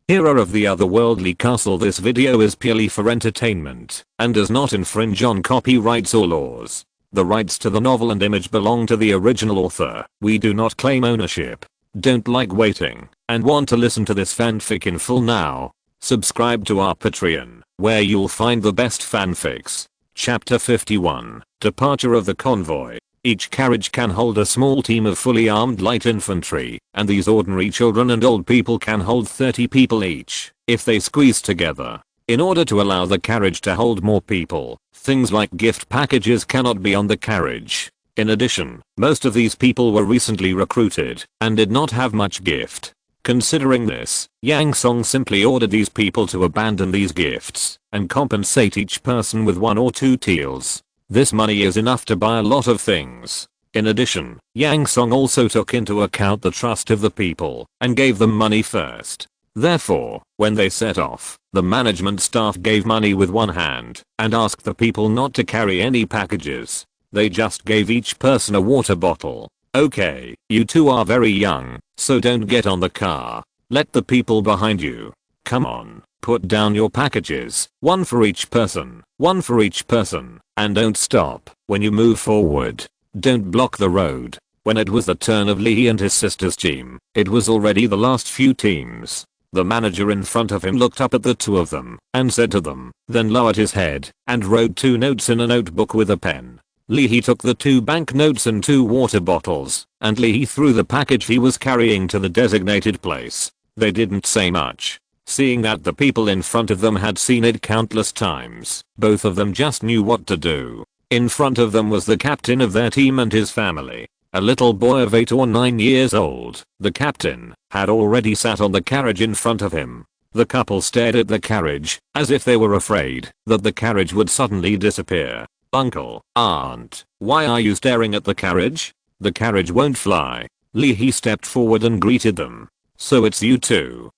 Hero of the Otherworldly Castle. This video is purely for entertainment and does not infringe on copyrights or laws. The rights to the novel and image belong to the original author. We do not claim ownership. Don't like waiting and want to listen to this fanfic in full now? Subscribe to our Patreon, where you'll find the best fanfics. Chapter 51, Departure of the Convoy. Each carriage can hold a small team of fully armed light infantry, and these ordinary children and old people can hold 30 people each, if they squeeze together. In order to allow the carriage to hold more people, things like gift packages cannot be on the carriage. In addition, most of these people were recently recruited, and did not have much gift. Considering this, Yang Song simply ordered these people to abandon these gifts, and compensate each person with 1 or 2 taels. This money is enough to buy a lot of things. In addition, Yang Song also took into account the trust of the people, and gave them money first. Therefore, when they set off, the management staff gave money with one hand, and asked the people not to carry any packages. They just gave each person a water bottle. Okay, you two are very young, so don't get on the car. Let the people behind you. Come on, put down your packages, 1 for each person, 1 for each person, and don't stop when you move forward. Don't block the road. When it was the turn of Lee and his sister's team, it was already the last few teams. The manager in front of him looked up at the two of them, and said to them, then lowered his head, and wrote 2 notes in a notebook with a pen. Lee took the 2 banknotes and 2 water bottles, and Lee threw the package he was carrying to the designated place. They didn't say much. Seeing that the people in front of them had seen it countless times, both of them just knew what to do. In front of them was the captain of their team and his family. A little boy of 8 or 9 years old. The captain had already sat on the carriage in front of him. The couple stared at the carriage, as if they were afraid that the carriage would suddenly disappear. Uncle, aunt, why are you staring at the carriage? The carriage won't fly. Lee stepped forward and greeted them. So it's you two.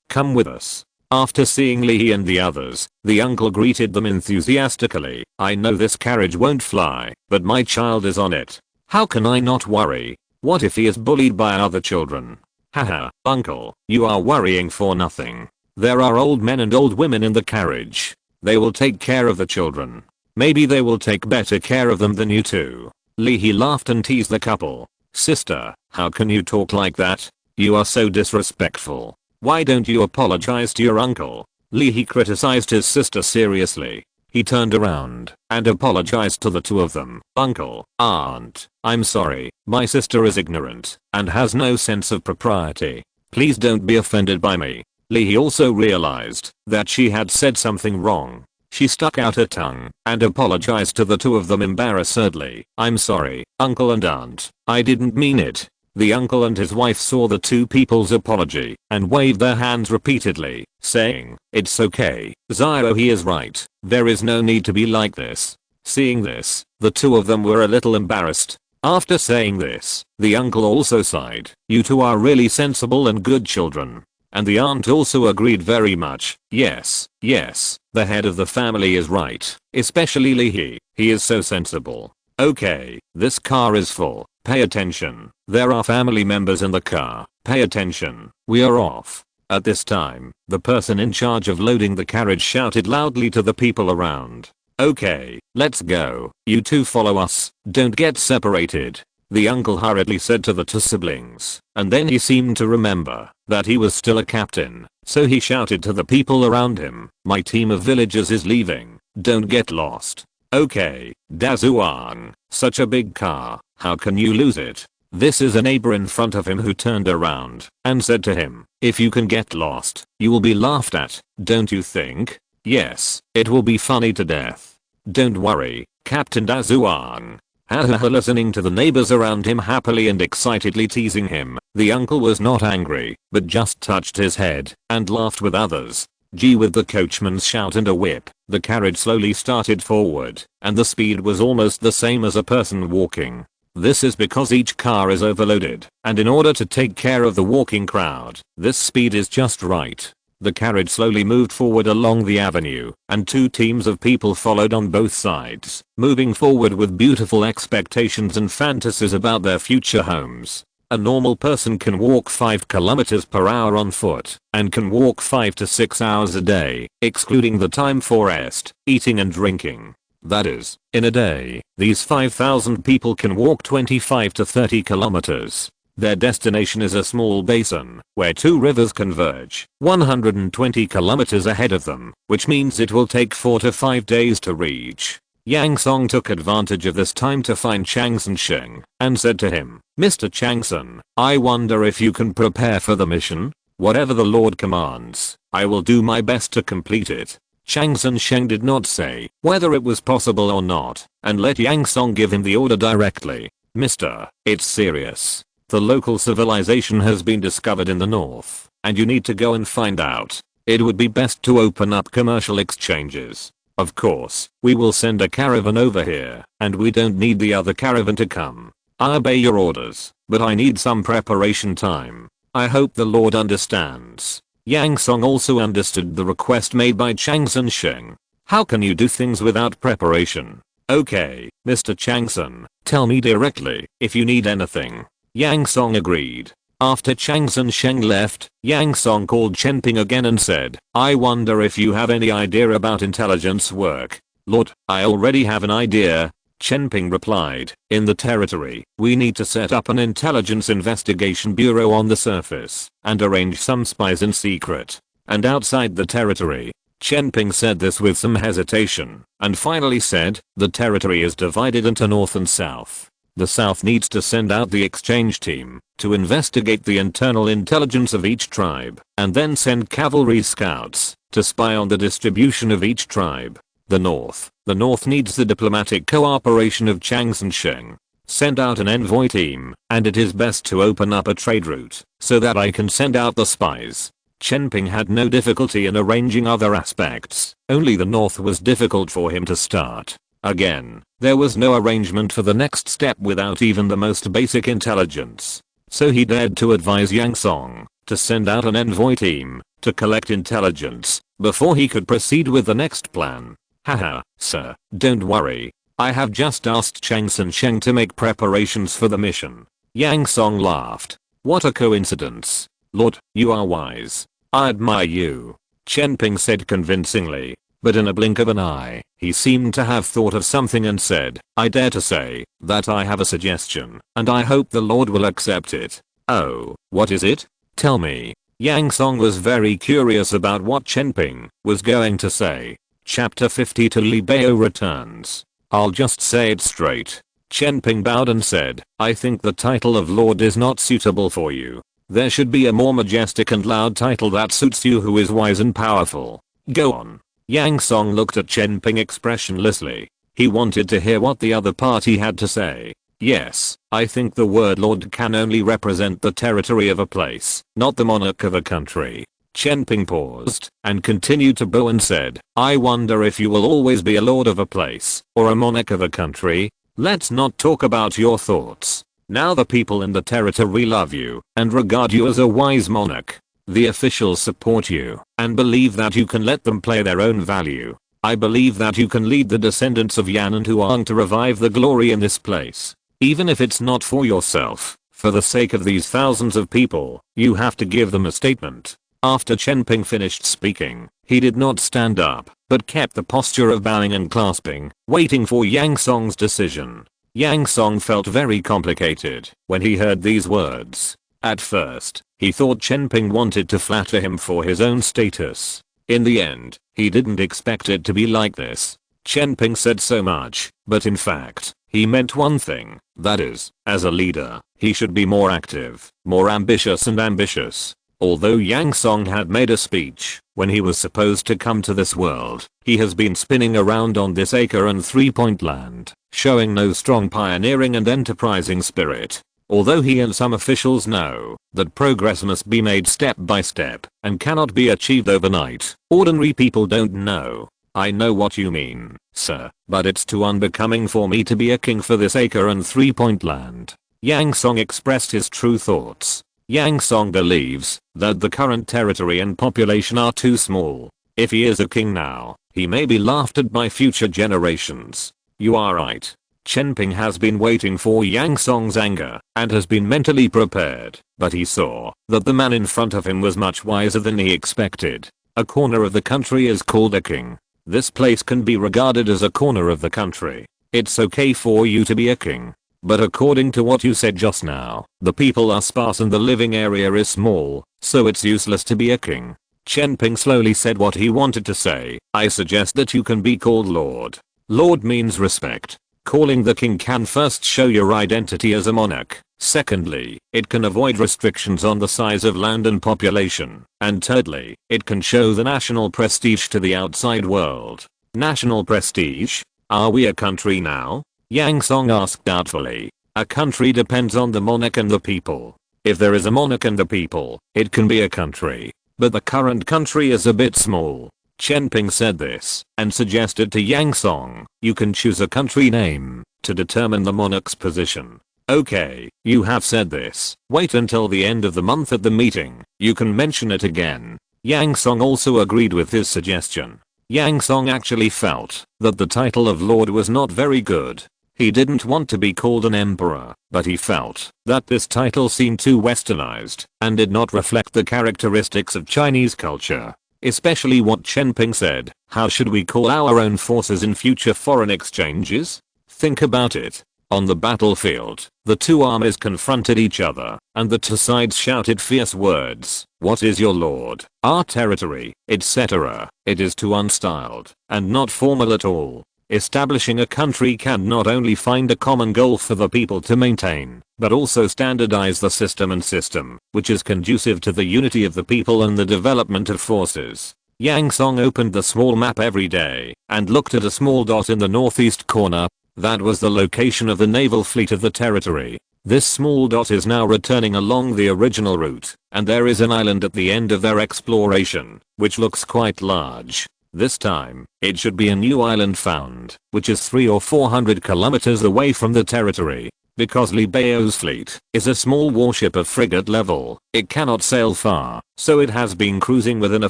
Come with us. After seeing Lee and the others, the uncle greeted them enthusiastically. I know this carriage won't fly, but my child is on it. How can I not worry? What if he is bullied by other children? Haha, uncle, you are worrying for nothing. There are old men and old women in the carriage. They will take care of the children. Maybe they will take better care of them than you two. Lee laughed and teased the couple. Sister, how can you talk like that? You are so disrespectful. Why don't you apologize to your uncle? Lee criticized his sister seriously. He turned around and apologized to the two of them. Uncle, aunt, I'm sorry, my sister is ignorant and has no sense of propriety. Please don't be offended by me. Lee also realized that she had said something wrong. She stuck out her tongue and apologized to the two of them embarrassedly. I'm sorry, uncle and aunt, I didn't mean it. The uncle and his wife saw the two people's apology and waved their hands repeatedly, saying, it's okay, Zyro, he is right. There is no need to be like this. Seeing this, the two of them were a little embarrassed. After saying this, the uncle also sighed. You two are really sensible and good children. And the aunt also agreed very much. Yes, the head of the family is right. Especially Lee. He is so sensible. Okay, this car is full. Pay attention. There are family members in the car. Pay attention. We are off. At this time, the person in charge of loading the carriage shouted loudly to the people around. Okay, let's go. You two follow us. Don't get separated. The uncle hurriedly said to the 2 siblings, and then he seemed to remember that he was still a captain, so he shouted to the people around him, my team of villagers is leaving. Don't get lost. Okay, Dazuang, such a big car, how can you lose it? This is a neighbor in front of him who turned around and said to him, if you can get lost, you will be laughed at, don't you think? Yes, it will be funny to death. Don't worry, Captain Dazuang. Hahaha. Listening to the neighbors around him happily and excitedly teasing him, the uncle was not angry, but just touched his head and laughed with others. With the coachman's shout and a whip, the carriage slowly started forward, and the speed was almost the same as a person walking. This is because each car is overloaded, and in order to take care of the walking crowd, this speed is just right. The carriage slowly moved forward along the avenue, and 2 teams of people followed on both sides, moving forward with beautiful expectations and fantasies about their future homes. A normal person can walk 5 kilometers per hour on foot and can walk 5 to 6 hours a day, excluding the time for rest, eating and drinking. That is, in a day, these 5,000 people can walk 25 to 30 kilometers. Their destination is a small basin where 2 rivers converge 120 kilometers ahead of them, which means it will take 4 to 5 days to reach. Yang Song took advantage of this time to find Chang San Sheng and said to him, "Mr. Chang San, I wonder if you can prepare for the mission? Whatever the Lord commands, I will do my best to complete it." Chang San Sheng did not say whether it was possible or not and let Yang Song give him the order directly. "Mister, it's serious. The local civilization has been discovered in the north, and you need to go and find out. It would be best to open up commercial exchanges. Of course, we will send a caravan over here, and we don't need the other caravan to come. I obey your orders, but I need some preparation time. I hope the Lord understands." Yang Song also understood the request made by Chang San Sheng. "How can you do things without preparation? Okay, Mr. Chang San, tell me directly if you need anything." Yang Song agreed. After Chang San Sheng left, Yang Song called Chen Ping again and said, "I wonder if you have any idea about intelligence work." "Lord, I already have an idea," Chen Ping replied. "In the territory, we need to set up an intelligence investigation bureau on the surface and arrange some spies in secret. And outside the territory." Chen Ping said this with some hesitation and finally said, "The territory is divided into north and south. The south needs to send out the exchange team to investigate the internal intelligence of each tribe and then send cavalry scouts to spy on the distribution of each tribe. The north needs the diplomatic cooperation of Chang San Sheng. Send out an envoy team, and it is best to open up a trade route so that I can send out the spies." Chen Ping had no difficulty in arranging other aspects, only the north was difficult for him to start. Again, there was no arrangement for the next step without even the most basic intelligence. So he dared to advise Yang Song to send out an envoy team to collect intelligence before he could proceed with the next plan. "Haha, sir, don't worry. I have just asked Chang San Sheng to make preparations for the mission." Yang Song laughed. "What a coincidence. Lord, you are wise. I admire you," Chen Ping said convincingly. But in a blink of an eye, he seemed to have thought of something and said, "I dare to say that I have a suggestion, and I hope the Lord will accept it." "Oh, what is it? Tell me." Yang Song was very curious about what Chen Ping was going to say. Chapter 52 Li Bao returns. "I'll just say it straight." Chen Ping bowed and said, "I think the title of Lord is not suitable for you. There should be a more majestic and loud title that suits you, who is wise and powerful. Go on." Yang Song looked at Chen Ping expressionlessly. He wanted to hear what the other party had to say. "Yes, I think the word Lord can only represent the territory of a place, not the monarch of a country." Chen Ping paused and continued to bow and said, "I wonder if you will always be a lord of a place or a monarch of a country. Let's not talk about your thoughts. Now the people in the territory love you and regard you as a wise monarch. The officials support you and believe that you can let them play their own value. I believe that you can lead the descendants of Yan and Huang to revive the glory in this place. Even if it's not for yourself, for the sake of these thousands of people, you have to give them a statement." After Chen Ping finished speaking, he did not stand up, but kept the posture of bowing and clasping, waiting for Yang Song's decision. Yang Song felt very complicated when he heard these words. At first, he thought Chen Ping wanted to flatter him for his own status. In the end, he didn't expect it to be like this. Chen Ping said so much, but in fact, he meant one thing, that is, as a leader, he should be more active, more ambitious and ambitious. Although Yang Song had made a speech when he was supposed to come to this world, he has been spinning around on this acre and 3-point land, showing no strong pioneering and enterprising spirit. Although he and some officials know that progress must be made step by step and cannot be achieved overnight, ordinary people don't know. "I know what you mean, sir, but it's too unbecoming for me to be a king for this acre and 3-point land." Yang Song expressed his true thoughts. Yang Song believes that the current territory and population are too small. If he is a king now, he may be laughed at by future generations. "You are right. Chen Ping has been waiting for Yang Song's anger and has been mentally prepared, but he saw that the man in front of him was much wiser than he expected. A corner of the country is called a king. This place can be regarded as a corner of the country. It's okay for you to be a king. But according to what you said just now, the people are sparse and the living area is small, so it's useless to be a king. Chen Ping slowly said what he wanted to say. I suggest that you can be called Lord. Lord means respect. Calling the king can first show your identity as a monarch. Secondly, it can avoid restrictions on the size of land and population. And thirdly, it can show the national prestige to the outside world. National prestige? Are we a country now? Yang Song asked doubtfully. A country depends on the monarch and the people. If there is a monarch and the people, it can be a country. But the current country is a bit small. Chen Ping said this and suggested to Yang Song, you can choose a country name to determine the monarch's position. Okay, you have said this. Wait until the end of the month at the meeting. You can mention it again. Yang Song also agreed with his suggestion. Yang Song actually felt that the title of Lord was not very good. He didn't want to be called an emperor, but he felt that this title seemed too westernized and did not reflect the characteristics of Chinese culture. Especially what Chen Ping said, how should we call our own forces in future foreign exchanges? Think about it. On the battlefield, the two armies confronted each other, and the two sides shouted fierce words. What is your lord? Our territory, etc. It is too unstyled, and not formal at all. Establishing a country can not only find a common goal for the people to maintain, but also standardize the system which is conducive to the unity of the people and the development of forces. Yang Song opened the small map every day and looked at a small dot in the northeast corner. That was the location of the naval fleet of the territory. This small dot is now returning along the original route, and there is an island at the end of their exploration, which looks quite large. This time, it should be a new island found, which is 300 or 400 kilometers away from the territory. Because Li Bao's fleet is a small warship of frigate level, it cannot sail far, so it has been cruising within a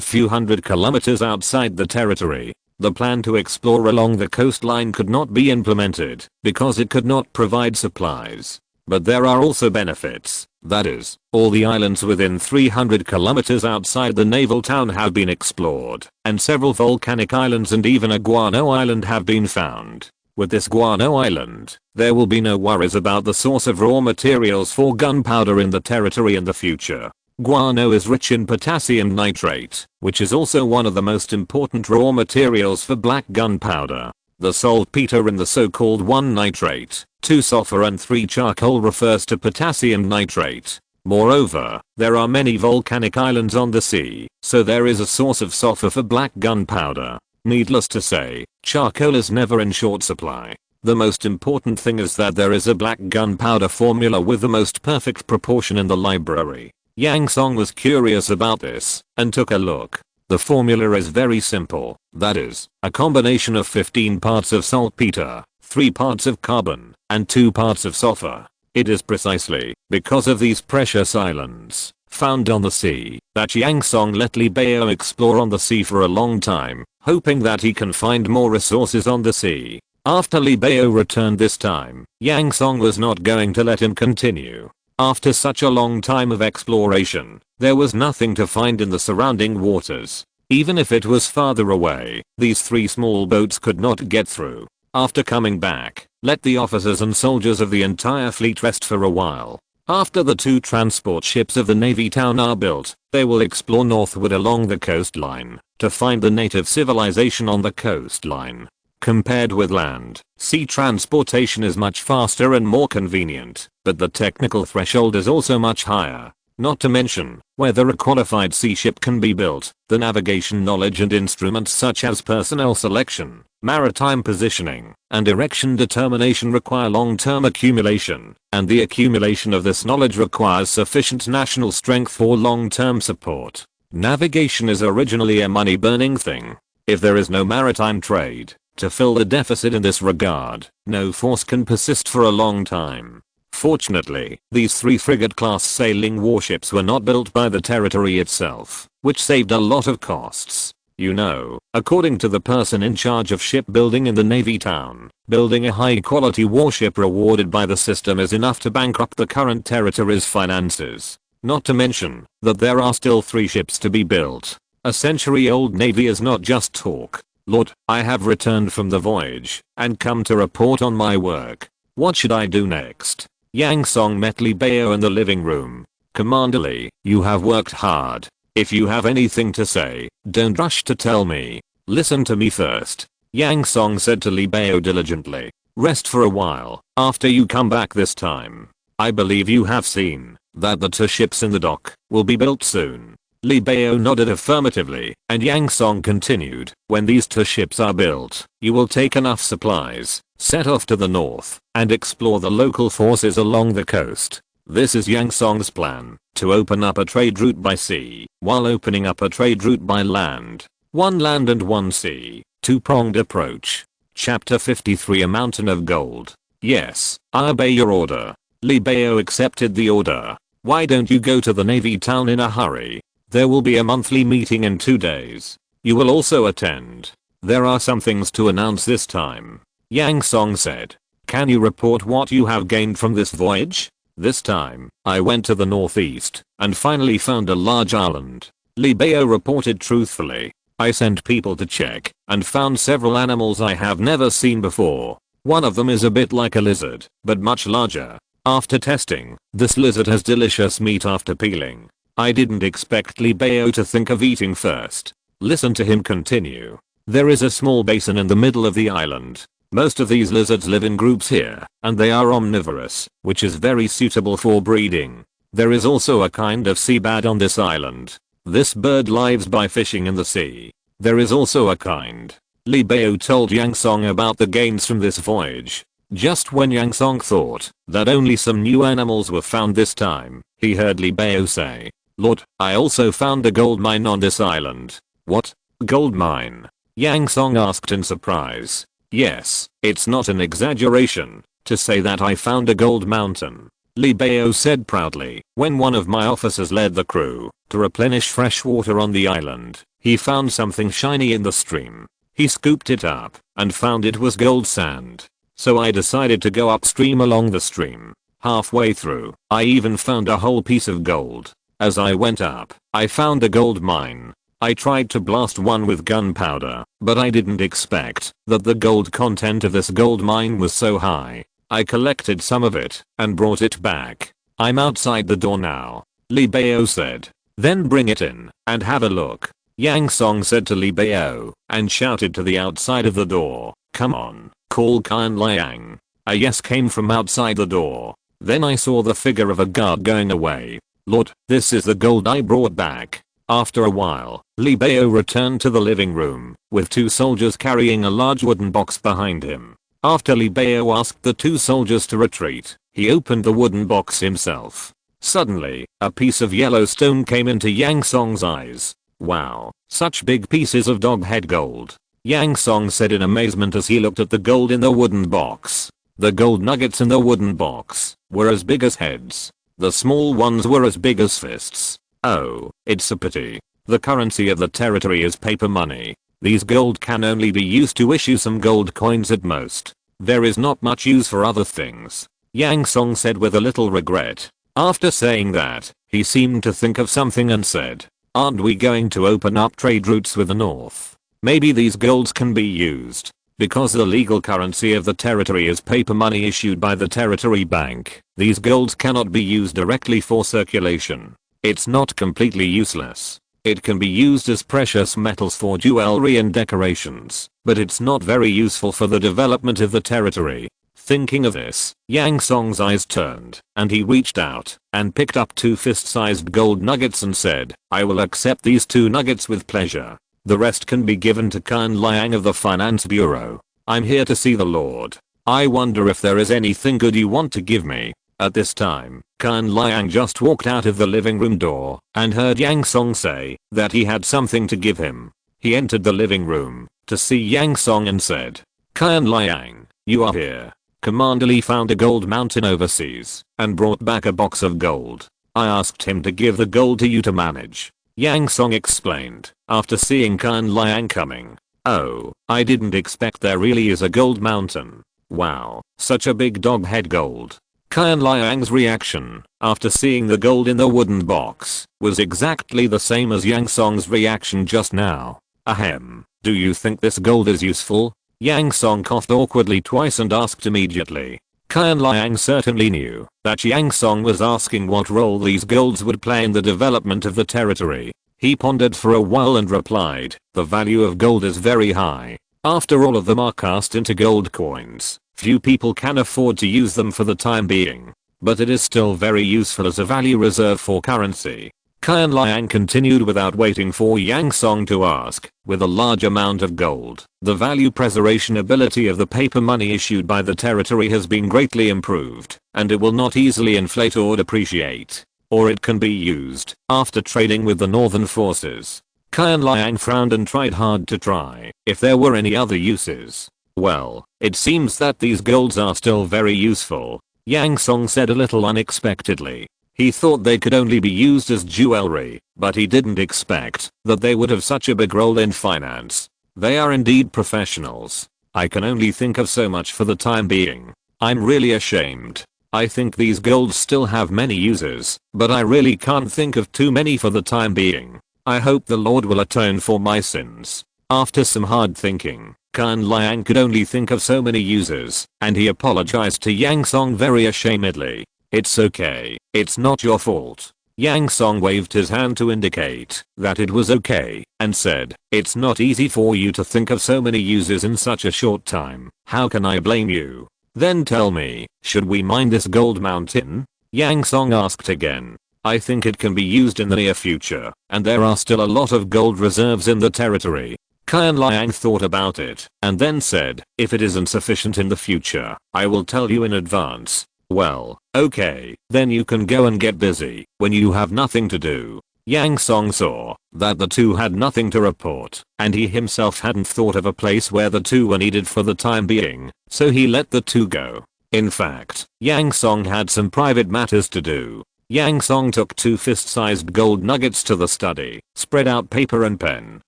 few hundred kilometers outside the territory. The plan to explore along the coastline could not be implemented because it could not provide supplies. But there are also benefits. That is, all the islands within 300 kilometers outside the naval town have been explored, and several volcanic islands and even a guano island have been found. With this guano island, there will be no worries about the source of raw materials for gunpowder in the territory in the future. Guano is rich in potassium nitrate, which is also one of the most important raw materials for black gunpowder. The saltpeter in the so-called 1 nitrate, 2 sulfur and 3 charcoal refers to potassium nitrate. Moreover, there are many volcanic islands on the sea, so there is a source of sulfur for black gunpowder. Needless to say, charcoal is never in short supply. The most important thing is that there is a black gunpowder formula with the most perfect proportion in the library. Yang Song was curious about this and took a look. The formula is very simple, that is, a combination of 15 parts of saltpeter, 3 parts of carbon, and 2 parts of sulfur. It is precisely because of these precious islands found on the sea that Yang Song let Li Bao explore on the sea for a long time, hoping that he can find more resources on the sea. After Li Bao returned this time, Yang Song was not going to let him continue. After such a long time of exploration, there was nothing to find in the surrounding waters. Even if it was farther away, these 3 small boats could not get through. After coming back, let the officers and soldiers of the entire fleet rest for a while. After the 2 transport ships of the Navy town are built, they will explore northward along the coastline to find the native civilization on the coastline. Compared with land, sea transportation is much faster and more convenient, but the technical threshold is also much higher. Not to mention, whether a qualified sea ship can be built, the navigation knowledge and instruments such as personnel selection, maritime positioning, and erection determination require long-term accumulation, and the accumulation of this knowledge requires sufficient national strength for long-term support. Navigation is originally a money-burning thing. If there is no maritime trade to fill the deficit in this regard, no force can persist for a long time. Fortunately, these 3 frigate-class sailing warships were not built by the territory itself, which saved a lot of costs. You know, according to the person in charge of shipbuilding in the Navy town, building a high quality warship rewarded by the system is enough to bankrupt the current territory's finances. Not to mention that there are still 3 ships to be built. A century-old navy is not just talk. Lord, I have returned from the voyage and come to report on my work. What should I do next? Yang Song met Li Bao in the living room. Commander Li, you have worked hard. If you have anything to say, don't rush to tell me. Listen to me first. Yang Song said to Li Bao diligently. Rest for a while after you come back this time. I believe you have seen that the 2 ships in the dock will be built soon. Li Bao nodded affirmatively, and Yang Song continued, when these 2 ships are built, you will take enough supplies, set off to the north, and explore the local forces along the coast. This is Yang Song's plan, to open up a trade route by sea, while opening up a trade route by land. 1 land and 1 sea, 2-pronged approach. Chapter 53 A Mountain of Gold. Yes, I obey your order. Li Bao accepted the order. Why don't you go to the Navy town in a hurry? There will be a monthly meeting in 2 days. You will also attend. There are some things to announce this time. Yang Song said. Can you report what you have gained from this voyage? This time, I went to the northeast and finally found a large island. Li Bao reported truthfully. I sent people to check and found several animals I have never seen before. One of them is a bit like a lizard, but much larger. After testing, this lizard has delicious meat after peeling. I didn't expect Li Bao to think of eating first. Listen to him continue. There is a small basin in the middle of the island. Most of these lizards live in groups here, and they are omnivorous, which is very suitable for breeding. There is also a kind of sea bat on this island. This bird lives by fishing in the sea. There is also a kind. Li Bao told Yang Song about the gains from this voyage. Just when Yang Song thought that only some new animals were found this time, he heard Li Bao say, Lord, I also found a gold mine on this island. What? Gold mine? Yang Song asked in surprise. Yes, it's not an exaggeration to say that I found a gold mountain. Li Bao said proudly. When one of my officers led the crew to replenish fresh water on the island, he found something shiny in the stream. He scooped it up and found it was gold sand. So I decided to go upstream along the stream. Halfway through, I even found a whole piece of gold. As I went up, I found a gold mine. I tried to blast one with gunpowder, but I didn't expect that the gold content of this gold mine was so high. I collected some of it and brought it back. I'm outside the door now. Li Bao said. Then bring it in and have a look. Yang Song said to Li Bao and shouted to the outside of the door. Come on, call Kan Liang. A yes came from outside the door. Then I saw the figure of a guard going away. Lord, this is the gold I brought back. After a while, Li Bao returned to the living room with 2 soldiers carrying a large wooden box behind him. After Li Bao asked the 2 soldiers to retreat, he opened the wooden box himself. Suddenly, a piece of yellow stone came into Yang Song's eyes. Wow, such big pieces of dog head gold. Yang Song said in amazement as he looked at the gold in the wooden box. The gold nuggets in the wooden box were as big as heads. The small ones were as big as fists. Oh, it's a pity. The currency of the territory is paper money. These gold can only be used to issue some gold coins at most. There is not much use for other things. Yang Song said with a little regret. After saying that, he seemed to think of something and said, aren't we going to open up trade routes with the north? Maybe these golds can be used. Because the legal currency of the territory is paper money issued by the territory bank, these golds cannot be used directly for circulation. It's not completely useless. It can be used as precious metals for jewelry and decorations, but it's not very useful for the development of the territory. Thinking of this, Yang Song's eyes turned, and he reached out and picked up 2 fist-sized gold nuggets and said, I will accept these 2 nuggets with pleasure. The rest can be given to Kan Liang of the Finance Bureau. I'm here to see the Lord. I wonder if there is anything good you want to give me. At this time, Kan Liang just walked out of the living room door and heard Yang Song say that he had something to give him. He entered the living room to see Yang Song and said, Kan Liang, you are here. Commander Li found a gold mountain overseas and brought back a box of gold. I asked him to give the gold to you to manage. Yang Song explained, after seeing Kan Liang coming. "Oh, I didn't expect there really is a gold mountain. Wow, such a big dog head gold." Kan Liang's reaction, after seeing the gold in the wooden box, was exactly the same as Yang Song's reaction just now. "Ahem, do you think this gold is useful?" Yang Song coughed awkwardly twice and asked immediately. Kan Liang certainly knew that Yang Song was asking what role these golds would play in the development of the territory. He pondered for a while and replied, "The value of gold is very high. After all of them are cast into gold coins, few people can afford to use them for the time being. But it is still very useful as a value reserve for currency." Kan Liang continued without waiting for Yang Song to ask, "With a large amount of gold, the value preservation ability of the paper money issued by the territory has been greatly improved, and it will not easily inflate or depreciate. Or it can be used after trading with the northern forces." Kan Liang frowned and tried hard to try if there were any other uses. "Well, it seems that these golds are still very useful," Yang Song said a little unexpectedly. He thought they could only be used as jewelry, but he didn't expect that they would have such a big role in finance. "They are indeed professionals. I can only think of so much for the time being. I'm really ashamed. I think these golds still have many uses, but I really can't think of too many for the time being. I hope the Lord will atone for my sins." After some hard thinking, Kan Liang could only think of so many uses, and he apologized to Yang Song very ashamedly. "It's okay, it's not your fault." Yang Song waved his hand to indicate that it was okay, and said, "It's not easy for you to think of so many uses in such a short time. How can I blame you? Then tell me, should we mine this gold mountain?" Yang Song asked again. "I think it can be used in the near future, and there are still a lot of gold reserves in the territory." Kan Liang thought about it, and then said, "If it isn't sufficient in the future, I will tell you in advance." "Well, okay, then you can go and get busy when you have nothing to do." Yang Song saw that the two had nothing to report, and he himself hadn't thought of a place where the two were needed for the time being, so he let the two go. In fact, Yang Song had some private matters to do. Yang Song took 2 fist-sized gold nuggets to the study, spread out paper and pen,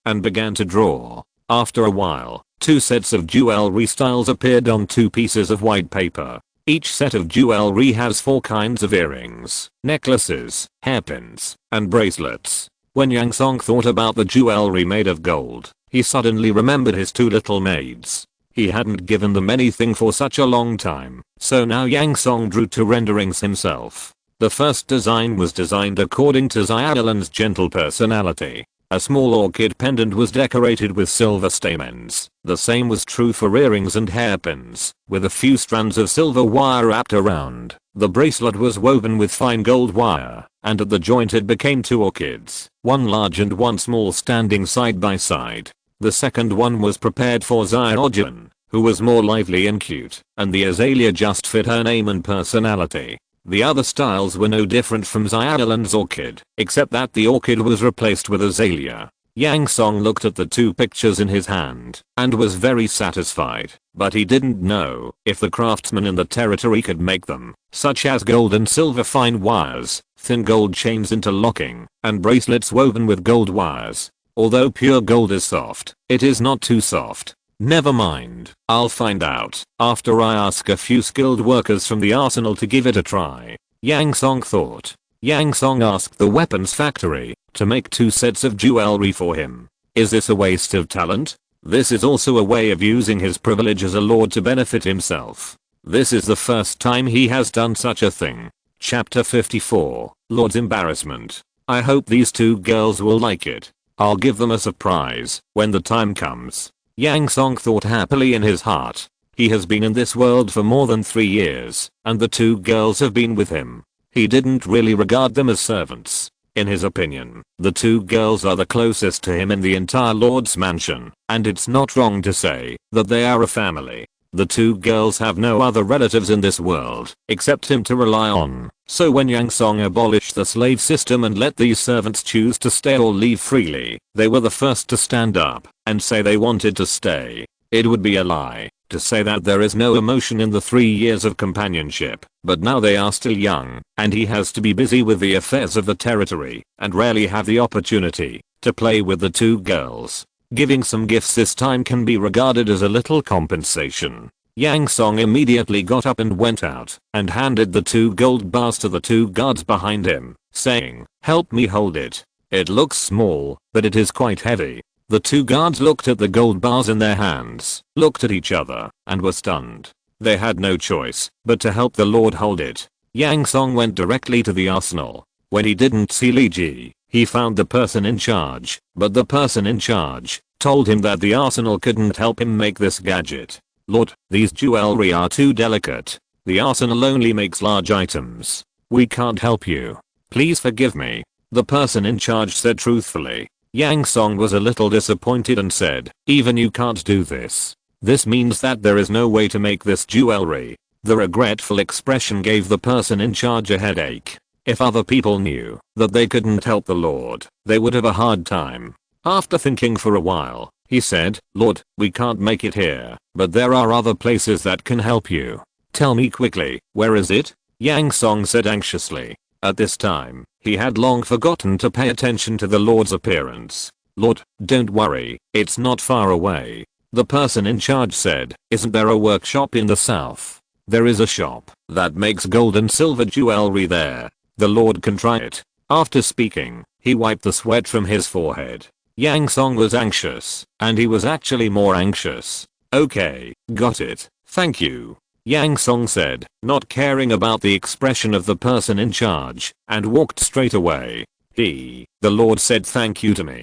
and began to draw. After a while, 2 sets of jewelry styles appeared on 2 pieces of white paper. Each set of jewelry has 4 kinds of earrings, necklaces, hairpins, and bracelets. When Yang Song thought about the jewelry made of gold, he suddenly remembered his 2 little maids. He hadn't given them anything for such a long time, so now Yang Song drew 2 renderings himself. The first design was designed according to Xiaolan's gentle personality. A small orchid pendant was decorated with silver stamens. The same was true for earrings and hairpins, with a few strands of silver wire wrapped around. The bracelet was woven with fine gold wire, and at the joint it became 2 orchids, one large and one small standing side by side. The second one was prepared for Xiaolan, who was more lively and cute, and the azalea just fit her name and personality. The other styles were no different from Xiaolan's orchid, except that the orchid was replaced with azalea. Yang Song looked at the 2 pictures in his hand, and was very satisfied, but he didn't know if the craftsmen in the territory could make them, such as gold and silver fine wires, thin gold chains interlocking, and bracelets woven with gold wires. Although pure gold is soft, it is not too soft. Never mind, I'll find out after I ask a few skilled workers from the arsenal to give it a try. Yang Song thought. Yang Song asked the weapons factory to make 2 sets of jewelry for him. Is this a waste of talent? This is also a way of using his privilege as a lord to benefit himself. This is the first time he has done such a thing. Chapter 54, Lord's Embarrassment. I hope these 2 girls will like it. I'll give them a surprise when the time comes. Yang Song thought happily in his heart. He has been in this world for more than 3 years, and the 2 girls have been with him. He didn't really regard them as servants. In his opinion, the 2 girls are the closest to him in the entire Lord's mansion, and it's not wrong to say that they are a family. The 2 girls have no other relatives in this world, except him to rely on, so when Yang Song abolished the slave system and let these servants choose to stay or leave freely, they were the first to stand up and say they wanted to stay. It would be a lie to say that there is no emotion in the 3 years of companionship, but now they are still young, and he has to be busy with the affairs of the territory, and rarely have the opportunity to play with the two girls. Giving some gifts this time can be regarded as a little compensation. Yang Song immediately got up and went out, and handed the 2 gold bars to the 2 guards behind him, saying, "Help me hold it. It looks small, but it is quite heavy." The 2 guards looked at the gold bars in their hands, looked at each other, and were stunned. They had no choice but to help the Lord hold it. Yang Song went directly to the arsenal. When he didn't see Li Ji, he found the person in charge, but the person in charge told him that the arsenal couldn't help him make this gadget. "Lord, these jewelry are too delicate. The arsenal only makes large items. We can't help you. Please forgive me," the person in charge said truthfully. Yang Song was a little disappointed and said, "Even you can't do this. This means that there is no way to make this jewelry." The regretful expression gave the person in charge a headache. If other people knew that they couldn't help the Lord, they would have a hard time. After thinking for a while, he said, "Lord, we can't make it here, but there are other places that can help you. Tell me quickly, where is it?" Yang Song said anxiously. At this time, he had long forgotten to pay attention to the Lord's appearance. "Lord, don't worry, it's not far away," the person in charge said. "Isn't there a workshop in the south? There is a shop that makes gold and silver jewelry there. The Lord can try it." After speaking, he wiped the sweat from his forehead. Yang Song was anxious, and he was actually more anxious. "Okay, got it, thank you," Yang Song said, not caring about the expression of the person in charge, and walked straight away. The Lord said thank you to me.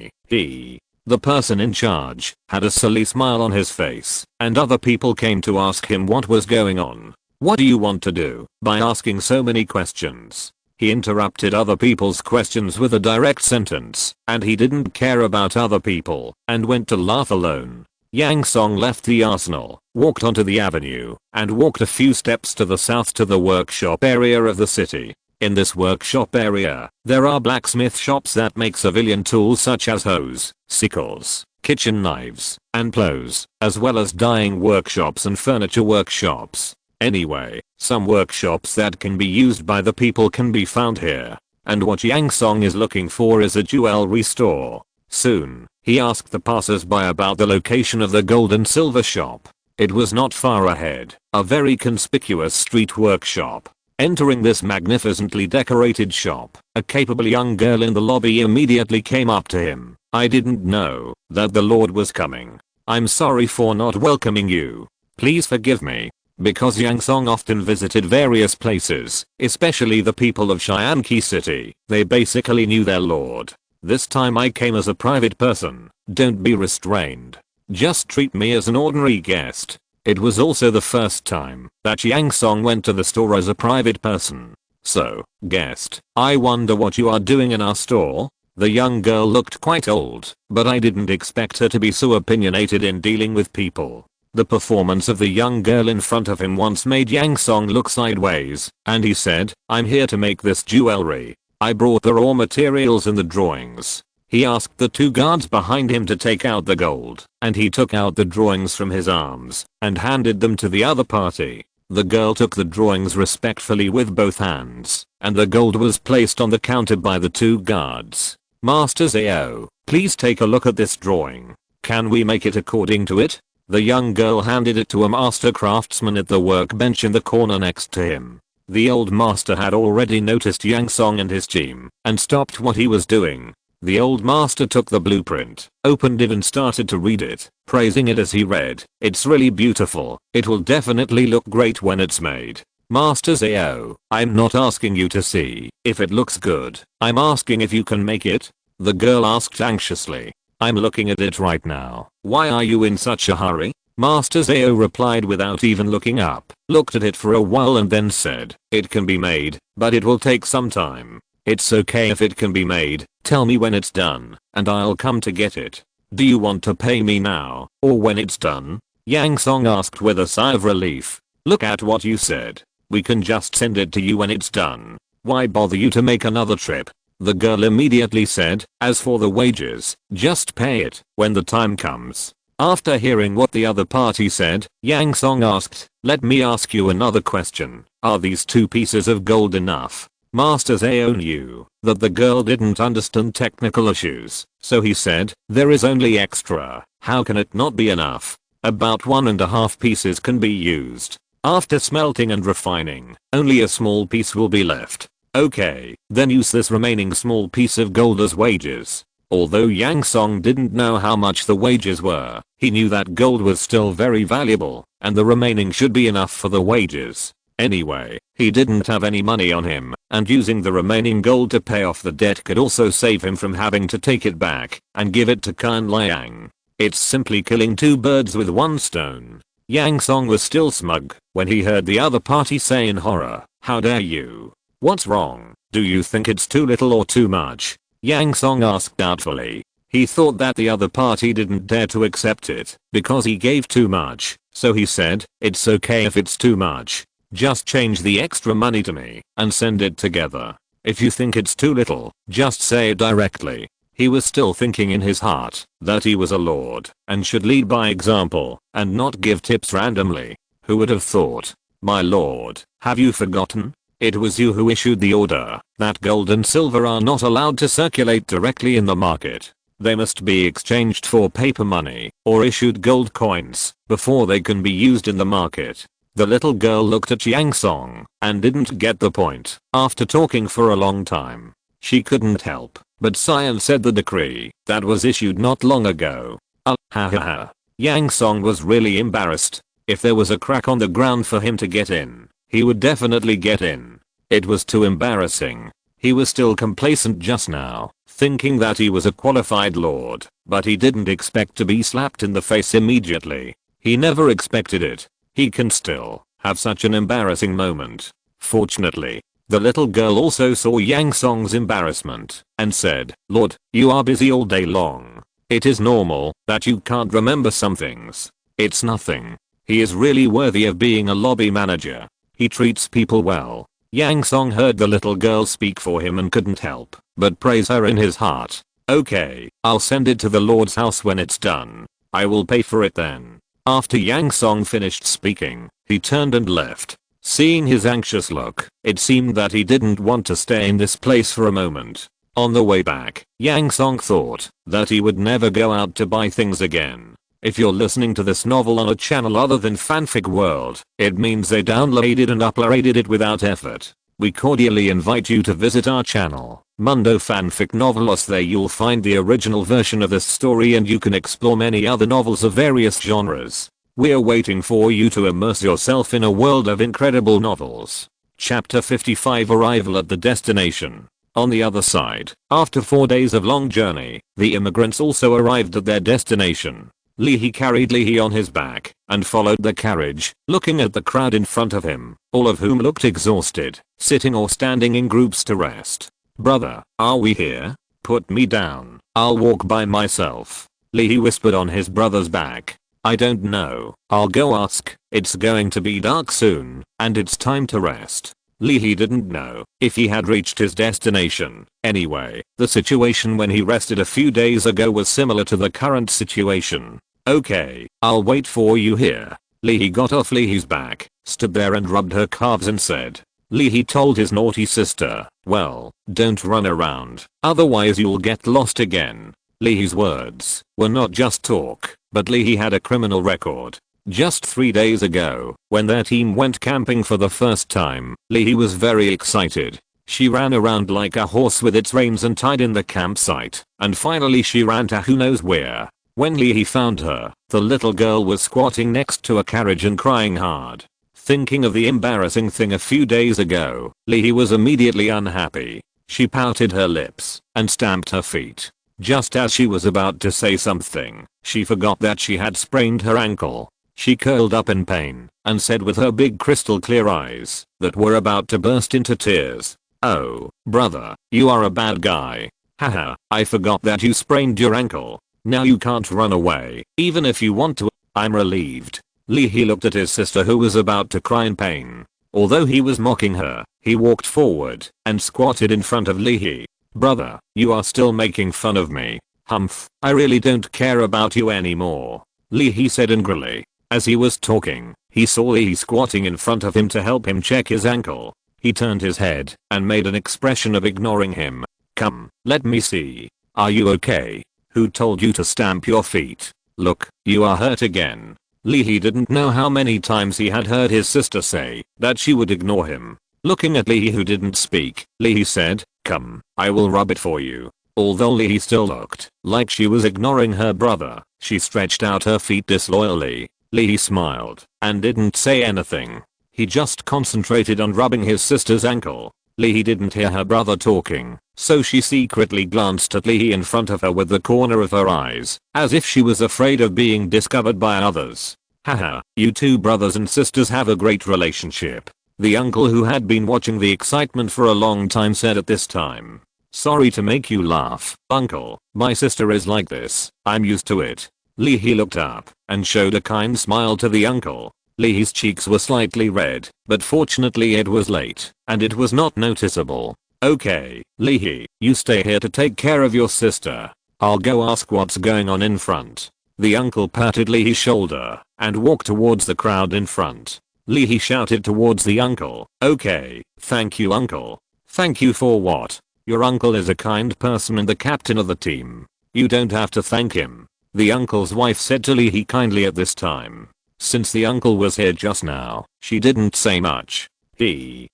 The person in charge had a silly smile on his face, and other people came to ask him what was going on. "What do you want to do by asking so many questions?" He interrupted other people's questions with a direct sentence, and he didn't care about other people, and went to laugh alone. Yang Song left the arsenal, walked onto the avenue, and walked a few steps to the south to the workshop area of the city. In this workshop area, there are blacksmith shops that make civilian tools such as hoes, sickles, kitchen knives, and plows, as well as dyeing workshops and furniture workshops. Anyway, some workshops that can be used by the people can be found here. And what Yang Song is looking for is a jewelry store. Soon, he asked the passers-by about the location of the gold and silver shop. It was not far ahead, a very conspicuous street workshop. Entering this magnificently decorated shop, a capable young girl in the lobby immediately came up to him. "I didn't know that the Lord was coming. I'm sorry for not welcoming you. Please forgive me." Because Yang Song often visited various places, especially the people of Xianqi City, they basically knew their Lord. "This time I came as a private person. Don't be restrained. Just treat me as an ordinary guest." It was also the first time that Yang Song went to the store as a private person. "So, guest, I wonder what you are doing in our store?" The young girl looked quite old, but I didn't expect her to be so opinionated in dealing with people. The performance of the young girl in front of him once made Yang Song look sideways, and he said, "I'm here to make this jewelry. I brought the raw materials and the drawings." He asked the 2 guards behind him to take out the gold, and he took out the drawings from his arms and handed them to the other party. The girl took the drawings respectfully with both hands, and the gold was placed on the counter by the 2 guards. "Master Zhao, please take a look at this drawing. Can we make it according to it?" The young girl handed it to a master craftsman at the workbench in the corner next to him. The old master had already noticed Yang Song and his team, and stopped what he was doing. The old master took the blueprint, opened it and started to read it, praising it as he read. "It's really beautiful. It will definitely look great when it's made. Master Zhao, I'm not asking you to see if it looks good. I'm asking if you can make it." The girl asked anxiously. "I'm looking at it right now. Why are you in such a hurry?" Master Zhao replied without even looking up, looked at it for a while and then said, "It can be made, but it will take some time. It's okay if it can be made. Tell me when it's done, and I'll come to get it. Do you want to pay me now, or when it's done?" Yang Song asked with a sigh of relief. "Look at what you said. We can just send it to you when it's done. Why bother you to make another trip?" The girl immediately said, "As for the wages, just pay it when the time comes. After hearing what the other party said, Yang Song asked, "Let me ask you another question. Are these 2 pieces of gold enough?" Master Zhao knew that the girl didn't understand technical issues, so he said, "There is only extra. How can it not be enough? About 1.5 pieces can be used. After smelting and refining, only a small piece will be left. Okay, then use this remaining small piece of gold as wages." Although Yang Song didn't know how much the wages were, he knew that gold was still very valuable, and the remaining should be enough for the wages. Anyway, he didn't have any money on him, and using the remaining gold to pay off the debt could also save him from having to take it back and give it to Kan Liang. It's simply killing 2 birds with 1 stone. Yang Song was still smug when he heard the other party say in horror, "How dare you? What's wrong? Do you think it's too little or too much?" Yang Song asked doubtfully. He thought that the other party didn't dare to accept it because he gave too much, so he said, "It's okay if it's too much. Just change the extra money to me and send it together. If you think it's too little, just say it directly." He was still thinking in his heart that he was a lord and should lead by example and not give tips randomly. Who would have thought? "My lord, have you forgotten? It was you who issued the order that gold and silver are not allowed to circulate directly in the market. They must be exchanged for paper money or issued gold coins before they can be used in the market." The little girl looked at Yang Song and didn't get the point. After talking for a long time, she couldn't help but sigh and said the decree that was issued not long ago. Ha ha ha. Yang Song was really embarrassed. If there was a crack on the ground for him to get in, he would definitely get in. It was too embarrassing. He was still complacent just now, thinking that he was a qualified lord, but he didn't expect to be slapped in the face immediately. He never expected it. He can still have such an embarrassing moment. Fortunately, the little girl also saw Yang Song's embarrassment and said, "Lord, you are busy all day long. It is normal that you can't remember some things. It's nothing. He is really worthy of being a lobby manager. He treats people well." Yang Song heard the little girl speak for him and couldn't help but praise her in his heart. "Okay, I'll send it to the Lord's house when it's done. I will pay for it then." After Yang Song finished speaking, he turned and left. Seeing his anxious look, it seemed that he didn't want to stay in this place for a moment. On the way back, Yang Song thought that he would never go out to buy things again. If you're listening to this novel on a channel other than Fanfic World, it means they downloaded and uploaded it without effort. We cordially invite you to visit our channel, Mundo Fanfic Novelos. There you'll find the original version of this story and you can explore many other novels of various genres. We're waiting for you to immerse yourself in a world of incredible novels. Chapter 55 Arrival at the Destination. On the other side, after 4 days of long journey, the immigrants also arrived at their destination. Leahy carried Leahy on his back and followed the carriage, looking at the crowd in front of him, all of whom looked exhausted, sitting or standing in groups to rest. "Brother, are we here? Put me down. I'll walk by myself." Leahy whispered on his brother's back. "I don't know. I'll go ask. It's going to be dark soon, and it's time to rest." Leahy didn't know if he had reached his destination. Anyway, the situation when he rested a few days ago was similar to the current situation. "Okay, I'll wait for you here." Leahy got off Leahy's back, stood there and rubbed her calves and said. Leahy told his naughty sister, "Well, don't run around, otherwise you'll get lost again." Leahy's words were not just talk, but Leahy had a criminal record. Just 3 days ago, when their team went camping for the first time, Leahy was very excited. She ran around like a horse with its reins untied in the campsite, and finally she ran to who knows where. When Leahy found her, the little girl was squatting next to a carriage and crying hard. Thinking of the embarrassing thing a few days ago, Leahy was immediately unhappy. She pouted her lips and stamped her feet. Just as she was about to say something, she forgot that she had sprained her ankle. She curled up in pain and said with her big crystal clear eyes that were about to burst into tears, "Oh, brother, you are a bad guy. Haha, I forgot that you sprained your ankle. Now you can't run away, even if you want to." "I'm relieved." Leahy looked at his sister who was about to cry in pain. Although he was mocking her, he walked forward and squatted in front of Leahy. "Brother, you are still making fun of me. Humph, I really don't care about you anymore." Lee said angrily. As he was talking, he saw Lee squatting in front of him to help him check his ankle. He turned his head and made an expression of ignoring him. Come, let me see. Are you okay? Who told you to stamp your feet? Look, you are hurt again. Lee didn't know how many times he had heard his sister say that she would ignore him. Looking at Lee, who didn't speak, Lee said, come, I will rub it for you. Although Lee still looked like she was ignoring her brother, she stretched out her feet disloyally. Lee smiled and didn't say anything. He just concentrated on rubbing his sister's ankle. Lee didn't hear her brother talking, so she secretly glanced at Lee in front of her with the corner of her eyes, as if she was afraid of being discovered by others. Haha, you two brothers and sisters have a great relationship. The uncle, who had been watching the excitement for a long time, said at this time. Sorry to make you laugh, uncle. My sister is like this. I'm used to it. Lee looked up and showed a kind smile to the uncle. Lee's cheeks were slightly red, but fortunately it was late, and it was not noticeable. Okay, Lee, you stay here to take care of your sister. I'll go ask what's going on in front. The uncle patted Lee's shoulder and walked towards the crowd in front. Lee shouted towards the uncle, okay, thank you uncle. Thank you for what? Your uncle is a kind person and the captain of the team. You don't have to thank him. The uncle's wife said to Lee kindly at this time. Since the uncle was here just now, she didn't say much.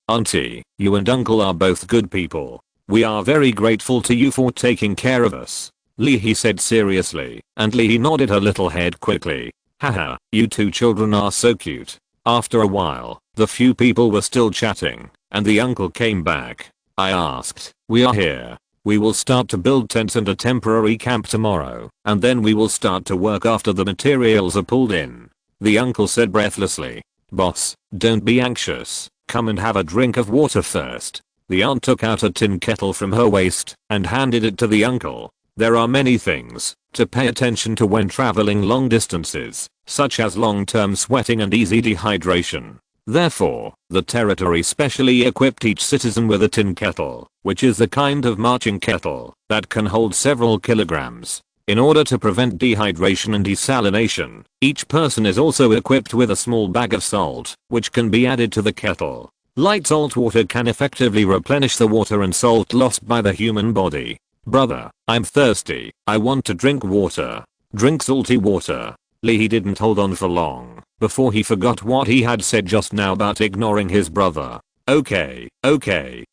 Auntie, you and uncle are both good people. We are very grateful to you for taking care of us. Lee said seriously, and Lee nodded her little head quickly. Haha, you two children are so cute. After a while, the few people were still chatting, and the uncle came back. I asked, we are here. We will start to build tents and a temporary camp tomorrow, and then we will start to work after the materials are pulled in. The uncle said breathlessly. Boss, don't be anxious. Come and have a drink of water first. The aunt took out a tin kettle from her waist and handed it to the uncle. There are many things to pay attention to when traveling long distances, such as long-term sweating and easy dehydration. Therefore, the territory specially equipped each citizen with a tin kettle, which is the kind of marching kettle that can hold several kilograms. In order to prevent dehydration and desalination, each person is also equipped with a small bag of salt, which can be added to the kettle. Light salt water can effectively replenish the water and salt lost by the human body. Brother, I'm thirsty. I want to drink water. Drink salty water. Lee didn't hold on for long before he forgot what he had said just now about ignoring his brother. Okay,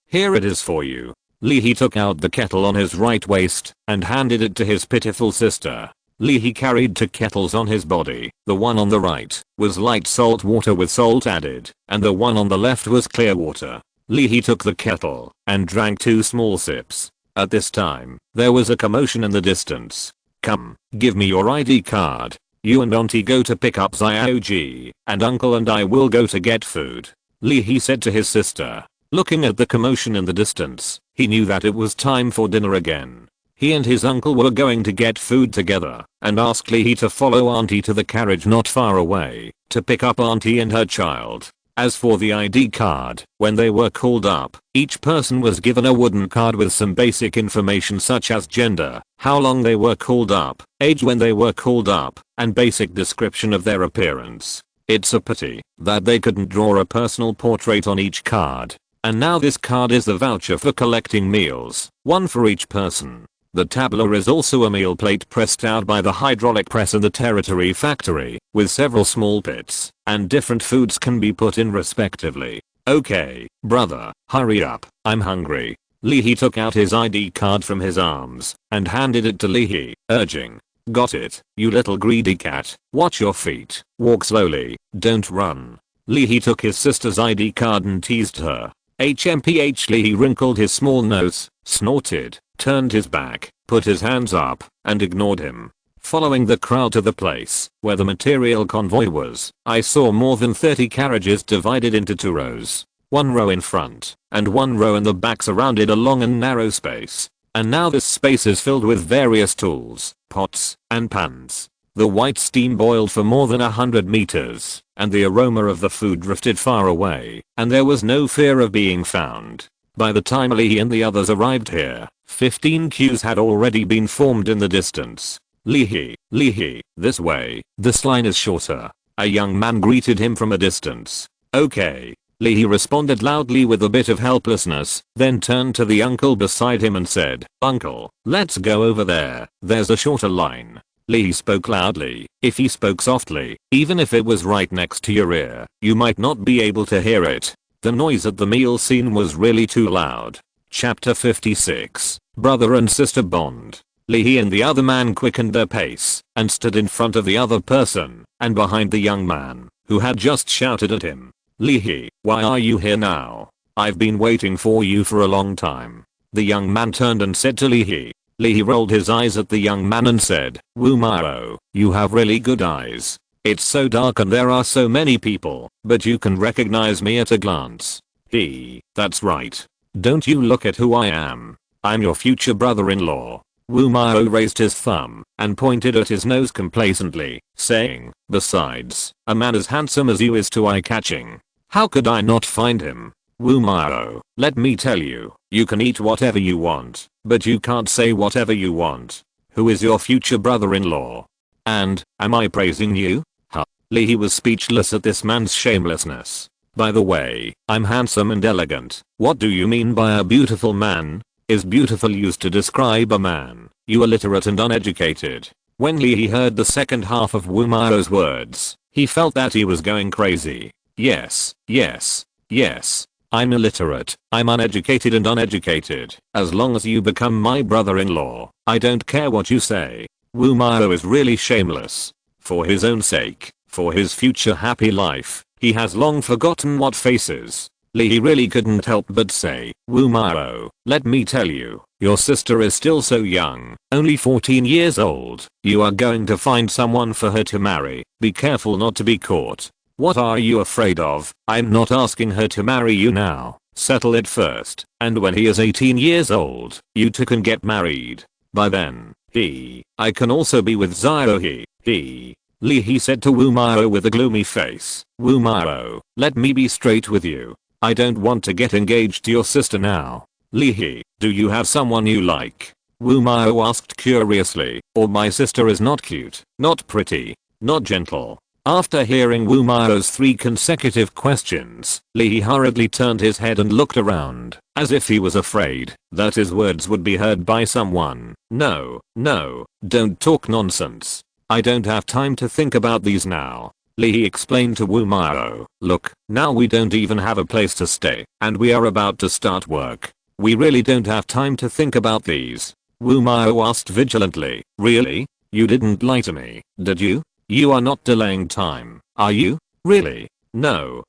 here it is for you. Lee took out the kettle on his right waist and handed it to his pitiful sister. Lee carried two kettles on his body. The one on the right was light salt water with salt added, and the one on the left was clear water. Lee took the kettle and drank 2 small sips. At this time, there was a commotion in the distance. Come, give me your ID card. You and auntie go to pick up Zyog, and uncle and I will go to get food. Lee said to his sister. Looking at the commotion in the distance, he knew that it was time for dinner again. He and his uncle were going to get food together and asked Lee to follow auntie to the carriage not far away to pick up auntie and her child. As for the ID card, when they were called up, each person was given a wooden card with some basic information such as gender, how long they were called up, age when they were called up, and basic description of their appearance. It's a pity that they couldn't draw a personal portrait on each card. And now this card is the voucher for collecting meals, one for each person. The tabler is also a meal plate pressed out by the hydraulic press in the territory factory, with several small pits, and different foods can be put in respectively. Okay, brother, hurry up, I'm hungry. Lee took out his ID card from his arms and handed it to Lee, urging. Got it, you little greedy cat. Watch your feet, walk slowly, don't run. Lee took his sister's ID card and teased her. HMPH. Lee wrinkled his small nose, snorted, turned his back, put his hands up, and ignored him. Following the crowd to the place where the material convoy was, I saw more than 30 carriages divided into 2 rows. 1 row in front, and 1 row in the back surrounded a long and narrow space. And now this space is filled with various tools, pots, and pans. The white steam boiled for more than 100 meters, and the aroma of the food drifted far away, and there was no fear of being found. By the time Lee and the others arrived here, 15 queues had already been formed in the distance. Lee He, this way, this line is shorter. A young man greeted him from a distance. Okay. Lee He responded loudly with a bit of helplessness, then turned to the uncle beside him and said, "Uncle, let's go over there, there's a shorter line." Lee He spoke loudly. If he spoke softly, even if it was right next to your ear, you might not be able to hear it. The noise at the meal scene was really too loud. Chapter 56, Brother and Sister Bond. Lee He and the other man quickened their pace and stood in front of the other person and behind the young man who had just shouted at him. "Lee He, why are you here now? I've been waiting for you for a long time." The young man turned and said to Lee He. Lee He rolled his eyes at the young man and said, "Wumaro, you have really good eyes. It's so dark and there are so many people, but you can recognize me at a glance." That's right. Don't you look at who I am. I'm your future brother-in-law." Wumaro raised his thumb and pointed at his nose complacently, saying, "Besides, a man as handsome as you is too eye-catching. How could I not find him? Wumaro, let me tell you, you can eat whatever you want, but you can't say whatever you want. Who is your future brother-in-law? And, am I praising you?" Lee He was speechless at this man's shamelessness. "By the way, I'm handsome and elegant. What do you mean by a beautiful man? Is beautiful used to describe a man, you illiterate and uneducated?" When Lee He heard the second half of Wumaro's words, he felt that he was going crazy. Yes. I'm illiterate, I'm uneducated and uneducated. As long as you become my brother-in-law, I don't care what you say. Wumaro is really shameless. For his own sake, for his future happy life, he has long forgotten what face is. Lee He really couldn't help but say, "Wumaro, let me tell you, your sister is still so young, only 14 years old. You are going to find someone for her to marry. Be careful not to be caught. What are you afraid of? I'm not asking her to marry you now. Settle it first, and when he is 18 years old, you two can get married. By then, I can also be with Zyro." Lee He said to Wumaro with a gloomy face, "Wumaro, let me be straight with you. I don't want to get engaged to your sister now." "Lee He, do you have someone you like?" Wumaro asked curiously. "Or my sister is not cute, not pretty, not gentle." After hearing Wumaro's 3 consecutive questions, Lee He hurriedly turned his head and looked around, as if he was afraid that his words would be heard by someone. No, don't talk nonsense. I don't have time to think about these now." Lee He explained to Wumaro, "Look, now we don't even have a place to stay, and we are about to start work. We really don't have time to think about these." Wumaro asked vigilantly, "Really? You didn't lie to me, did you? You are not delaying time, are you? Really? No.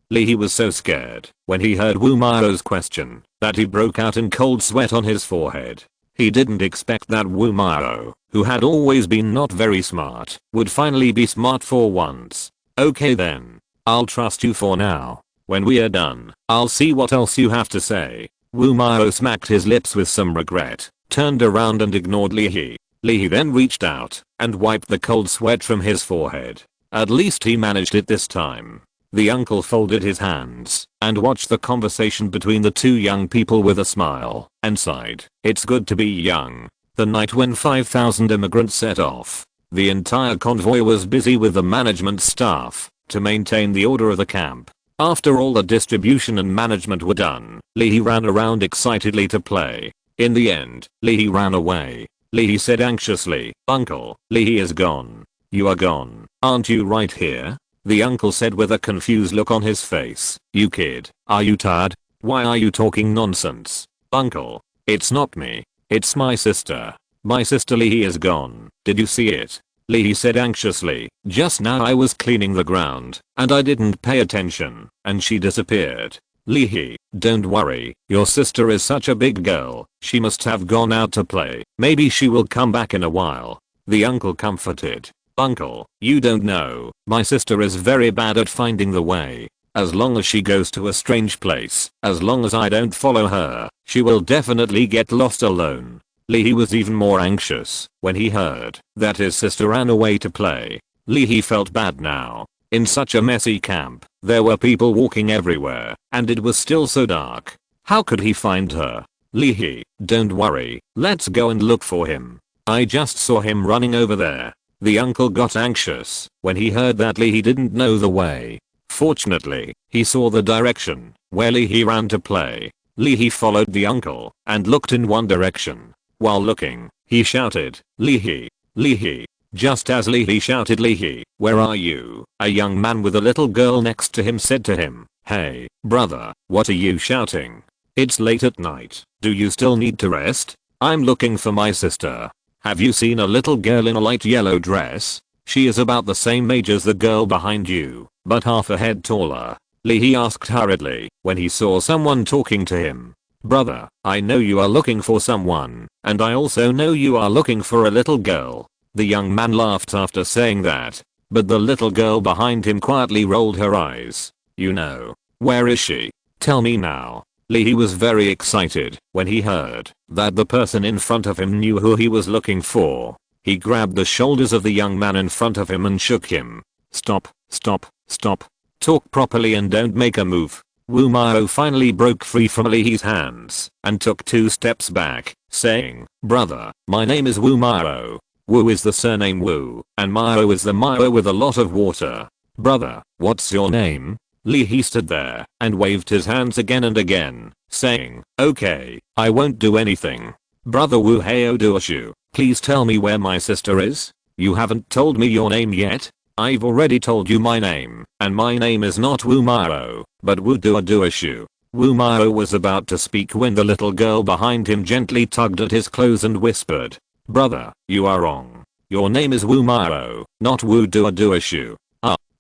Lee He was so scared when he heard Wumaro's question that he broke out in cold sweat on his forehead. He didn't expect that Wumaro, who had always been not very smart, would finally be smart for once. "Okay then. I'll trust you for now. When we are done, I'll see what else you have to say." Wumaro smacked his lips with some regret, turned around and ignored Lee He. Lee He then reached out and wiped the cold sweat from his forehead. At least he managed it this time. The uncle folded his hands and watched the conversation between the 2 young people with a smile and sighed. It's good to be young. The night when 5,000 immigrants set off, the entire convoy was busy with the management staff to maintain the order of the camp. After all the distribution and management were done, Lee He ran around excitedly to play. In the end, Lee He ran away. Lee He said anxiously, "Uncle, Lee He is gone. You are gone, aren't you right here?" The uncle said with a confused look on his face, "You kid, are you tired? Why are you talking nonsense?" "Uncle, it's not me. It's my sister. My sister Lee He is gone. Did you see it?" Lee He said anxiously, "Just now I was cleaning the ground, and I didn't pay attention, and she disappeared." "Lee He, don't worry, your sister is such a big girl, she must have gone out to play. Maybe she will come back in a while." The uncle comforted. "Uncle, you don't know, my sister is very bad at finding the way. As long as she goes to a strange place, as long as I don't follow her, she will definitely get lost alone." Lee He was even more anxious when he heard that his sister ran away to play. Lee He felt bad now. In such a messy camp, there were people walking everywhere, and it was still so dark. How could he find her? "Lee He, don't worry, let's go and look for him." I just saw him running over there. The uncle got anxious when he heard that Lee didn't know the way. Fortunately, he saw the direction where Lee ran to play. Lee followed the uncle and looked in one direction. While looking, he shouted, Lee, Lee. Just as Lee shouted, Lee, where are you? A young man with a little girl next to him said to him, hey, brother, what are you shouting? It's late at night. Do you still need to rest? I'm looking for my sister. Have you seen a little girl in a light yellow dress? She is about the same age as the girl behind you, but half a head taller. Lee asked hurriedly when he saw someone talking to him. Brother, I know you are looking for someone, and I also know you are looking for a little girl. The young man laughed after saying that, but the little girl behind him quietly rolled her eyes. You know, where is she? Tell me now. Lee was very excited when he heard that the person in front of him knew who he was looking for. He grabbed the shoulders of the young man in front of him and shook him. Stop, stop, stop. Talk properly and don't make a move. Wu Mao finally broke free from Lee's hands and took 2 steps back, saying, brother, my name is Wu Mao. Wu is the surname Wu, and Mao is the Mao with a lot of water. Brother, what's your name? Lee stood there and waved his hands again and again, saying, okay, I won't do anything. Brother Wu Heo Duoshu, please tell me where my sister is? You haven't told me your name yet? I've already told you my name, and my name is not Wu Mao, but Wu Duoshu. Wu Mao was about to speak when the little girl behind him gently tugged at his clothes and whispered, brother, you are wrong. Your name is Wu Mao, not Wu Duoshu.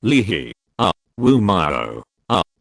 Lee. Wu Mao.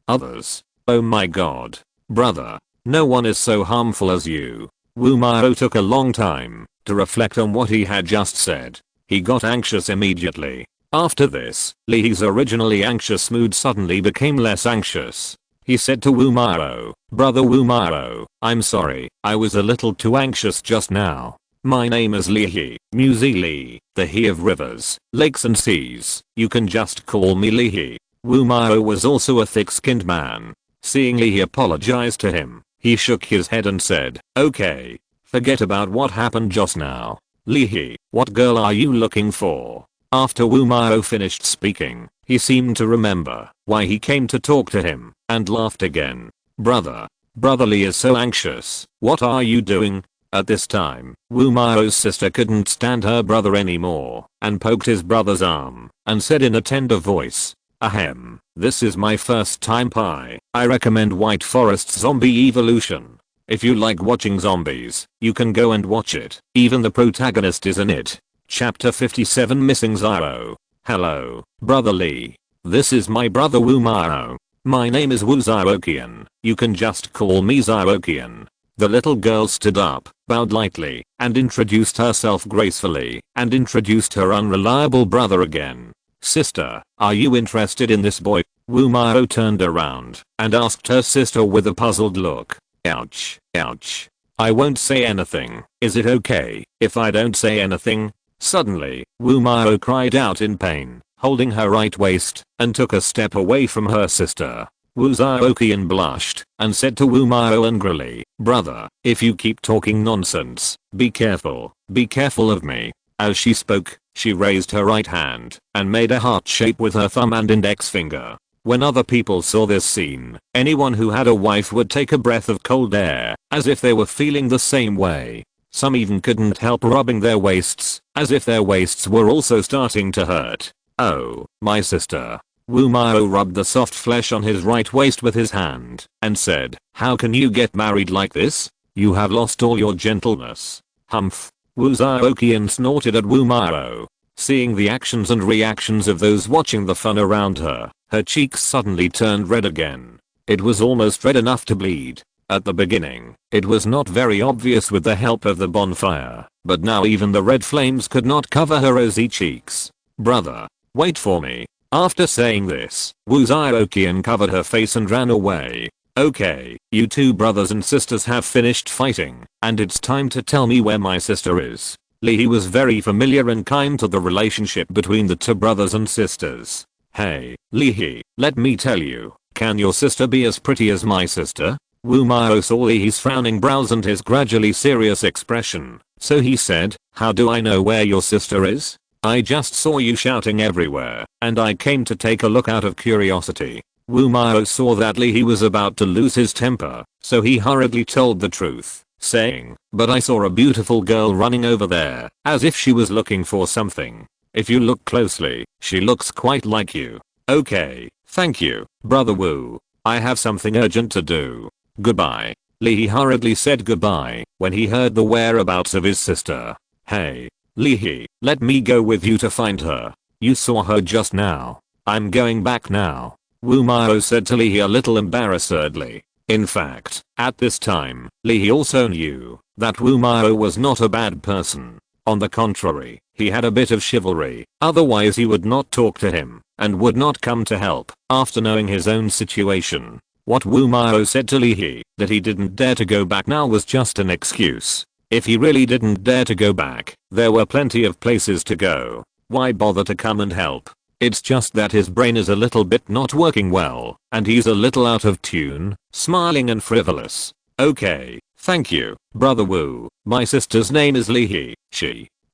Others. Oh my god. Brother. No one is so harmful as you. Wu Mao took a long time to reflect on what he had just said. He got anxious immediately. After this, Lee's originally anxious mood suddenly became less anxious. He said to Wu Mao, brother Wu Mao, I'm sorry, I was a little too anxious just now. My name is Lee, Muzi Lee, the he of rivers, lakes and seas. You can just call me Lee. Wu Mao was also a thick-skinned man. Seeing Lee apologized to him, he shook his head and said, okay, forget about what happened just now. Lee, what girl are you looking for? After Wu Mao finished speaking, he seemed to remember why he came to talk to him, and laughed again. Brother Lee is so anxious. What are you doing? At this time, Wu Mao's sister couldn't stand her brother anymore, and poked his brother's arm, and said in a tender voice, ahem, this is my first time pie. I recommend White Forest's Zombie Evolution. If you like watching zombies, you can go and watch it. Even the protagonist is in it. Chapter 57 Missing Zero. Hello, Brother Lee. This is my brother Wu Mao. My name is Wu Zhaoqian. You can just call me Zhaoqian. The little girl stood up, bowed lightly, and introduced herself gracefully, and introduced her unreliable brother again. Sister, are you interested in this boy? Wu Mao turned around and asked her sister with a puzzled look. Ouch, ouch. I won't say anything. Is it okay if I don't say anything? Suddenly, Wu Mao cried out in pain, holding her right waist, and took a step away from her sister. Wu Zhaoqian blushed and said to Wu Mao angrily, brother, if you keep talking nonsense, be careful of me. As she spoke, she raised her right hand and made a heart shape with her thumb and index finger. When other people saw this scene, anyone who had a wife would take a breath of cold air, as if they were feeling the same way. Some even couldn't help rubbing their waists, as if their waists were also starting to hurt. Oh, my sister. Wu Mao rubbed the soft flesh on his right waist with his hand, and said, how can you get married like this? You have lost all your gentleness. Humph. Wu Zhaoqian snorted at Wu Mao. Seeing the actions and reactions of those watching the fun around her, her cheeks suddenly turned red again. It was almost red enough to bleed. At the beginning, it was not very obvious with the help of the bonfire, but now even the red flames could not cover her rosy cheeks. Brother, wait for me. After saying this, Wu Zhaoqian covered her face and ran away. Okay, you two brothers and sisters have finished fighting, and it's time to tell me where my sister is. Lee was very familiar and kind to the relationship between the two brothers and sisters. Hey, Lee, let me tell you, can your sister be as pretty as my sister? Wu Mao saw Li's frowning brows and his gradually serious expression, so he said, "How do I know where your sister is? I just saw you shouting everywhere, and I came to take a look out of curiosity." Wu Mao saw that Li was about to lose his temper, so he hurriedly told the truth, saying, "But I saw a beautiful girl running over there, as if she was looking for something. If you look closely, she looks quite like you." "Okay, thank you, Brother Wu. I have something urgent to do. Goodbye." Li hurriedly said goodbye when he heard the whereabouts of his sister. "Hey, Li, let me go with you to find her. You saw her just now. I'm going back now," Wu Mao said to Li a little embarrassedly. In fact, at this time, Li also knew that Wu Mao was not a bad person. On the contrary, he had a bit of chivalry, otherwise he would not talk to him and would not come to help after knowing his own situation. What Wu Mao said to Li that he didn't dare to go back now was just an excuse. If he really didn't dare to go back, there were plenty of places to go. Why bother to come and help? It's just that his brain is a little bit not working well, and he's a little out of tune, smiling and frivolous. "Okay, thank you, Brother Wu. My sister's name is Li.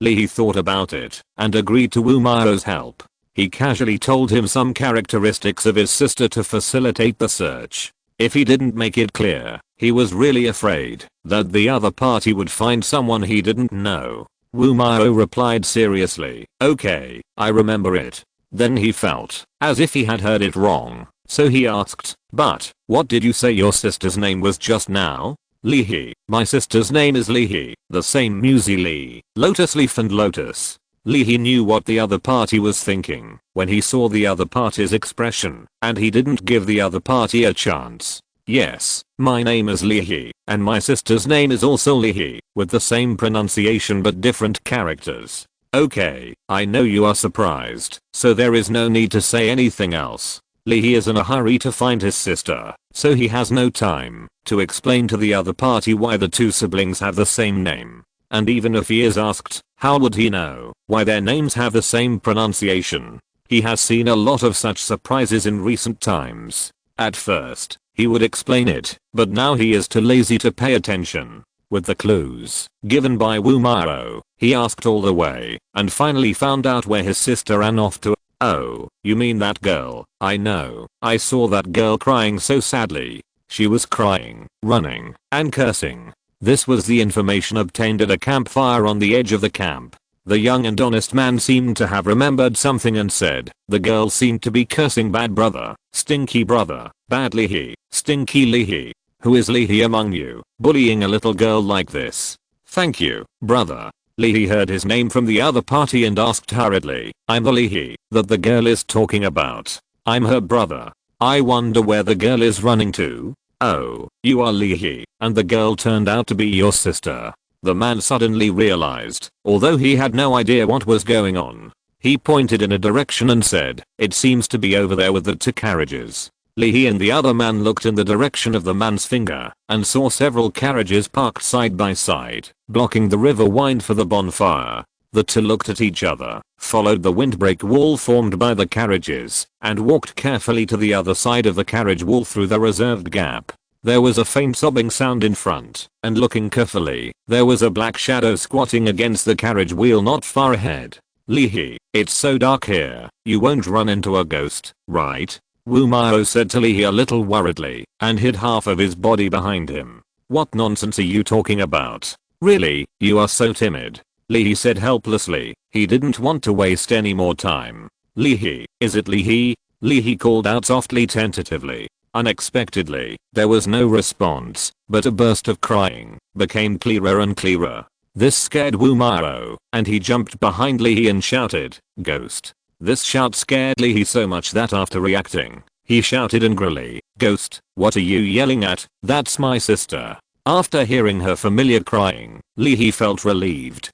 Li thought about it and agreed to Wu Mao's help. He casually told him some characteristics of his sister to facilitate the search. If he didn't make it clear, he was really afraid that the other party would find someone he didn't know. Wu Mao replied seriously, "Okay, I remember it." Then he felt as if he had heard it wrong, so he asked, "But, what did you say your sister's name was just now?" "Li. My sister's name is Li, the same Musi Li, Lotus Leaf and Lotus." Li knew what the other party was thinking when he saw the other party's expression, and he didn't give the other party a chance. "Yes, my name is Li, and my sister's name is also Li, with the same pronunciation but different characters." "Okay, I know you are surprised, so there is no need to say anything else." Li is in a hurry to find his sister, so he has no time to explain to the other party why the two siblings have the same name. And even if he is asked, how would he know why their names have the same pronunciation? He has seen a lot of such surprises in recent times. At first, he would explain it, but now he is too lazy to pay attention. With the clues given by Wu Mao, he asked all the way and finally found out where his sister ran off to. "Oh, you mean that girl? I know. I saw that girl crying so sadly. She was crying, running, and cursing." This was the information obtained at a campfire on the edge of the camp. The young and honest man seemed to have remembered something and said, "The girl seemed to be cursing bad brother, stinky brother, bad Li, stinky Li. Who is Li among you, bullying a little girl like this?" "Thank you, brother." Li heard his name from the other party and asked hurriedly, "I'm the Li that the girl is talking about. I'm her brother. I wonder where the girl is running to." "Oh, you are Li, and the girl turned out to be your sister." The man suddenly realized, although he had no idea what was going on. He pointed in a direction and said, "It seems to be over there with the two carriages." Li and the other man looked in the direction of the man's finger and saw several carriages parked side by side, blocking the river wind for the bonfire. The two looked at each other, followed the windbreak wall formed by the carriages, and walked carefully to the other side of the carriage wall through the reserved gap. There was a faint sobbing sound in front, and looking carefully, there was a black shadow squatting against the carriage wheel not far ahead. "Li, it's so dark here, you won't run into a ghost, right?" Wu Mao said to Li a little worriedly, and hid half of his body behind him. "What nonsense are you talking about? Really, you are so timid." Li said helplessly. He didn't want to waste any more time. "Li, is it Li?" Li called out softly tentatively. Unexpectedly, there was no response, but a burst of crying became clearer and clearer. This scared Wu Mao, and he jumped behind Li and shouted, "Ghost." This shout scared Li so much that after reacting, he shouted angrily, "Ghost, what are you yelling at? That's my sister." After hearing her familiar crying, Li felt relieved.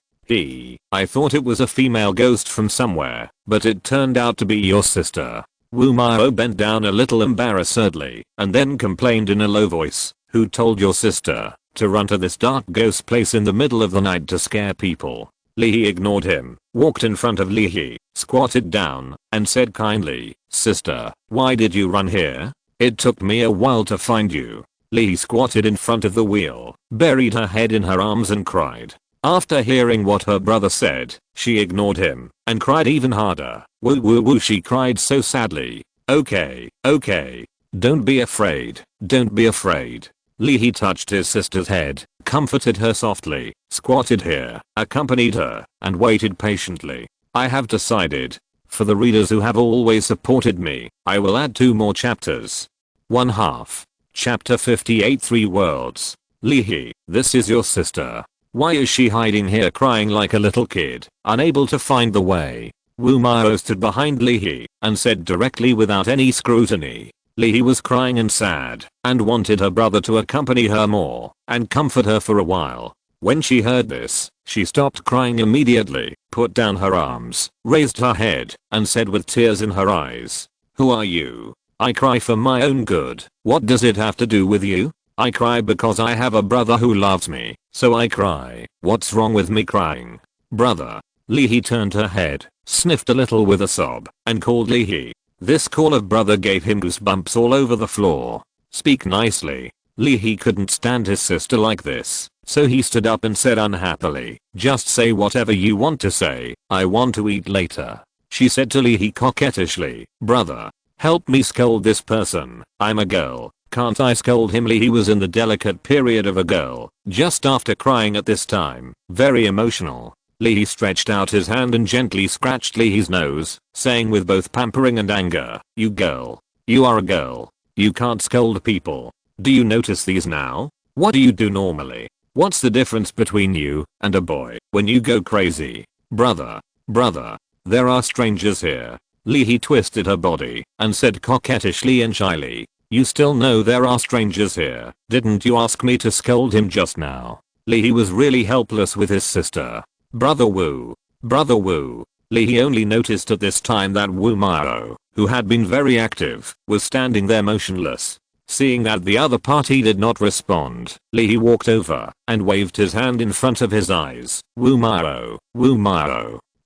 "I thought it was a female ghost from somewhere, but it turned out to be your sister." Wu Mao bent down a little embarrassedly, and then complained in a low voice, "Who told your sister to run to this dark ghost place in the middle of the night to scare people?" Li ignored him, walked in front of Li, squatted down, and said kindly, "Sister, why did you run here? It took me a while to find you." Lee squatted in front of the wheel, buried her head in her arms and cried. After hearing what her brother said, she ignored him and cried even harder. Woo woo woo, she cried so sadly. Okay, okay. Don't be afraid. Don't be afraid. Lee touched his sister's head, comforted her softly, squatted here, accompanied her, and waited patiently. I have decided. For the readers who have always supported me, I will add 2 more chapters. 1/2. Chapter 58, 3 worlds. Lee, this is your sister. Why is she hiding here crying like a little kid, unable to find the way? Wu Mao stood behind Lee and said directly without any scrutiny. Lee was crying and sad and wanted her brother to accompany her more and comfort her for a while. When she heard this, she stopped crying immediately, put down her arms, raised her head, and said with tears in her eyes, "Who are you? I cry for my own good. What does it have to do with you? I cry because I have a brother who loves me, so I cry. What's wrong with me crying? Brother." Lee turned her head, sniffed a little with a sob, and called Lee. This call of brother gave him goosebumps all over the floor. Speak nicely. Lee couldn't stand his sister like this, so he stood up and said unhappily, "Just say whatever you want to say, I want to eat later." She said to Lee coquettishly, "Brother, help me scold this person. I'm a girl. Can't I scold him?" Lee was in the delicate period of a girl, just after crying at this time, very emotional. Lee stretched out his hand and gently scratched Lee's nose, saying with both pampering and anger, "You girl. You are a girl. You can't scold people. Do you notice these now? What do you do normally? What's the difference between you and a boy when you go crazy? Brother, there are strangers here." Lee twisted her body and said coquettishly and shyly, "You still know there are strangers here. Didn't you ask me to scold him just now?" Lee was really helpless with his sister. Brother Wu. Lee only noticed at this time that Wu Mao, who had been very active, was standing there motionless. Seeing that the other party did not respond, Lee walked over and waved his hand in front of his eyes. Wu Mao.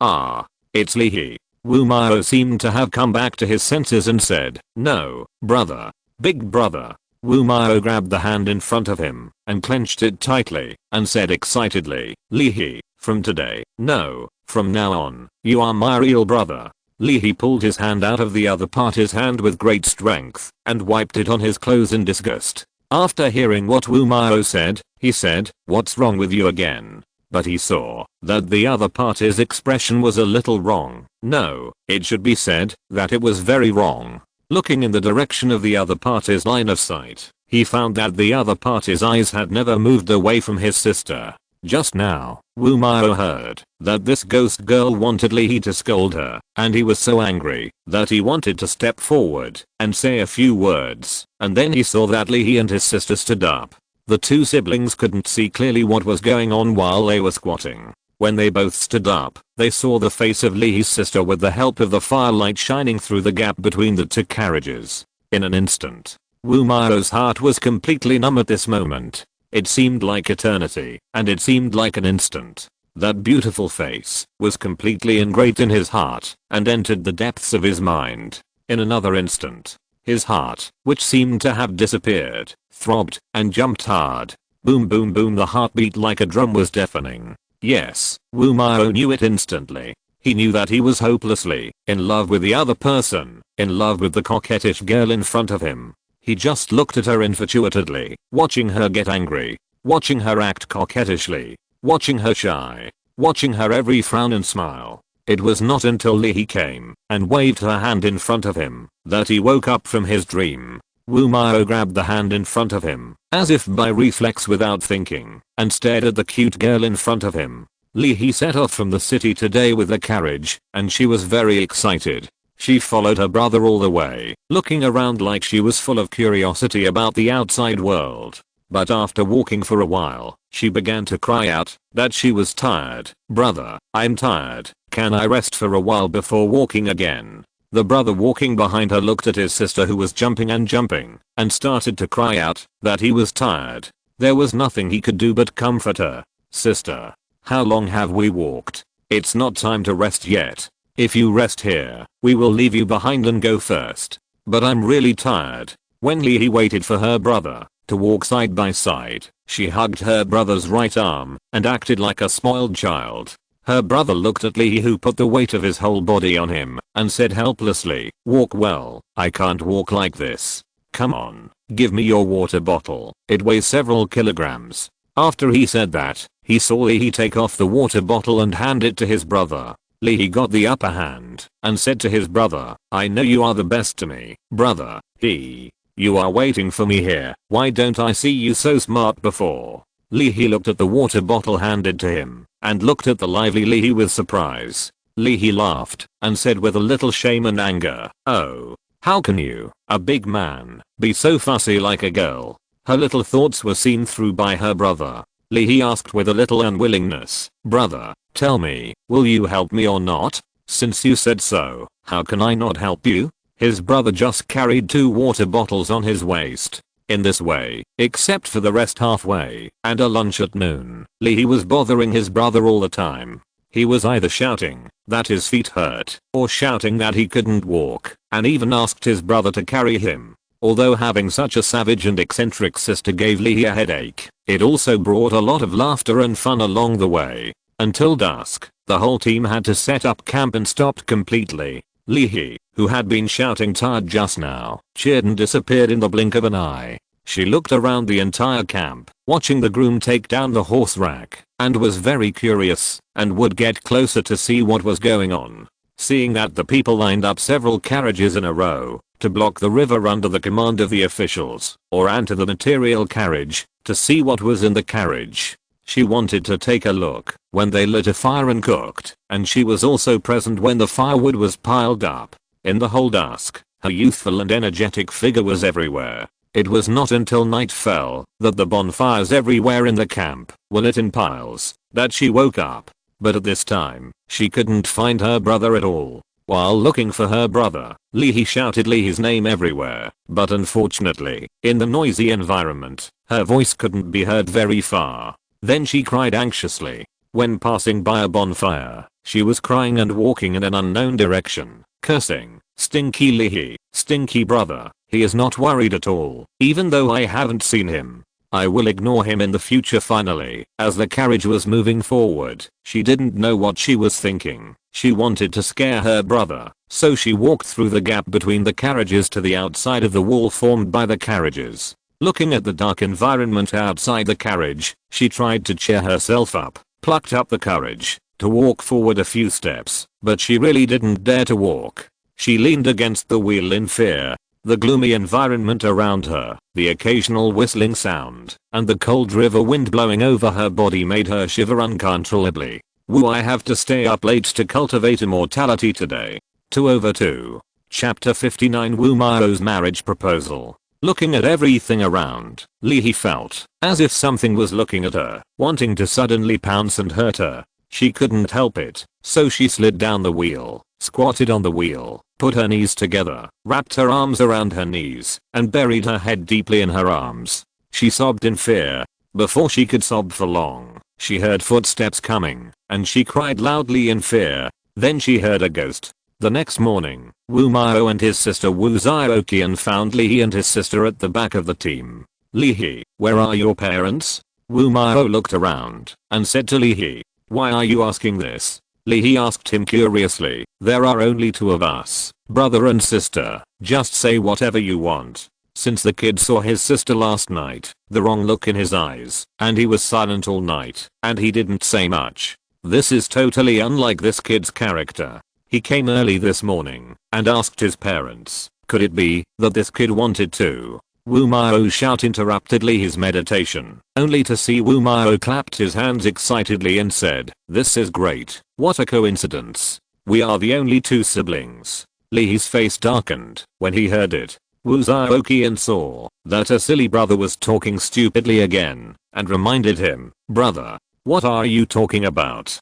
Ah, it's Lee. Wu Mao seemed to have come back to his senses and said, "No, brother. Big brother." Wu Mao grabbed the hand in front of him and clenched it tightly and said excitedly, "Lee, from today, no, from now on, you are my real brother." Lee pulled his hand out of the other party's hand with great strength and wiped it on his clothes in disgust. After hearing what Wu Mao said, he said, "What's wrong with you again?" But he saw that the other party's expression was a little wrong. No, it should be said that it was very wrong. Looking in the direction of the other party's line of sight, he found that the other party's eyes had never moved away from his sister. Just now, Wu Mao heard that this ghost girl wanted Lee to scold her, and he was so angry that he wanted to step forward and say a few words, and then he saw that Lee and his sister stood up. The two siblings couldn't see clearly what was going on while they were squatting. When they both stood up, they saw the face of Lee's sister with the help of the firelight shining through the gap between the two carriages. In an instant, Wu Mao's heart was completely numb at this moment. It seemed like eternity, and it seemed like an instant. That beautiful face was completely engraved in his heart and entered the depths of his mind. In another instant, his heart, which seemed to have disappeared, throbbed and jumped hard. Boom boom boom, the heartbeat like a drum was deafening. Yes, Wu Mao knew it instantly. He knew that he was hopelessly in love with the other person, in love with the coquettish girl in front of him. He just looked at her infatuatedly, watching her get angry, watching her act coquettishly, watching her shy, watching her every frown and smile. It was not until Lee came and waved her hand in front of him that he woke up from his dream. Wu Mao grabbed the hand in front of him, as if by reflex without thinking, and stared at the cute girl in front of him. Lee set off from the city today with the carriage, and she was very excited. She followed her brother all the way, looking around like she was full of curiosity about the outside world. But after walking for a while, she began to cry out that she was tired. "Brother, I'm tired. Can I rest for a while before walking again?" The brother walking behind her looked at his sister who was jumping and started to cry out that he was tired. There was nothing he could do but comfort her. "Sister, how long have we walked? It's not time to rest yet. If you rest here, we will leave you behind and go first. But I'm really tired." When Lee waited for her brother, to walk side by side. She hugged her brother's right arm and acted like a spoiled child. Her brother looked at Lee, who put the weight of his whole body on him, and said helplessly, "Walk well, I can't walk like this. Come on, give me your water bottle, it weighs several kilograms." After he said that, he saw Lee take off the water bottle and hand it to his brother. Lee got the upper hand and said to his brother, "I know you are the best to me, brother. You are waiting for me here. Why don't I see you so smart before?" Lee looked at the water bottle handed to him and looked at the lively Lee with surprise. Lee laughed and said with a little shame and anger, "Oh, how can you, a big man, be so fussy like a girl?" Her little thoughts were seen through by her brother. Lee asked with a little unwillingness, "Brother, tell me, will you help me or not? Since you said so, how can I not help you?" His brother just carried 2 water bottles on his waist. In this way, except for the rest halfway and a lunch at noon, Lee was bothering his brother all the time. He was either shouting that his feet hurt or shouting that he couldn't walk, and even asked his brother to carry him. Although having such a savage and eccentric sister gave Lee a headache, it also brought a lot of laughter and fun along the way. Until dusk, the whole team had to set up camp and stopped completely. Lee, who had been shouting tired just now, cheered and disappeared in the blink of an eye. She looked around the entire camp, watching the groom take down the horse rack, and was very curious, and would get closer to see what was going on. Seeing that the people lined up several carriages in a row to block the river under the command of the officials, or enter the material carriage to see what was in the carriage. She wanted to take a look when they lit a fire and cooked, and she was also present when the firewood was piled up. In the whole dusk, her youthful and energetic figure was everywhere. It was not until night fell that the bonfires everywhere in the camp were lit in piles that she woke up. But at this time, she couldn't find her brother at all. While looking for her brother, Lee shouted Lee's name everywhere, but unfortunately, in the noisy environment, her voice couldn't be heard very far. Then she cried anxiously. When passing by a bonfire, she was crying and walking in an unknown direction, cursing, "Stinky Lee, stinky brother, he is not worried at all, even though I haven't seen him. I will ignore him in the future." Finally, as the carriage was moving forward, she didn't know what she was thinking. She wanted to scare her brother, so she walked through the gap between the carriages to the outside of the wall formed by the carriages. Looking at the dark environment outside the carriage, she tried to cheer herself up, plucked up the courage to walk forward a few steps, but she really didn't dare to walk. She leaned against the wheel in fear. The gloomy environment around her, the occasional whistling sound, and the cold river wind blowing over her body made her shiver uncontrollably. "Woo, I have to stay up late to cultivate immortality today." 2/2. Chapter 59 Wu Mao's marriage proposal. Looking at everything around, Lee felt as if something was looking at her, wanting to suddenly pounce and hurt her. She couldn't help it, so she slid down the wheel, squatted on the wheel, put her knees together, wrapped her arms around her knees, and buried her head deeply in her arms. She sobbed in fear. Before she could sob for long, she heard footsteps coming, and she cried loudly in fear. Then she heard a ghost. The next morning, Wu Mao and his sister Wu Zhaoqian found Lee and his sister at the back of the team. "Lee, where are your parents?" Wu Mao looked around and said to Lee, "Why are you asking this?" Lee asked him curiously, "There are only 2 of us, brother and sister, just say whatever you want." Since the kid saw his sister last night, the wrong look in his eyes, and he was silent all night, and he didn't say much. This is totally unlike this kid's character. He came early this morning and asked his parents, could it be that this kid wanted to? Wu Mao's shout interrupted Lee's meditation, only to see Wu Mao clapped his hands excitedly and said, "This is great, what a coincidence. We are the only 2 siblings." Lee's face darkened when he heard it. Wu Zhaoqian saw that a silly brother was talking stupidly again, and reminded him, "Brother, what are you talking about?"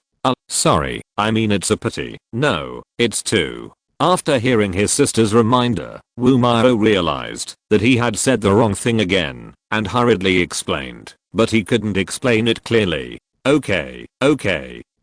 Sorry, I mean it's a pity. No, it's 2. After hearing his sister's reminder, Wu Mao realized that he had said the wrong thing again, and hurriedly explained, but he couldn't explain it clearly. Okay,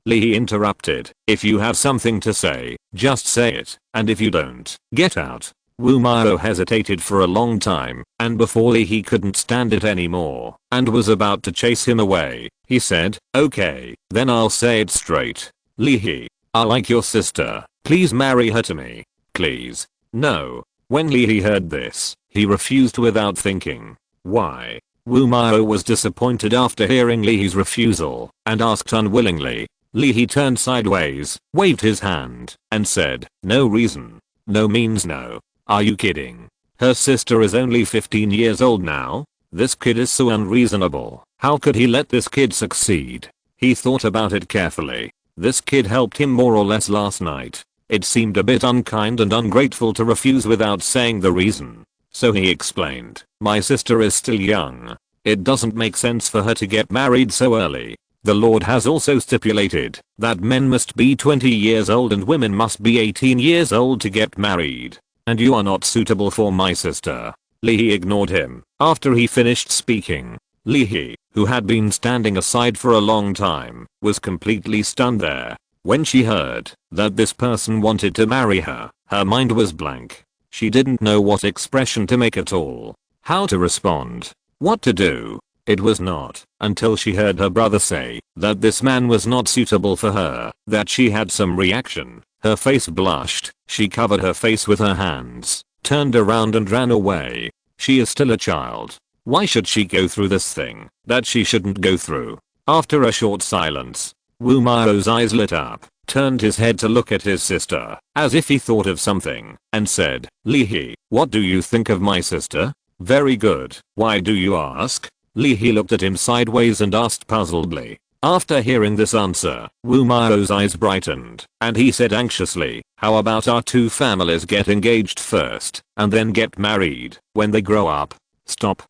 Lee interrupted, "If you have something to say, just say it, and if you don't, get out." Wu Mao hesitated for a long time, and before he couldn't stand it anymore, and was about to chase him away, he said, "Okay, then I'll say it straight. Li He, I like your sister, please marry her to me. Please." "No." When Li He heard this, he refused without thinking. Why? Wu Mao was disappointed after hearing Li He's refusal, and asked unwillingly. Li He turned sideways, waved his hand, and said, "No reason. No means no. Are you kidding? Her sister is only 15 years old now? This kid is so unreasonable. How could he let this kid succeed?" He thought about it carefully. This kid helped him more or less last night. It seemed a bit unkind and ungrateful to refuse without saying the reason. So he explained, "My sister is still young. It doesn't make sense for her to get married so early. The Lord has also stipulated that men must be 20 years old and women must be 18 years old to get married. And you are not suitable for my sister." Li He ignored him after he finished speaking. Li He, who had been standing aside for a long time, was completely stunned there. When she heard that this person wanted to marry her, her mind was blank. She didn't know what expression to make at all. How to respond. What to do. It was not until she heard her brother say that this man was not suitable for her that she had some reaction. Her face blushed, she covered her face with her hands, turned around and ran away. She is still a child. Why should she go through this thing that she shouldn't go through? After a short silence, Wu Mao's eyes lit up, turned his head to look at his sister, as if he thought of something, and said, "Li He, what do you think of my sister?" "Very good. Why do you ask?" Li He looked at him sideways and asked puzzledly. After hearing this answer, Wu Mao's eyes brightened, and he said anxiously, "How about our two families get engaged first, and then get married, when they grow up?" Stop.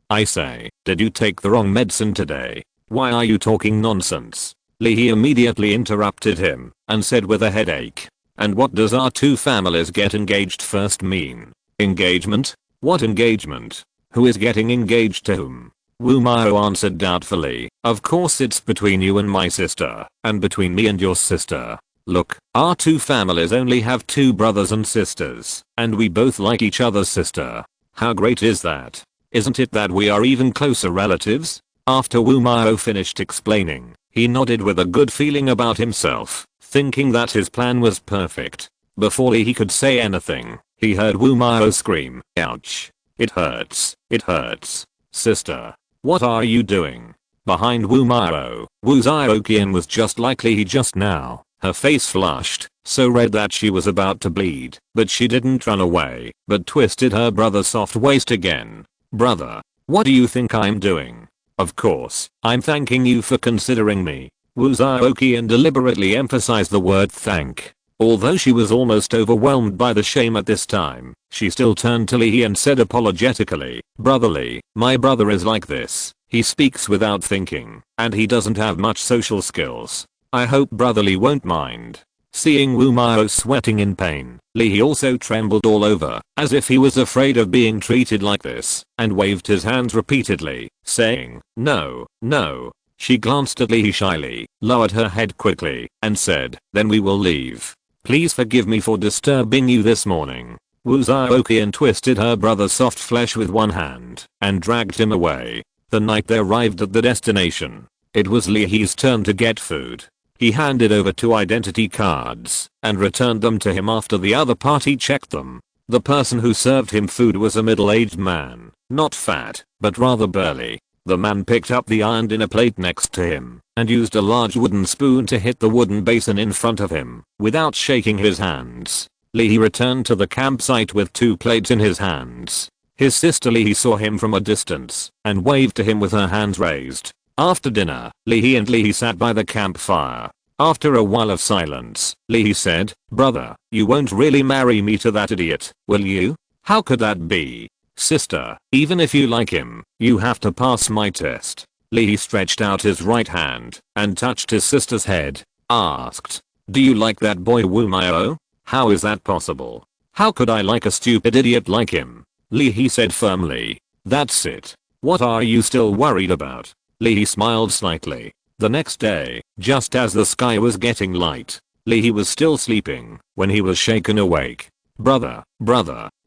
I say, did you take the wrong medicine today? Why are you talking nonsense? Li He immediately interrupted him, and said with a headache. "And what does our two families get engaged first mean? Engagement? What engagement? Who is getting engaged to whom?" Wu Mao answered doubtfully, "Of course it's between you and my sister, and between me and your sister. Look, our two families only have 2 brothers and sisters, and we both like each other's sister. How great is that? Isn't it that we are even closer relatives?" After Wu Mao finished explaining, he nodded with a good feeling about himself, thinking that his plan was perfect. Before he could say anything, he heard Wu Mao scream, "Ouch. It hurts. It hurts. Sister. What are you doing?" Behind Wu Mao, Wu Zhaoqian was just like Li He just now. Her face flushed, so red that she was about to bleed, but she didn't run away, but twisted her brother's soft waist again. "Brother, what do you think I'm doing?" "Of course, I'm thanking you for considering me." Wu Zhaoqian deliberately emphasized the word thank. Although she was almost overwhelmed by the shame at this time, she still turned to Li He and said apologetically, "Brotherly, my brother is like this. He speaks without thinking, and he doesn't have much social skills. I hope Brotherly won't mind." Seeing Wu Mao sweating in pain, Li He also trembled all over, as if he was afraid of being treated like this, and waved his hands repeatedly, saying, "No, no." She glanced at Li He shyly, lowered her head quickly, and said, "Then we will leave. Please forgive me for disturbing you this morning." Wu Zhaoqian twisted her brother's soft flesh with one hand, and dragged him away. The night they arrived at the destination, it was Li He's turn to get food. He handed over 2 identity cards, and returned them to him after the other party checked them. The person who served him food was a middle-aged man, not fat, but rather burly. The man picked up the iron dinner plate next to him, and used a large wooden spoon to hit the wooden basin in front of him, without shaking his hands. Li He returned to the campsite with 2 plates in his hands. His sister Li He saw him from a distance, and waved to him with her hands raised. After dinner, Li He sat by the campfire. After a while of silence, Li He said, "Brother, you won't really marry me to that idiot, will you? How could that be?" "Sister, even if you like him, you have to pass my test." Li He stretched out his right hand, and touched his sister's head, asked, "Do you like that boy Wu Mao? How is that possible? How could I like a stupid idiot like him?" Li He said firmly, "That's it. What are you still worried about?" Li He smiled slightly. The next day, just as the sky was getting light, Li He was still sleeping when he was shaken awake. Brother,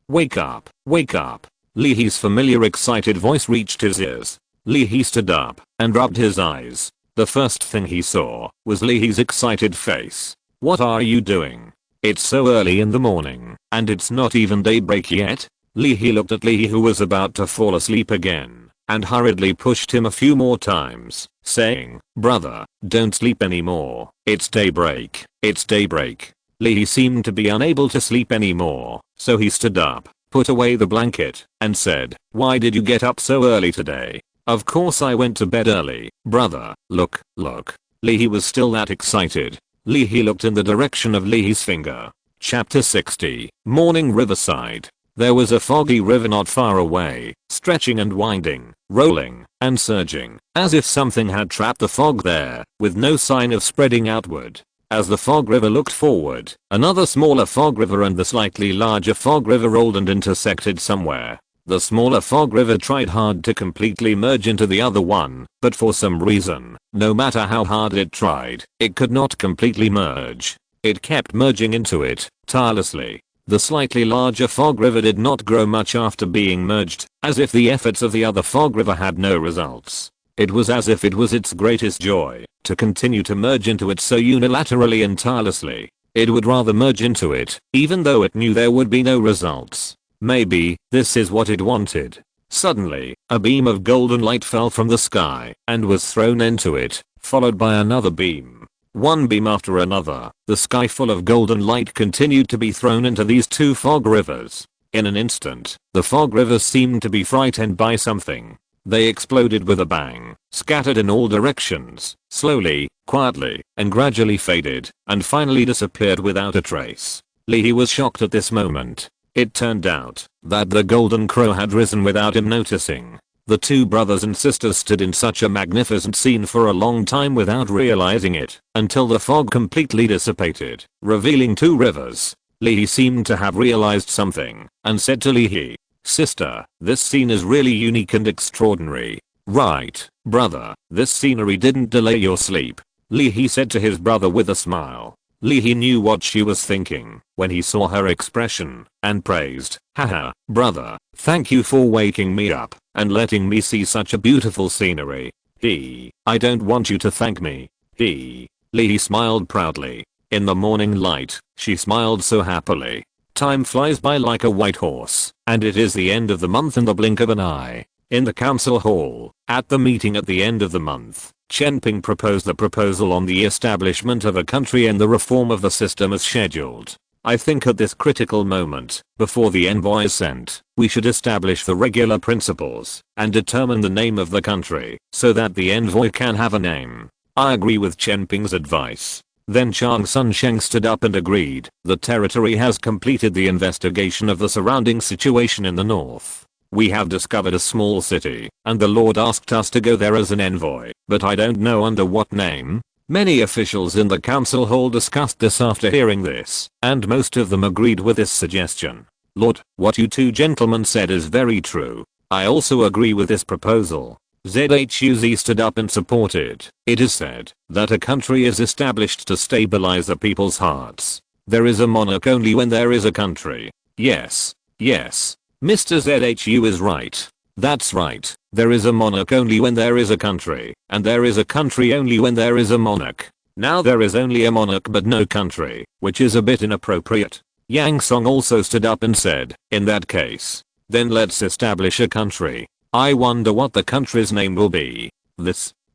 wake up, wake up. Lee's familiar excited voice reached his ears. Lee stood up and rubbed his eyes. The first thing he saw was Lee's excited face. What are you doing? It's so early in the morning, and it's not even daybreak yet. He looked at Lee, who was about to fall asleep again, and hurriedly pushed him a few more times, saying, brother, don't sleep anymore. It's daybreak. It's daybreak. Lee seemed to be unable to sleep anymore, so he stood up, put away the blanket, and said, why did you get up so early today? Of course I went to bed early, brother. Look. Lee was still that excited. He looked in the direction of Lee's finger. Chapter 60. Morning Riverside. There was a foggy river not far away, stretching and winding, rolling, and surging, as if something had trapped the fog there, with no sign of spreading outward. As the fog river looked forward, another smaller fog river and the slightly larger fog river rolled and intersected somewhere. The smaller fog river tried hard to completely merge into the other one, but for some reason, no matter how hard it tried, it could not completely merge. It kept merging into it, tirelessly. The slightly larger fog river did not grow much after being merged, as if the efforts of the other fog river had no results. It was as if it was its greatest joy to continue to merge into it so unilaterally and tirelessly. It would rather merge into it, even though it knew there would be no results. Maybe this is what it wanted. Suddenly, a beam of golden light fell from the sky and was thrown into it, followed by another beam. One beam after another, the sky full of golden light continued to be thrown into these two fog rivers. In an instant, the fog rivers seemed to be frightened by something. They exploded with a bang, scattered in all directions, slowly, quietly, and gradually faded, and finally disappeared without a trace. Lee was shocked at this moment. It turned out that the golden crow had risen without him noticing. The two brothers and sisters stood in such a magnificent scene for a long time without realizing it, until the fog completely dissipated, revealing two rivers. Lee seemed to have realized something, and said to Lee, sister, this scene is really unique and extraordinary. Right, brother, this scenery didn't delay your sleep. Lee said to his brother with a smile. Lee knew what she was thinking when he saw her expression, and praised, haha, brother, thank you for waking me up and letting me see such a beautiful scenery. I don't want you to thank me. Lee smiled proudly. In the morning light, she smiled so happily. Time flies by like a white horse, and it is the end of the month in the blink of an eye. In the council hall, at the meeting at the end of the month, Chenping proposed the proposal on the establishment of a country and the reform of the system as scheduled. I think at this critical moment, before the envoy is sent, we should establish the regular principles and determine the name of the country so that the envoy can have a name. I agree with Chenping's advice. Then Chang Sun Sheng stood up and agreed. The territory has completed the investigation of the surrounding situation in the north. We have discovered a small city, and the Lord asked us to go there as an envoy, but I don't know under what name. Many officials in the council hall discussed this after hearing this, and most of them agreed with this suggestion. Lord, what you two gentlemen said is very true. I also agree with this proposal. ZHUZ stood up and supported. It is said that a country is established to stabilize the people's hearts. There is a monarch only when there is a country. Yes. Mr. ZHU is right. That's right. There is a monarch only when there is a country, and there is a country only when there is a monarch. Now there is only a monarch but no country, which is a bit inappropriate. Yang Song also stood up and said, in that case, then let's establish a country. I wonder what the country's name will be.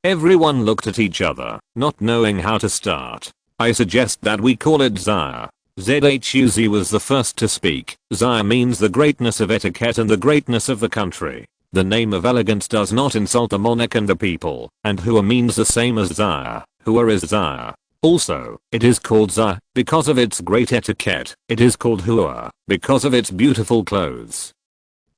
Everyone looked at each other, not knowing how to start. I suggest that we call it Zaire. ZHUZ was the first to speak. Zaire means the greatness of etiquette and the greatness of the country. The name of elegance does not insult the monarch and the people, and Hua means the same as Zaire. Hua is Zaire. Also, it is called Zaire because of its great etiquette. It is called Hua because of its beautiful clothes.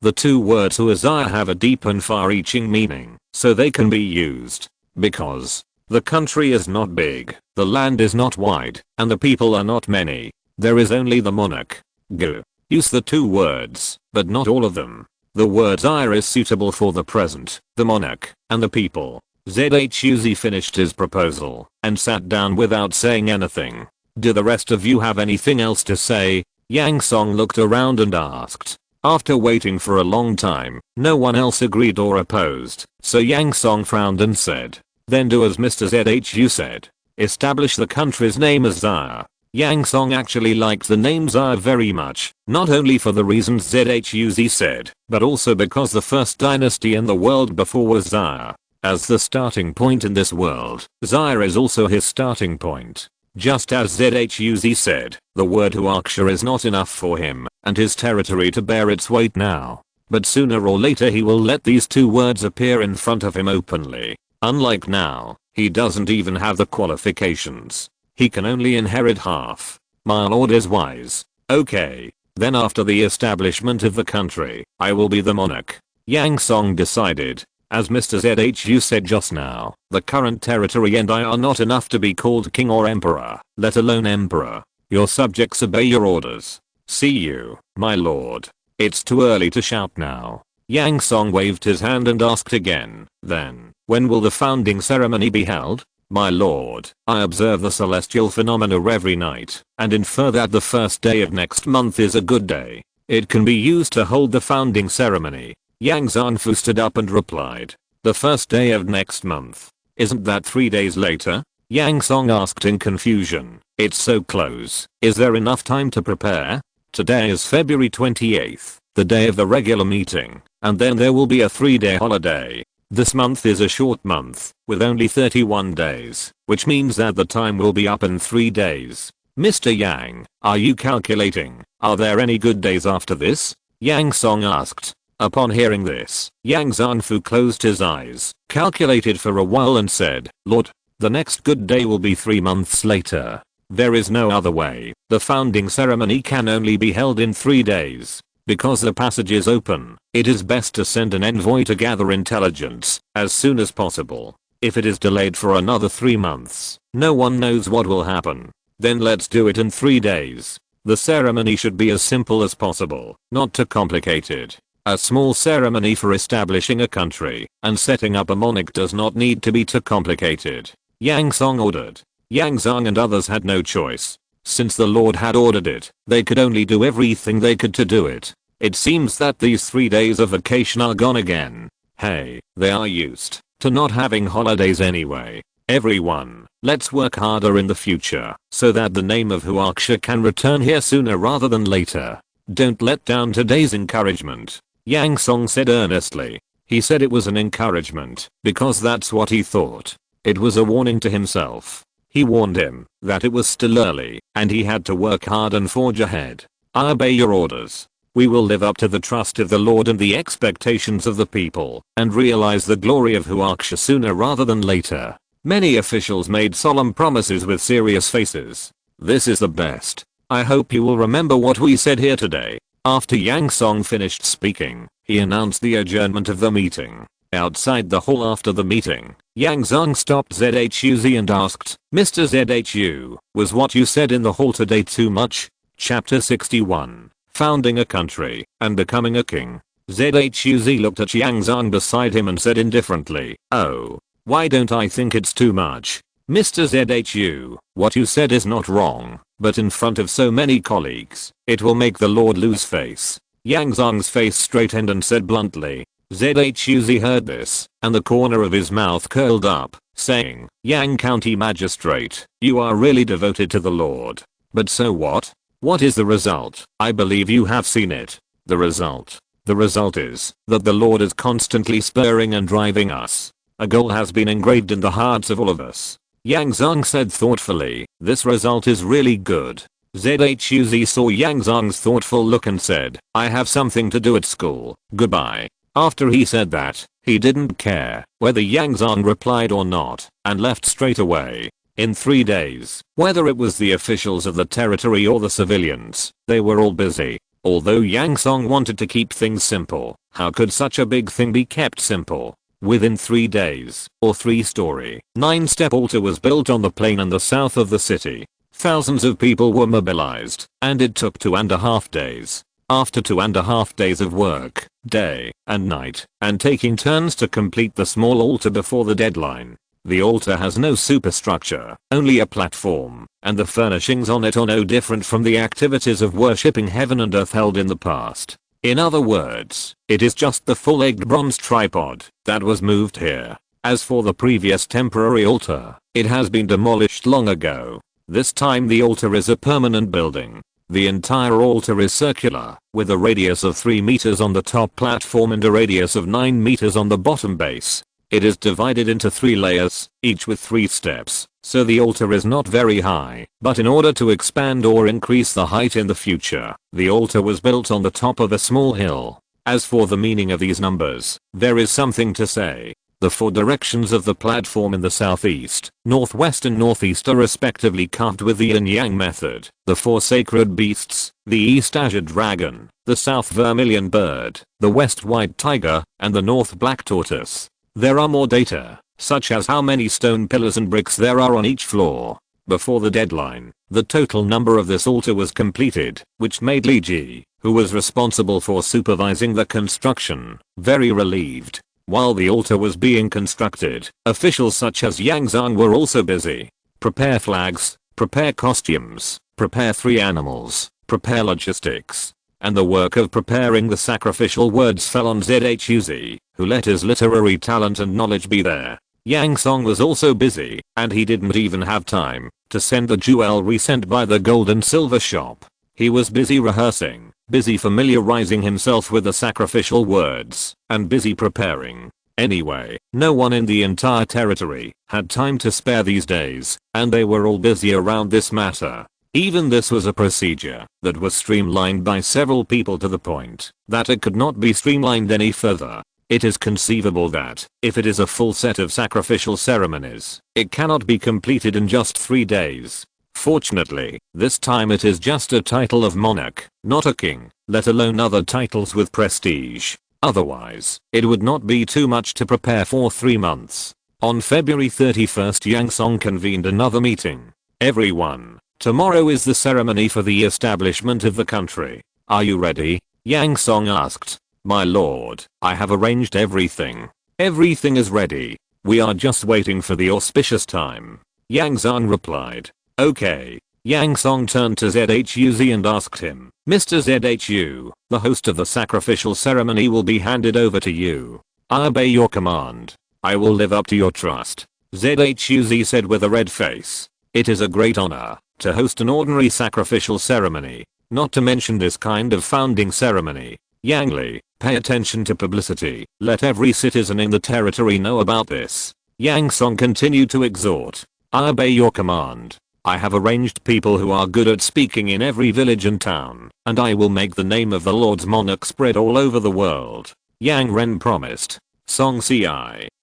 The two words Hua Zaire have a deep and far-reaching meaning, so they can be used. Because the country is not big, the land is not wide, and the people are not many. There is only the monarch. Go. Use the two words, but not all of them. The word Zaire is suitable for the present, the monarch, and the people. ZHUZ finished his proposal and sat down without saying anything. Do the rest of you have anything else to say? Yang Song looked around and asked. After waiting for a long time, no one else agreed or opposed, so Yang Song frowned and said, "Then do as Mr. ZHU said. Establish the country's name as Zaire." Yang Song actually liked the name Zaire very much, not only for the reasons ZHUZ said, but also because the first dynasty in the world before was Zaire. As the starting point in this world, Zaire is also his starting point. Just as ZHUZ said, the word Huaksha is not enough for him and his territory to bear its weight now. But sooner or later he will let these two words appear in front of him openly. Unlike now, he doesn't even have the qualifications. He can only inherit half. My lord is wise. Okay. Then after the establishment of the country, I will be the monarch. Yang Song decided. As Mr. ZHU said just now, the current territory and I are not enough to be called king or emperor, let alone emperor. Your subjects obey your orders. See you, my lord. It's too early to shout now. Yang Song waved his hand and asked again, then, when will the founding ceremony be held? My lord, I observe the celestial phenomena every night, and infer that the first day of next month is a good day. It can be used to hold the founding ceremony. Yang Zanfu stood up and replied, the first day of next month. Isn't that 3 days later? Yang Song asked in confusion. It's so close. Is there enough time to prepare? Today is February 28th, the day of the regular meeting, and then there will be a 3-day holiday. This month is a short month, with only 31 days, which means that the time will be up in 3 days. Mr. Yang, are you calculating? Are there any good days after this? Yang Song asked. Upon hearing this, Yang Zanfu closed his eyes, calculated for a while and said, Lord, the next good day will be 3 months later. There is no other way. The founding ceremony can only be held in 3 days. Because the passage is open, it is best to send an envoy to gather intelligence as soon as possible. If it is delayed for another 3 months, no one knows what will happen. Then let's do it in 3 days. The ceremony should be as simple as possible, not too complicated. A small ceremony for establishing a country and setting up a monarch does not need to be too complicated. Yang Song ordered. Yang Zong and others had no choice. Since the Lord had ordered it, they could only do everything they could to do it. It seems that these 3 days of vacation are gone again. Hey, they are used to not having holidays anyway. Everyone, let's work harder in the future so that the name of Huaksha can return here sooner rather than later. Don't let down today's encouragement. Yang Song said earnestly. He said it was an encouragement because that's what he thought. It was a warning to himself. He warned him that it was still early and he had to work hard and forge ahead. I obey your orders. We will live up to the trust of the Lord and the expectations of the people and realize the glory of Huaksha sooner rather than later. Many officials made solemn promises with serious faces. This is the best. I hope you will remember what we said here today. After Yang Song finished speaking, he announced the adjournment of the meeting. Outside the hall after the meeting, Yang Zong stopped ZHUZ and asked, Mr. ZHU, was what you said in the hall today too much? Chapter 61. Founding a country and becoming a king. ZHUZ looked at Yang Zong beside him and said indifferently, oh, why don't I think it's too much? Mr. ZHU, what you said is not wrong, but in front of so many colleagues, it will make the Lord lose face. Yang Zong's face straightened and said bluntly. ZHUZ heard this, and the corner of his mouth curled up, saying, Yang County Magistrate, you are really devoted to the Lord. But so what? What is the result? I believe you have seen it. The result. The result is that the Lord is constantly spurring and driving us. A goal has been engraved in the hearts of all of us. Yang Zong said thoughtfully, this result is really good. ZHUZ saw Yang Zong's thoughtful look and said, I have something to do at school, goodbye. After he said that, he didn't care whether Yang Zong replied or not, and left straight away. In 3 days, whether it was the officials of the territory or the civilians, they were all busy. Although Yang Song wanted to keep things simple, how could such a big thing be kept simple? Within 3 days, a 3-story, 9-step altar was built on the plain in the south of the city. Thousands of people were mobilized, and it took 2.5 days. After 2.5 days of work, day and night, and taking turns to complete the small altar before the deadline, The altar has no superstructure, only a platform, and the furnishings on it are no different from the activities of worshipping heaven and earth held in the past. In other words, it is just the full-legged bronze tripod that was moved here. As for the previous temporary altar, it has been demolished long ago. This time the altar is a permanent building. The entire altar is circular, with a radius of 3 meters on the top platform and a radius of 9 meters on the bottom base. It is divided into 3 layers, each with 3 steps, so the altar is not very high, but in order to expand or increase the height in the future, the altar was built on the top of a small hill. As for the meaning of these numbers, there is something to say. The 4 directions of the platform in the southeast, northwest and northeast are respectively carved with the yin-yang method. The 4 sacred beasts, the east azure dragon, the south vermilion bird, the west white tiger, and the north black tortoise. There are more data, such as how many stone pillars and bricks there are on each floor. Before the deadline, the total number of this altar was completed, which made Li Ji, who was responsible for supervising the construction, very relieved. While the altar was being constructed, officials such as Yang Zong were also busy. Prepare flags, prepare costumes, prepare 3 animals, prepare logistics. And the work of preparing the sacrificial words fell on Zhuz, who let his literary talent and knowledge be there. Yang Song was also busy, and he didn't even have time to send the jewelry sent by the gold and silver shop. He was busy rehearsing, busy familiarizing himself with the sacrificial words, and busy preparing. Anyway, no one in the entire territory had time to spare these days, and they were all busy around this matter. Even this was a procedure that was streamlined by several people to the point that it could not be streamlined any further. It is conceivable that, if it is a full set of sacrificial ceremonies, it cannot be completed in just 3 days. Fortunately, this time it is just a title of monarch, not a king, let alone other titles with prestige. Otherwise, it would not be too much to prepare for 3 months. On February 31st, Yang Song convened another meeting. Everyone, tomorrow is the ceremony for the establishment of the country. Are you ready? Yang Song asked. My lord, I have arranged everything. Everything is ready. We are just waiting for the auspicious time. Yang Song replied. Okay. Yang Song turned to Zhuz and asked him, Mr. Zhu, the host of the sacrificial ceremony will be handed over to you. I obey your command. I will live up to your trust. Zhuz said with a red face. It is a great honor to host an ordinary sacrificial ceremony, not to mention this kind of founding ceremony. Yang Li, pay attention to publicity. Let every citizen in the territory know about this. Yang Song continued to exhort. I obey your command. I have arranged people who are good at speaking in every village and town, and I will make the name of the Lord's monarch spread all over the world. Yang Ren promised. Song Ci,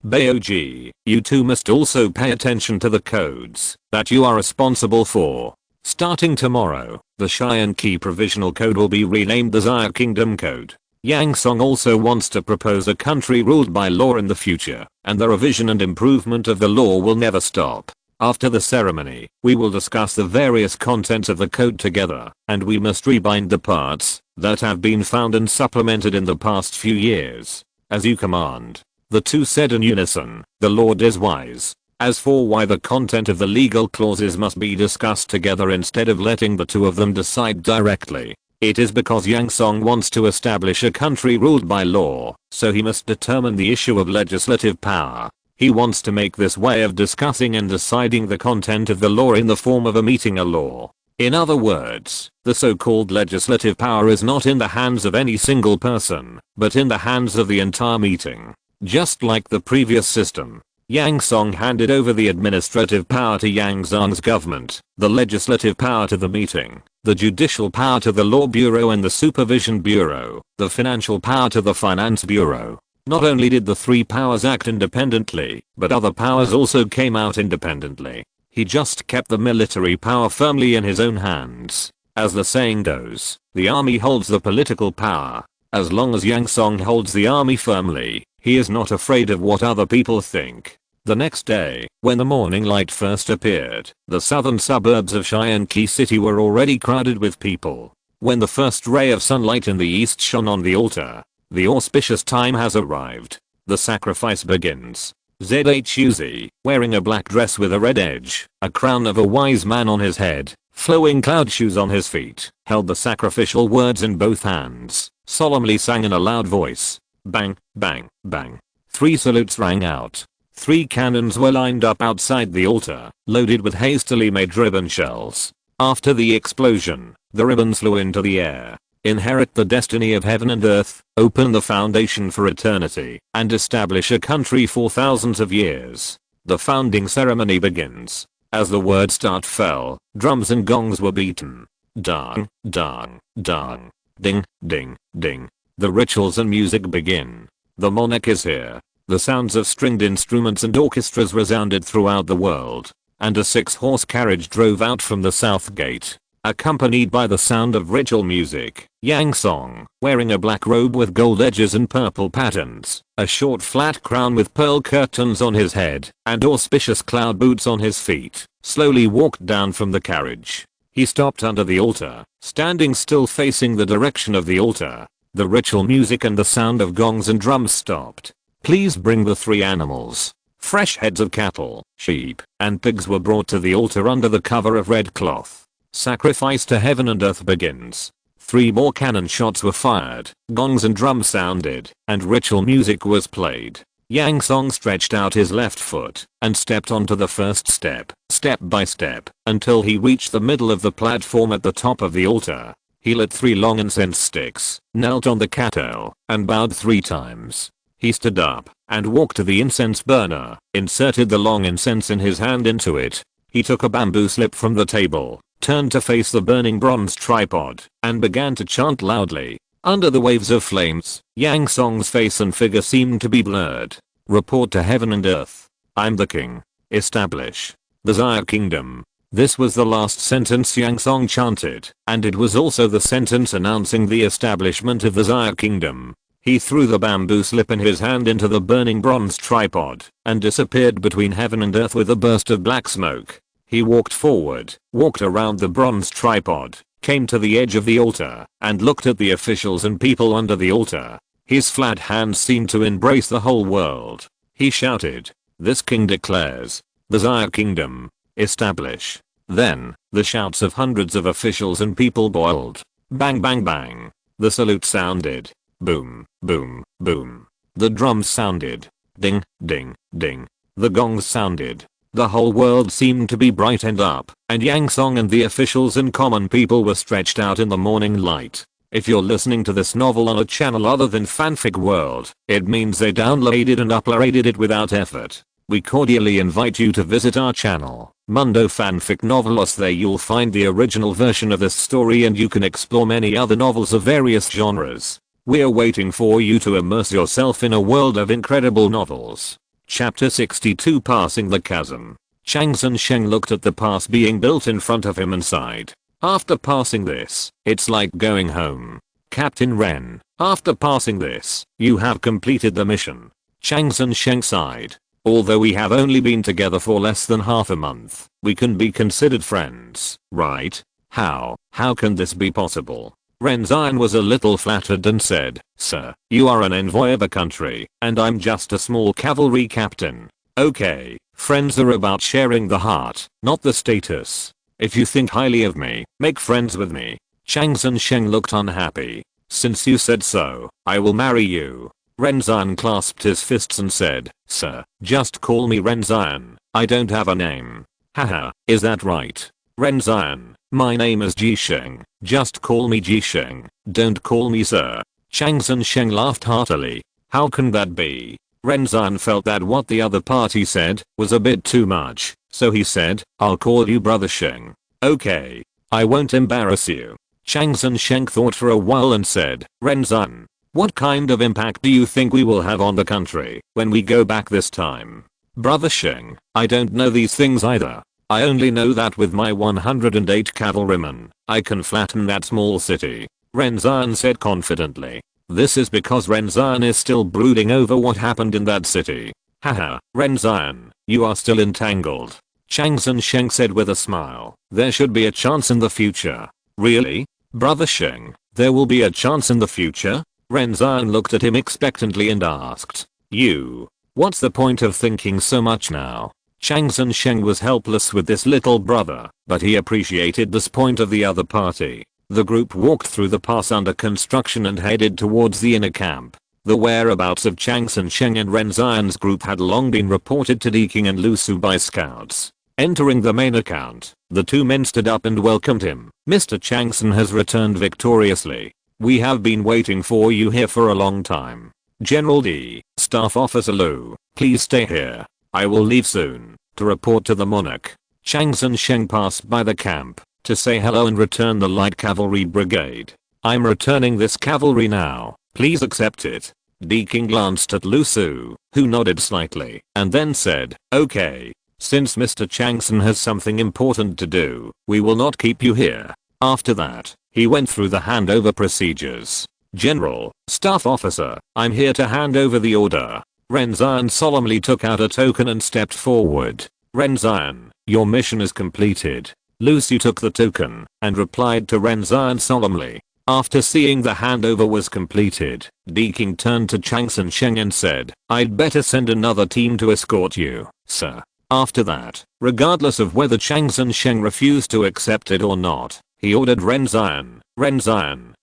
Baog, you two must also pay attention to the codes that you are responsible for. Starting tomorrow, the Cheyenne Key Provisional Code will be renamed the Xia Kingdom Code. Yang Song also wants to propose a country ruled by law in the future, and the revision and improvement of the law will never stop. After the ceremony, we will discuss the various contents of the code together, and we must rebind the parts that have been found and supplemented in the past few years. As you command. The two said in unison, the Lord is wise. As for why the content of the legal clauses must be discussed together instead of letting the two of them decide directly, it is because Yang Song wants to establish a country ruled by law, so he must determine the issue of legislative power. He wants to make this way of discussing and deciding the content of the law in the form of a meeting a law. In other words, the so-called legislative power is not in the hands of any single person, but in the hands of the entire meeting. Just like the previous system, Yang Song handed over the administrative power to Yang Zong's government, the legislative power to the meeting, the judicial power to the law bureau and the supervision bureau, the financial power to the finance bureau. Not only did the three powers act independently, but other powers also came out independently. He just kept the military power firmly in his own hands. As the saying goes, the army holds the political power. As long as Yang Song holds the army firmly, he is not afraid of what other people think. The next day, when the morning light first appeared, the southern suburbs of Cheyenne Key City were already crowded with people. When the first ray of sunlight in the east shone on the altar, the auspicious time has arrived. The sacrifice begins. Zhuz, wearing a black dress with a red edge, a crown of a wise man on his head, flowing cloud shoes on his feet, held the sacrificial words in both hands, solemnly sang in a loud voice. Bang, bang, bang. 3 salutes rang out. 3 cannons were lined up outside the altar, loaded with hastily made ribbon shells. After the explosion, the ribbons flew into the air. Inherit the destiny of heaven and earth, open the foundation for eternity, and establish a country for thousands of years. The founding ceremony begins. As the word start fell, drums and gongs were beaten. Dang, dang, dang. Ding, ding, ding. The rituals and music begin. The monarch is here. The sounds of stringed instruments and orchestras resounded throughout the world. And a 6-horse carriage drove out from the south gate, accompanied by the sound of ritual music. Yang Song, wearing a black robe with gold edges and purple patterns, a short flat crown with pearl curtains on his head, and auspicious cloud boots on his feet, slowly walked down from the carriage. He stopped under the altar, standing still facing the direction of the altar. The ritual music and the sound of gongs and drums stopped. Please bring the 3 animals. Fresh heads of cattle, sheep, and pigs were brought to the altar under the cover of red cloth. Sacrifice to heaven and earth begins. 3 more cannon shots were fired, gongs and drums sounded, and ritual music was played. Yang Song stretched out his left foot and stepped onto the first step by step, until he reached the middle of the platform at the top of the altar. He lit 3 long incense sticks, knelt on the cattail, and bowed 3 times. He stood up and walked to the incense burner, inserted the long incense in his hand into it. He took a bamboo slip from the table, turned to face the burning bronze tripod, and began to chant loudly. Under the waves of flames, Yang Song's face and figure seemed to be blurred. Report to heaven and earth. I'm the king. Establish the Xia kingdom. This was the last sentence Yang Song chanted, and it was also the sentence announcing the establishment of the Xia kingdom. He threw the bamboo slip in his hand into the burning bronze tripod, and disappeared between heaven and earth with a burst of black smoke. He walked forward, walked around the bronze tripod, came to the edge of the altar, and looked at the officials and people under the altar. His flat hands seemed to embrace the whole world. He shouted, "This king declares, the Xia kingdom, establish." Then, the shouts of hundreds of officials and people boiled. Bang bang bang. The salute sounded. Boom, boom, boom. The drums sounded. Ding, ding, ding. The gongs sounded. The whole world seemed to be brightened up, and Yang Song and the officials and common people were stretched out in the morning light. If you're listening to this novel on a channel other than Fanfic World, it means they downloaded and uploaded it without effort. We cordially invite you to visit our channel, Mundo Fanfic Novelos. There you'll find the original version of this story and you can explore many other novels of various genres. We're waiting for you to immerse yourself in a world of incredible novels. Chapter 62, Passing the Chasm. Chang Sheng looked at the pass being built in front of him and sighed. After passing this, it's like going home. Captain Ren, after passing this, you have completed the mission. Chang Sheng sighed. Although we have only been together for less than half a month, we can be considered friends, right? How can this be possible? Ren Xian was a little flattered and said, "Sir, you are an envoy of a country, and I'm just a small cavalry captain. Okay, friends are about sharing the heart, not the status. If you think highly of me, make friends with me." Chang Sheng looked unhappy. "Since you said so, I will marry you." Ren Xian clasped his fists and said, "Sir, just call me Ren Xian. I don't have a name." "Haha, is that right? Ren Xian, my name is Ji Sheng. Just call me Ji Sheng. Don't call me sir." Chang Sheng laughed heartily. "How can that be?" Ren Xian felt that what the other party said was a bit too much, so he said, "I'll call you Brother Sheng." "Okay. I won't embarrass you." Chang Sheng thought for a while and said, "Ren Xian, what kind of impact do you think we will have on the country when we go back this time?" "Brother Sheng, I don't know these things either. I only know that with my 108 cavalrymen, I can flatten that small city," Ren Xian said confidently. This is because Ren Xian is still brooding over what happened in that city. "Haha, Ren Xian, you are still entangled," Chang Sheng said with a smile. "There should be a chance in the future." "Really? Brother Sheng, there will be a chance in the future?" Ren Xian looked at him expectantly and asked. You What's the point of thinking so much now? Chang Sun Sheng was helpless with this little brother, but he appreciated the point of the other party. The group walked through the pass under construction and headed towards the inner camp. The whereabouts of Chang Sun Sheng and Ren Xian's group had long been reported to Deking and Lu Su by scouts. Entering the main account, the two men stood up and welcomed him. Mr. Chang Sun has returned victoriously. We have been waiting for you here for a long time. General D, Staff Officer Lu, please stay here. I will leave soon to report to the monarch. Chang Sun Sheng passed by the camp to say hello and return the light cavalry brigade. I'm returning this cavalry now. Please accept it. Deking glanced at Lu Su, who nodded slightly, and then said, okay. Since Mr. Chang Sun has something important to do, we will not keep you here. After that, he went through the handover procedures. General, Staff Officer, I'm here to hand over the order. Ren Xian solemnly took out a token and stepped forward. Ren Xian, your mission is completed. Lu Su took the token and replied to Ren Xian solemnly. After seeing the handover was completed, Deking turned to Chang Sun Sheng and said, I'd better send another team to escort you, sir. After that, regardless of whether Chang Sun Sheng refused to accept it or not, he ordered Ren Xian,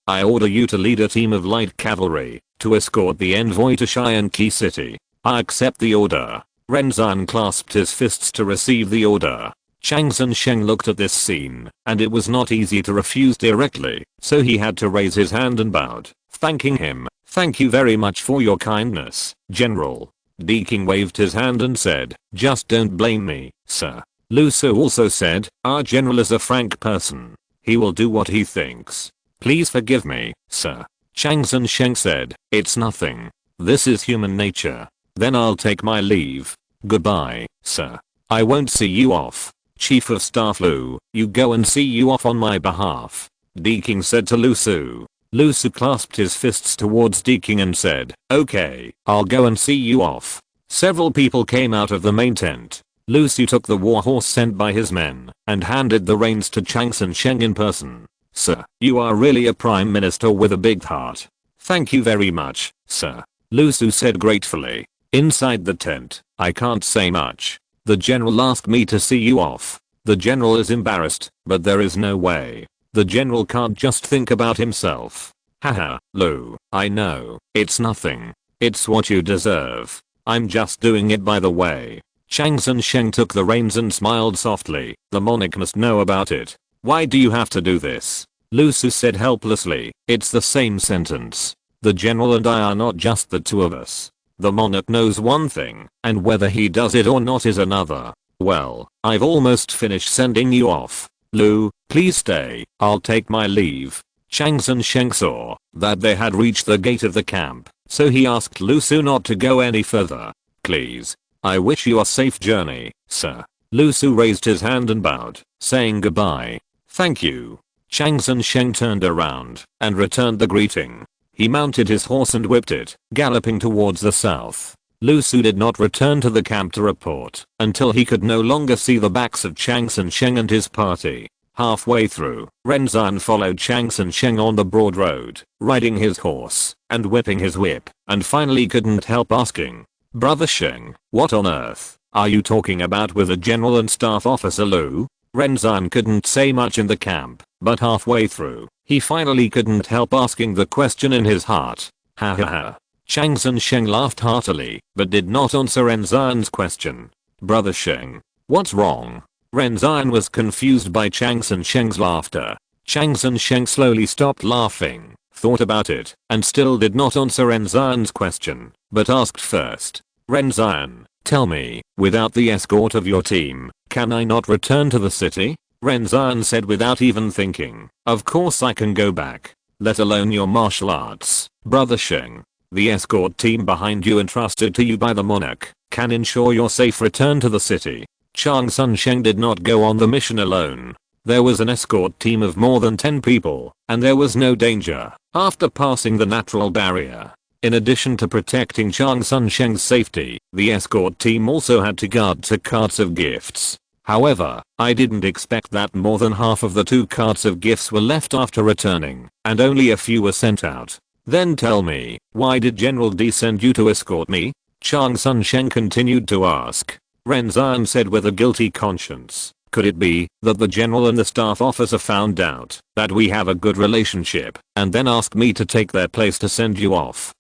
I order you to lead a team of light cavalry to escort the envoy to Cheyenne Key City. I accept the order. Ren Xian clasped his fists to receive the order. Chang Sun Sheng looked at this scene, and it was not easy to refuse directly, so he had to raise his hand and bowed, thanking him. Thank you very much for your kindness, General. Deking waved his hand and said, just don't blame me, sir. Lu Su also said, our general is a frank person. He will do what he thinks. Please forgive me, sir. Chang Sun Sheng said, it's nothing. This is human nature. Then I'll take my leave. Goodbye, sir. I won't see you off. Chief of Staff Lu, you go and see you off on my behalf. Deking said to Lu Su. Lu Su clasped his fists towards Deking and said, okay, I'll go and see you off. Several people came out of the main tent. Lu Su took the warhorse sent by his men and handed the reins to Chang Sun Sheng in person. Sir, you are really a prime minister with a big heart. Thank you very much, sir. Lu Su said gratefully. Inside the tent, I can't say much. The general asked me to see you off. The general is embarrassed, but there is no way. The general can't just think about himself. Haha, Lu, I know, it's nothing. It's what you deserve. I'm just doing it by the way. Chang Sun Sheng took the reins and smiled softly. The monarch must know about it. Why do you have to do this? Lu Su said helplessly. It's the same sentence. The general and I are not just the two of us. The monarch knows one thing, and whether he does it or not is another. Well, I've almost finished sending you off. Lu, please stay. I'll take my leave. Chang Sun Sheng saw that they had reached the gate of the camp, so he asked Lu Su not to go any further. Please. I wish you a safe journey, sir. Lu Su raised his hand and bowed, saying goodbye. Thank you. Chang Sun Sheng turned around and returned the greeting. He mounted his horse and whipped it, galloping towards the south. Lu Su did not return to the camp to report until he could no longer see the backs of Chang Sun Sheng and his party. Halfway through, Ren Xian followed Chang Sun Sheng on the broad road, riding his horse and whipping his whip, and finally couldn't help asking, Brother Sheng, what on earth are you talking about with the general and staff officer Lu? Ren Xian couldn't say much in the camp, but halfway through, he finally couldn't help asking the question in his heart. Ha ha ha. Chang Sun Sheng laughed heartily, but did not answer Ren Xian's question. Brother Sheng, what's wrong? Ren Xian was confused by Chang Sun Sheng's laughter. Chang Sun Sheng slowly stopped laughing, thought about it, and still did not answer Ren Xian's question, but asked first. Ren Xian, tell me, without the escort of your team, can I not return to the city? Ren Xian said without even thinking. Of course I can go back, let alone your martial arts. Brother Sheng, the escort team behind you entrusted to you by the monarch can ensure your safe return to the city. Chang Sun Sheng did not go on the mission alone. There was an escort team of more than 10 people, and there was no danger after passing the natural barrier. In addition to protecting Chang Sun Sheng's safety, the escort team also had to guard 2 carts of gifts. However, I didn't expect that more than half of the 2 carts of gifts were left after returning, and only a few were sent out. Then tell me, why did General D send you to escort me? Chang Sun Sheng continued to ask. Ren Zan said with a guilty conscience, could it be that the general and the staff officer found out that we have a good relationship and then asked me to take their place to send you off?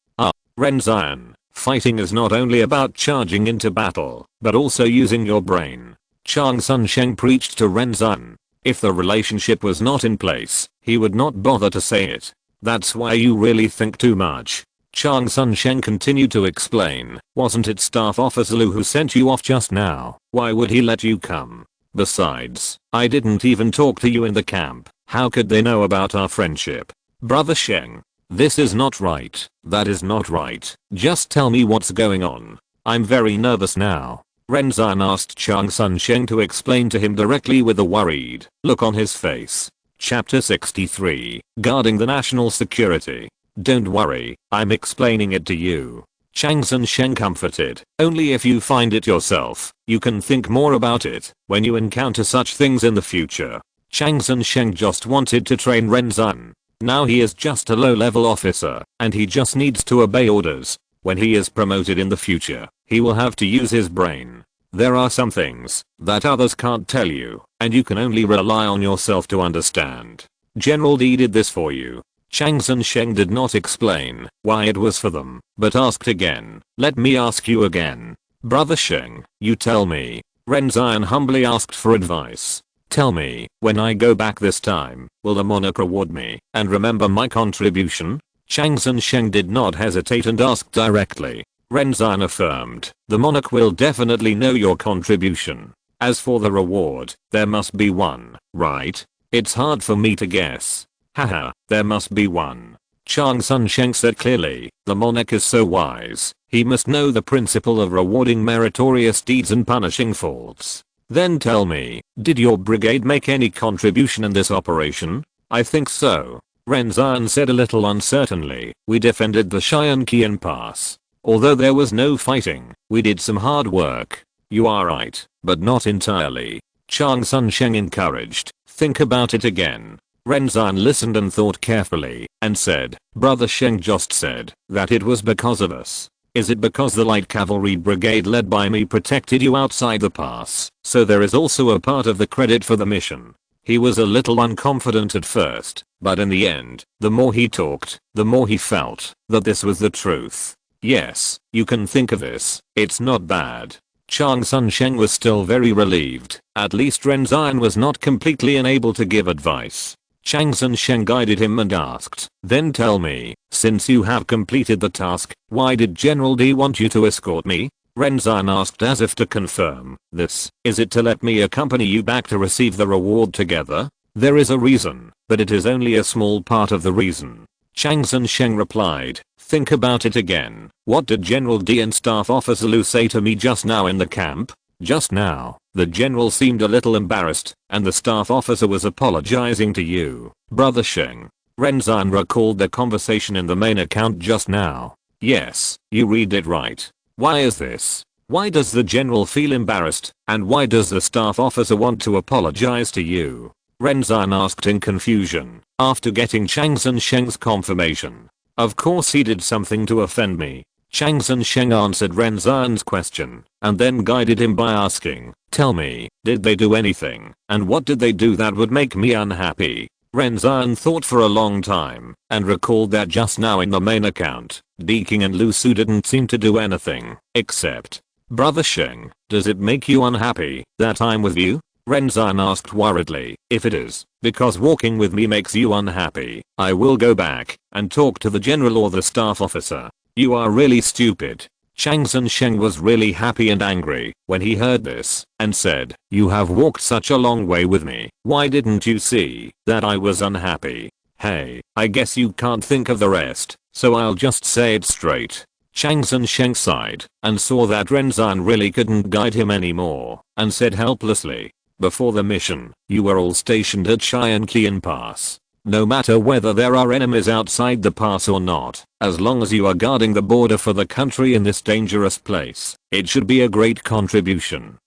Ren Zan, fighting is not only about charging into battle, but also using your brain. Chang Sun Sheng preached to Ren Zan. If the relationship was not in place, he would not bother to say it. That's why you really think too much. Chang Sun Sheng continued to explain, wasn't it Staff Officer Lu who sent you off just now? Why would he let you come? Besides, I didn't even talk to you in the camp. How could they know about our friendship? Brother Sheng, this is not right. That is not right. Just tell me what's going on. I'm very nervous now. Ren Zan asked Chang Sun Sheng to explain to him directly with a worried look on his face. Chapter 63, Guarding the National Security. Don't worry, I'm explaining it to you. Chang Sun Sheng comforted. Only if you find it yourself, you can think more about it when you encounter such things in the future. Chang Sun Sheng just wanted to train Ren Zan. Now he is just a low-level officer, and he just needs to obey orders. When he is promoted in the future, he will have to use his brain. There are some things that others can't tell you, and you can only rely on yourself to understand. General D did this for you. Chang Sun Sheng did not explain why it was for them, but asked again. Let me ask you again. Brother Sheng, you tell me. Ren Zan humbly asked for advice. Tell me, when I go back this time, will the monarch reward me and remember my contribution? Chang Sun Sheng did not hesitate and asked directly. Ren Zan affirmed, the monarch will definitely know your contribution. As for the reward, there must be one, right? It's hard for me to guess. Haha, there must be one. Chang Sun Sheng said clearly, the monarch is so wise, he must know the principle of rewarding meritorious deeds and punishing faults. Then tell me, did your brigade make any contribution in this operation? I think so. Ren Zan said a little uncertainly, we defended the Qian Pass. Although there was no fighting, we did some hard work. You are right, but not entirely. Chang Sun Sheng encouraged, think about it again. Ren Zan listened and thought carefully, and said, Brother Sheng just said that it was because of us. Is it because the light cavalry brigade led by me protected you outside the pass? So there is also a part of the credit for the mission. He was a little unconfident at first, but in the end, the more he talked, the more he felt that this was the truth. Yes, you can think of this, it's not bad. Chang Sun Sheng was still very relieved, at least Ren Zan was not completely unable to give advice. Chang Sun Sheng guided him and asked, then tell me, since you have completed the task, why did General D want you to escort me? Ren Zan asked as if to confirm this, is it to let me accompany you back to receive the reward together? There is a reason, but it is only a small part of the reason. Chang Sun Sheng replied, think about it again. What did General D and Staff Officer Lu say to me just now in the camp? Just now, the general seemed a little embarrassed, and the staff officer was apologizing to you, Brother Sheng. Ren Zan recalled their conversation in the main account just now. Yes, you read it right. Why is this? Why does the general feel embarrassed, and why does the staff officer want to apologize to you? Ren Zan asked in confusion, after getting Chang Sun Sheng's confirmation. Of course he did something to offend me. Chang Sun Sheng answered Ren Zan's question, and then guided him by asking, tell me, did they do anything, and what did they do that would make me unhappy? Ren Zan thought for a long time, and recalled that just now in the main account, Deking and Lu Su didn't seem to do anything, except, Brother Sheng, does it make you unhappy that I'm with you? Ren Zan asked worriedly, if it is, because walking with me makes you unhappy, I will go back and talk to the general or the staff officer. You are really stupid. Chang Sun Sheng was really happy and angry when he heard this, and said, you have walked such a long way with me, why didn't you see that I was unhappy? Hey, I guess you can't think of the rest, so I'll just say it straight. Chang Sun Sheng sighed, and saw that Ren Zan really couldn't guide him anymore, and said helplessly, before the mission, you were all stationed at Qian Pass. No matter whether there are enemies outside the pass or not, as long as you are guarding the border for the country in this dangerous place, it should be a great contribution.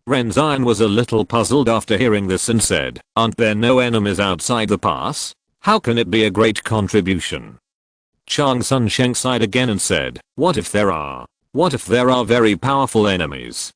Ren Zan was a little puzzled after hearing this and said, aren't there no enemies outside the pass? How can it be a great contribution? Chang Sun Sheng sighed again and said, what if there are? What if there are very powerful enemies?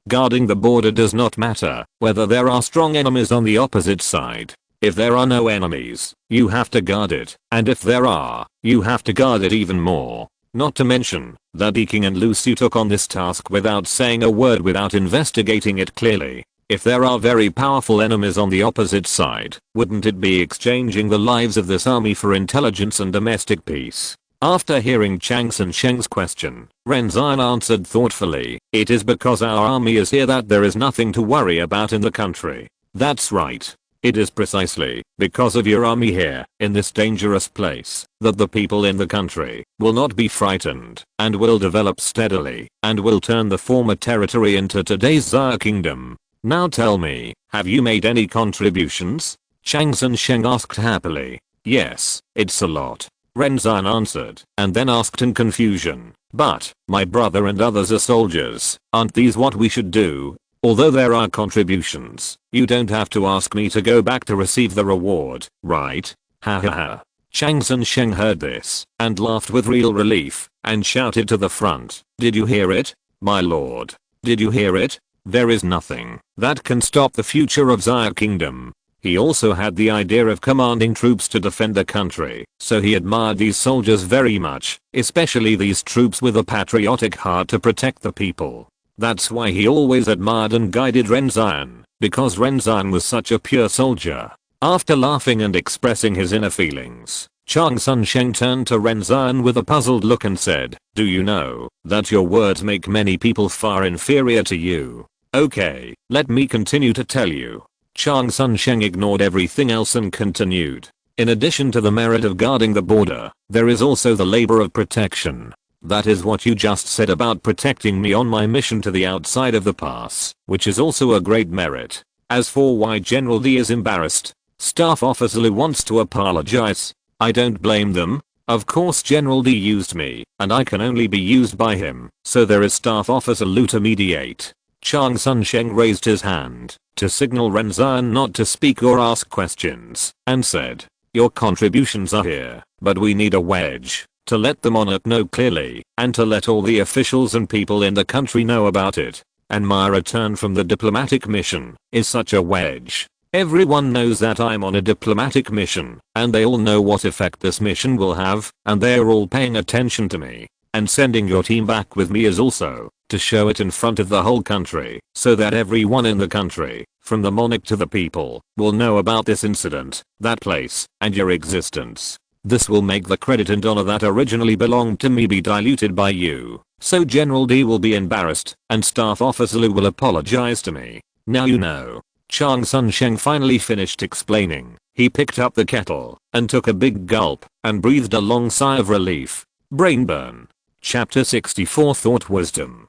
Guarding the border does not matter whether there are strong enemies on the opposite side. If there are no enemies, you have to guard it, and if there are, you have to guard it even more. Not to mention that King and Lucy took on this task without saying a word, without investigating it clearly. If there are very powerful enemies on the opposite side, wouldn't it be exchanging the lives of this army for intelligence and domestic peace? After hearing Chang Sun Sheng's question, Ren'Zhan answered thoughtfully, "It is because our army is here that there is nothing to worry about in the country." That's right. It is precisely because of your army here, in this dangerous place, that the people in the country will not be frightened and will develop steadily and will turn the former territory into today's Xia kingdom. Now tell me, have you made any contributions? Chang Sun Sheng asked happily. Yes, it's a lot, Ren'Zhan answered, and then asked in confusion, "But, my brother and others are soldiers, aren't these what we should do? Although there are contributions, you don't have to ask me to go back to receive the reward, right?" Ha ha ha. Chang Sun Sheng heard this, and laughed with real relief, and shouted to the front, "Did you hear it? My lord. Did you hear it? There is nothing that can stop the future of Xia Kingdom." He also had the idea of commanding troops to defend the country, so he admired these soldiers very much, especially these troops with a patriotic heart to protect the people. That's why he always admired and guided Ren'Zhan, because Ren'Zhan was such a pure soldier. After laughing and expressing his inner feelings, Chang Sun Sheng turned to Ren'Zhan with a puzzled look and said, "Do you know that your words make many people far inferior to you? Okay, let me continue to tell you." Chang Sun Sheng ignored everything else and continued. "In addition to the merit of guarding the border, there is also the labor of protection. That is what you just said about protecting me on my mission to the outside of the pass, which is also a great merit. As for why General D is embarrassed, Staff Officer Lu wants to apologize. I don't blame them. Of course General D used me, and I can only be used by him, so there is Staff Officer Lu to mediate." Chang Sun Sheng raised his hand to signal Ren'Zhan not to speak or ask questions, and said, "Your contributions are here, but we need a wedge to let the monarch know clearly, and to let all the officials and people in the country know about it. And my return from the diplomatic mission is such a wedge. Everyone knows that I'm on a diplomatic mission, and they all know what effect this mission will have, and they are all paying attention to me. And sending your team back with me is also to show it in front of the whole country, so that everyone in the country, from the monarch to the people, will know about this incident, that place, and your existence. This will make the credit and honor that originally belonged to me be diluted by you, so General D will be embarrassed, and Staff Officer Lu will apologize to me. Now you know." Chang Sun Sheng finally finished explaining. He picked up the kettle, and took a big gulp, and breathed a long sigh of relief. Brain burn. Chapter 64 Thought Wisdom.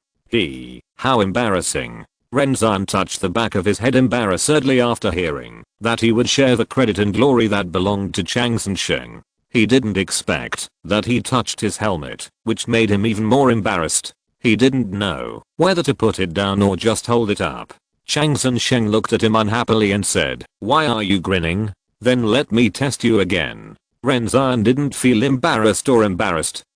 How embarrassing. Ren'Zhan touched the back of his head embarrassedly after hearing that he would share the credit and glory that belonged to Chang Sun Sheng. He didn't expect that he touched his helmet, which made him even more embarrassed. He didn't know whether to put it down or just hold it up. Chang Sun Sheng looked at him unhappily and said, "Why are you grinning? Then let me test you again." Ren'Zhan didn't feel embarrassed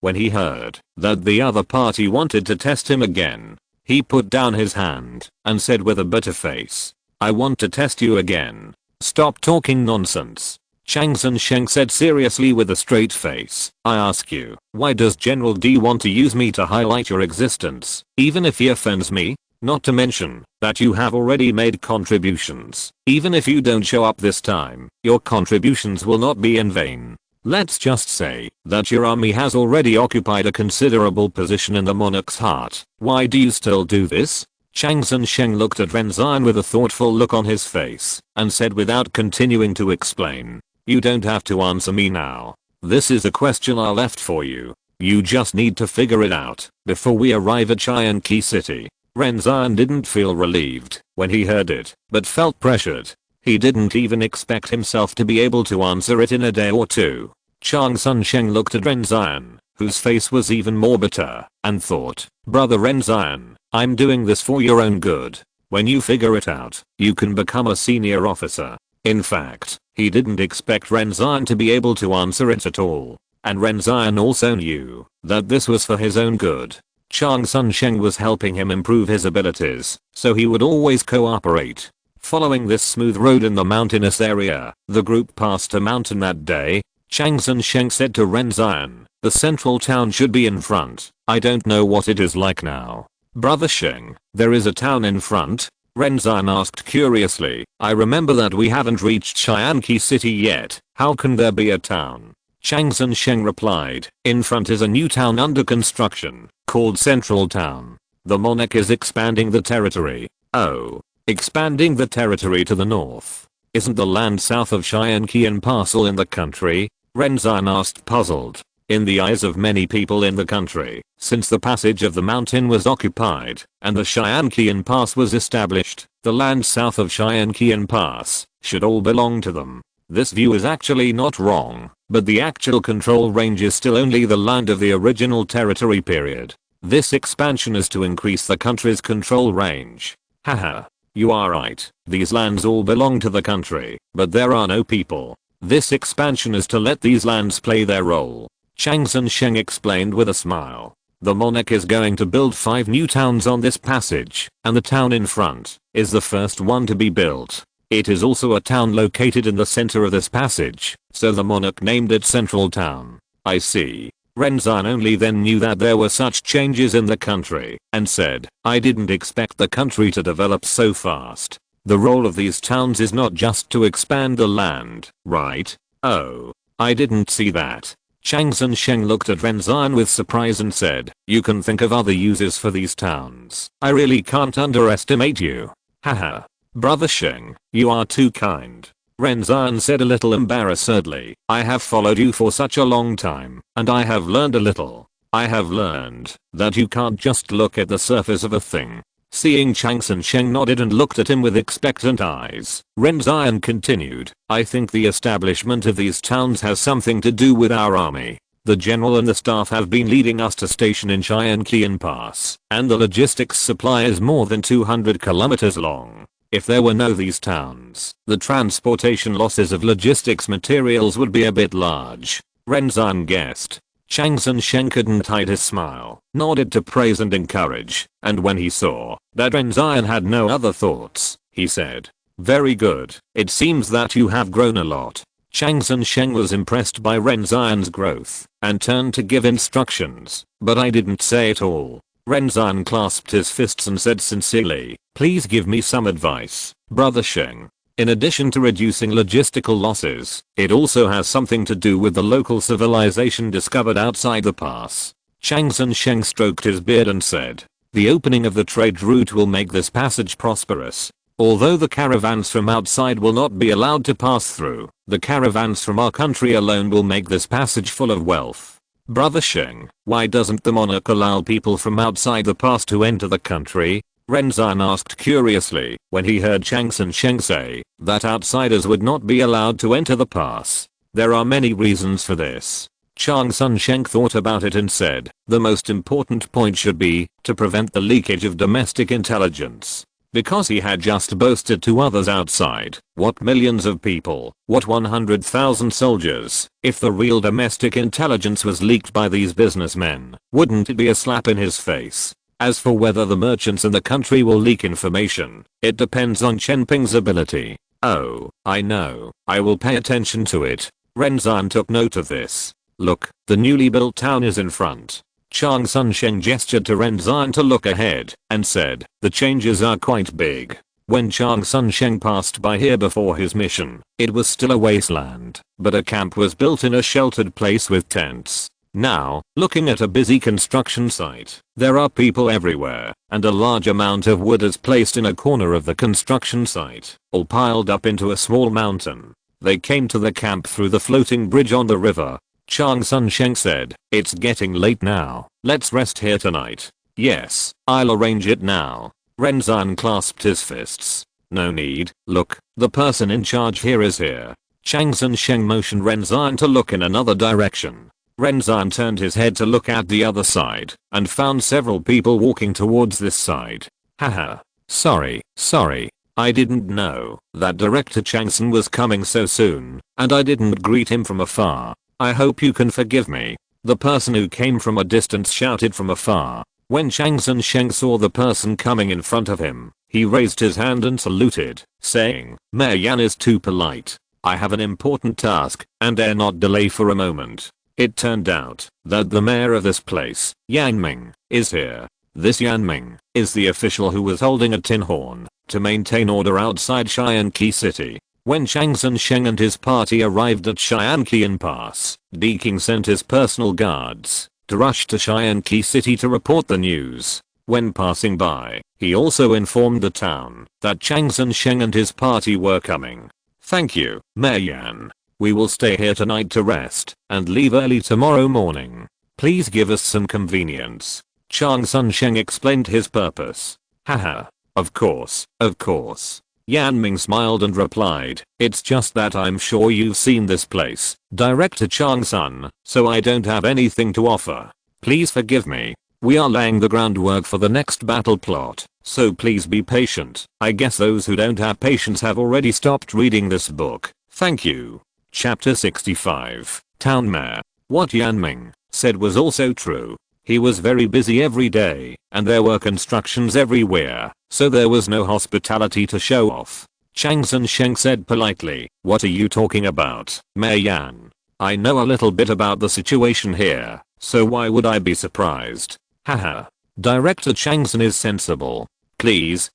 when he heard that the other party wanted to test him again. He put down his hand and said with a bitter face, "I want to test you again. Stop talking nonsense." Chang Sun Sheng said seriously with a straight face, "I ask you, why does General D want to use me to highlight your existence, even if he offends me? Not to mention that you have already made contributions. Even if you don't show up this time, your contributions will not be in vain. Let's just say that your army has already occupied a considerable position in the monarch's heart. Why do you still do this?" Chang Sun Sheng looked at Ren'Zhan with a thoughtful look on his face, and said without continuing to explain, "You don't have to answer me now. This is a question I left for you. You just need to figure it out before we arrive at Cheyenne Key City." Ren'Zhan didn't feel relieved when he heard it, but felt pressured. He didn't even expect himself to be able to answer it in a day or two. Chang Sun Sheng looked at Ren'Zhan, whose face was even more bitter, and thought, "Brother Ren'Zhan, I'm doing this for your own good. When you figure it out, you can become a senior officer." In fact, he didn't expect Ren'Zhan to be able to answer it at all. And Ren'Zhan also knew that this was for his own good. Chang Sun Sheng was helping him improve his abilities, so he would always cooperate. Following this smooth road in the mountainous area, the group passed a mountain that day. Chang Sun Sheng said to Ren Zan, "The central town should be in front. I don't know what it is like now." "Brother Sheng, there is a town in front?" Ren Zan asked curiously. "I remember that we haven't reached Qianqi city yet. How can there be a town?" Chang Sun Sheng replied, "In front is a new town under construction, called Central Town. The monarch is expanding the territory." "Oh. Expanding the territory to the north. Isn't the land south of Qianqi and parcel in the country?" Ren Zan asked, puzzled. In the eyes of many people in the country, since the passage of the mountain was occupied and the Qianqian Pass was established, the land south of Qianqian Pass should all belong to them. This view is actually not wrong, but the actual control range is still only the land of the original territory period. This expansion is to increase the country's control range. Haha. You are right, these lands all belong to the country, but there are no people. This expansion is to let these lands play their role. Chang Sun Sheng explained with a smile. The monarch is going to build 5 new towns on this passage, and the town in front is the first one to be built. It is also a town located in the center of this passage, so the monarch named it Central Town. I see. Ren Zan only then knew that there were such changes in the country, and said, "I didn't expect the country to develop so fast. The role of these towns is not just to expand the land, right?" "Oh. I didn't see that." Chang Sun Sheng looked at Ren Zan with surprise and said, "You can think of other uses for these towns. I really can't underestimate you." Haha. "Brother Sheng, you are too kind." Ren Zan said a little embarrassedly. "I have followed you for such a long time, and I have learned a little. I have learned that you can't just look at the surface of a thing." Seeing Chang Sun Sheng nodded and looked at him with expectant eyes, Ren Zan continued, "I think the establishment of these towns has something to do with our army. The general and the staff have been leading us to station in Qianqian Pass, and the logistics supply is more than 200 kilometers long. If there were no these towns, the transportation losses of logistics materials would be a bit large." Ren Zan guessed. Chang Sun Sheng couldn't hide his smile, nodded to praise and encourage, and when he saw that Ren Zan had no other thoughts, he said, "Very good. It seems that you have grown a lot." Chang Sun Sheng was impressed by Ren Zhan's growth and turned to give instructions, "But I didn't say it all." Ren Zhan clasped his fists and said sincerely, "Please give me some advice, Brother Sheng. In addition to reducing logistical losses, it also has something to do with the local civilization discovered outside the pass." Chang Sun Sheng stroked his beard and said, "The opening of the trade route will make this passage prosperous. Although the caravans from outside will not be allowed to pass through, the caravans from our country alone will make this passage full of wealth." "Brother Sheng, why doesn't the monarch allow people from outside the pass to enter the country?" Ren Zhan asked curiously when he heard Chang Sun Sheng say that outsiders would not be allowed to enter the pass. "There are many reasons for this." Chang Sun Sheng thought about it and said, "The most important point should be to prevent the leakage of domestic intelligence." Because he had just boasted to others outside, what millions of people, what 100,000 soldiers, if the real domestic intelligence was leaked by these businessmen, wouldn't it be a slap in his face? As for whether the merchants in the country will leak information, it depends on Chen Ping's ability. "Oh, I know. I will pay attention to it." Ren Zhan took note of this. "Look, the newly built town is in front." Chang Sun Sheng gestured to Ren Zhan to look ahead and said, "The changes are quite big." When Chang Sun Sheng passed by here before his mission, it was still a wasteland, but a camp was built in a sheltered place with tents. Now, looking at a busy construction site, there are people everywhere, and a large amount of wood is placed in a corner of the construction site, all piled up into a small mountain. They came to the camp through the floating bridge on the river. Chang Sun Sheng said, "It's getting late now. Let's rest here tonight." "Yes, I'll arrange it now." Ren Zhan clasped his fists. "No need. Look, the person in charge here is here." Chang Sun Sheng motioned Ren Zhan to look in another direction. Ren Zhan turned his head to look at the other side and found several people walking towards this side. "Haha. Sorry. I didn't know that Director Changsun was coming so soon, and I didn't greet him from afar. I hope you can forgive me." The person who came from a distance shouted from afar. When Chang Sun Sheng saw the person coming in front of him, he raised his hand and saluted, saying, Mayor Yan is too polite. I have an important task and dare not delay for a moment. It turned out that the mayor of this place, Yan Ming, is here. This Yan Ming is the official who was holding a tin horn to maintain order outside Shianqi City. When Chang Sun Sheng and his party arrived at Shianqian Pass, D King sent his personal guards to rush to Shianqi City to report the news. When passing by, he also informed the town that Chang Sun Sheng and his party were coming. Thank you, Mayor Yan. We will stay here tonight to rest and leave early tomorrow morning. Please give us some convenience. Chang Sun Sheng explained his purpose. Haha. Of course, of course. Yan Ming smiled and replied, it's just that I'm sure you've seen this place, Director Chang Sun, so I don't have anything to offer. Please forgive me. We are laying the groundwork for the next battle plot, so please be patient. I guess those who don't have patience have already stopped reading this book. Thank you. Chapter 65. Town Mayor. What Yan Ming said was also true. He was very busy every day, and there were constructions everywhere, so there was no hospitality to show off. Chang Sun Sheng said politely, what are you talking about, Mayor Yan? I know a little bit about the situation here, so why would I be surprised? Haha. Director Chang Sun is sensible. Please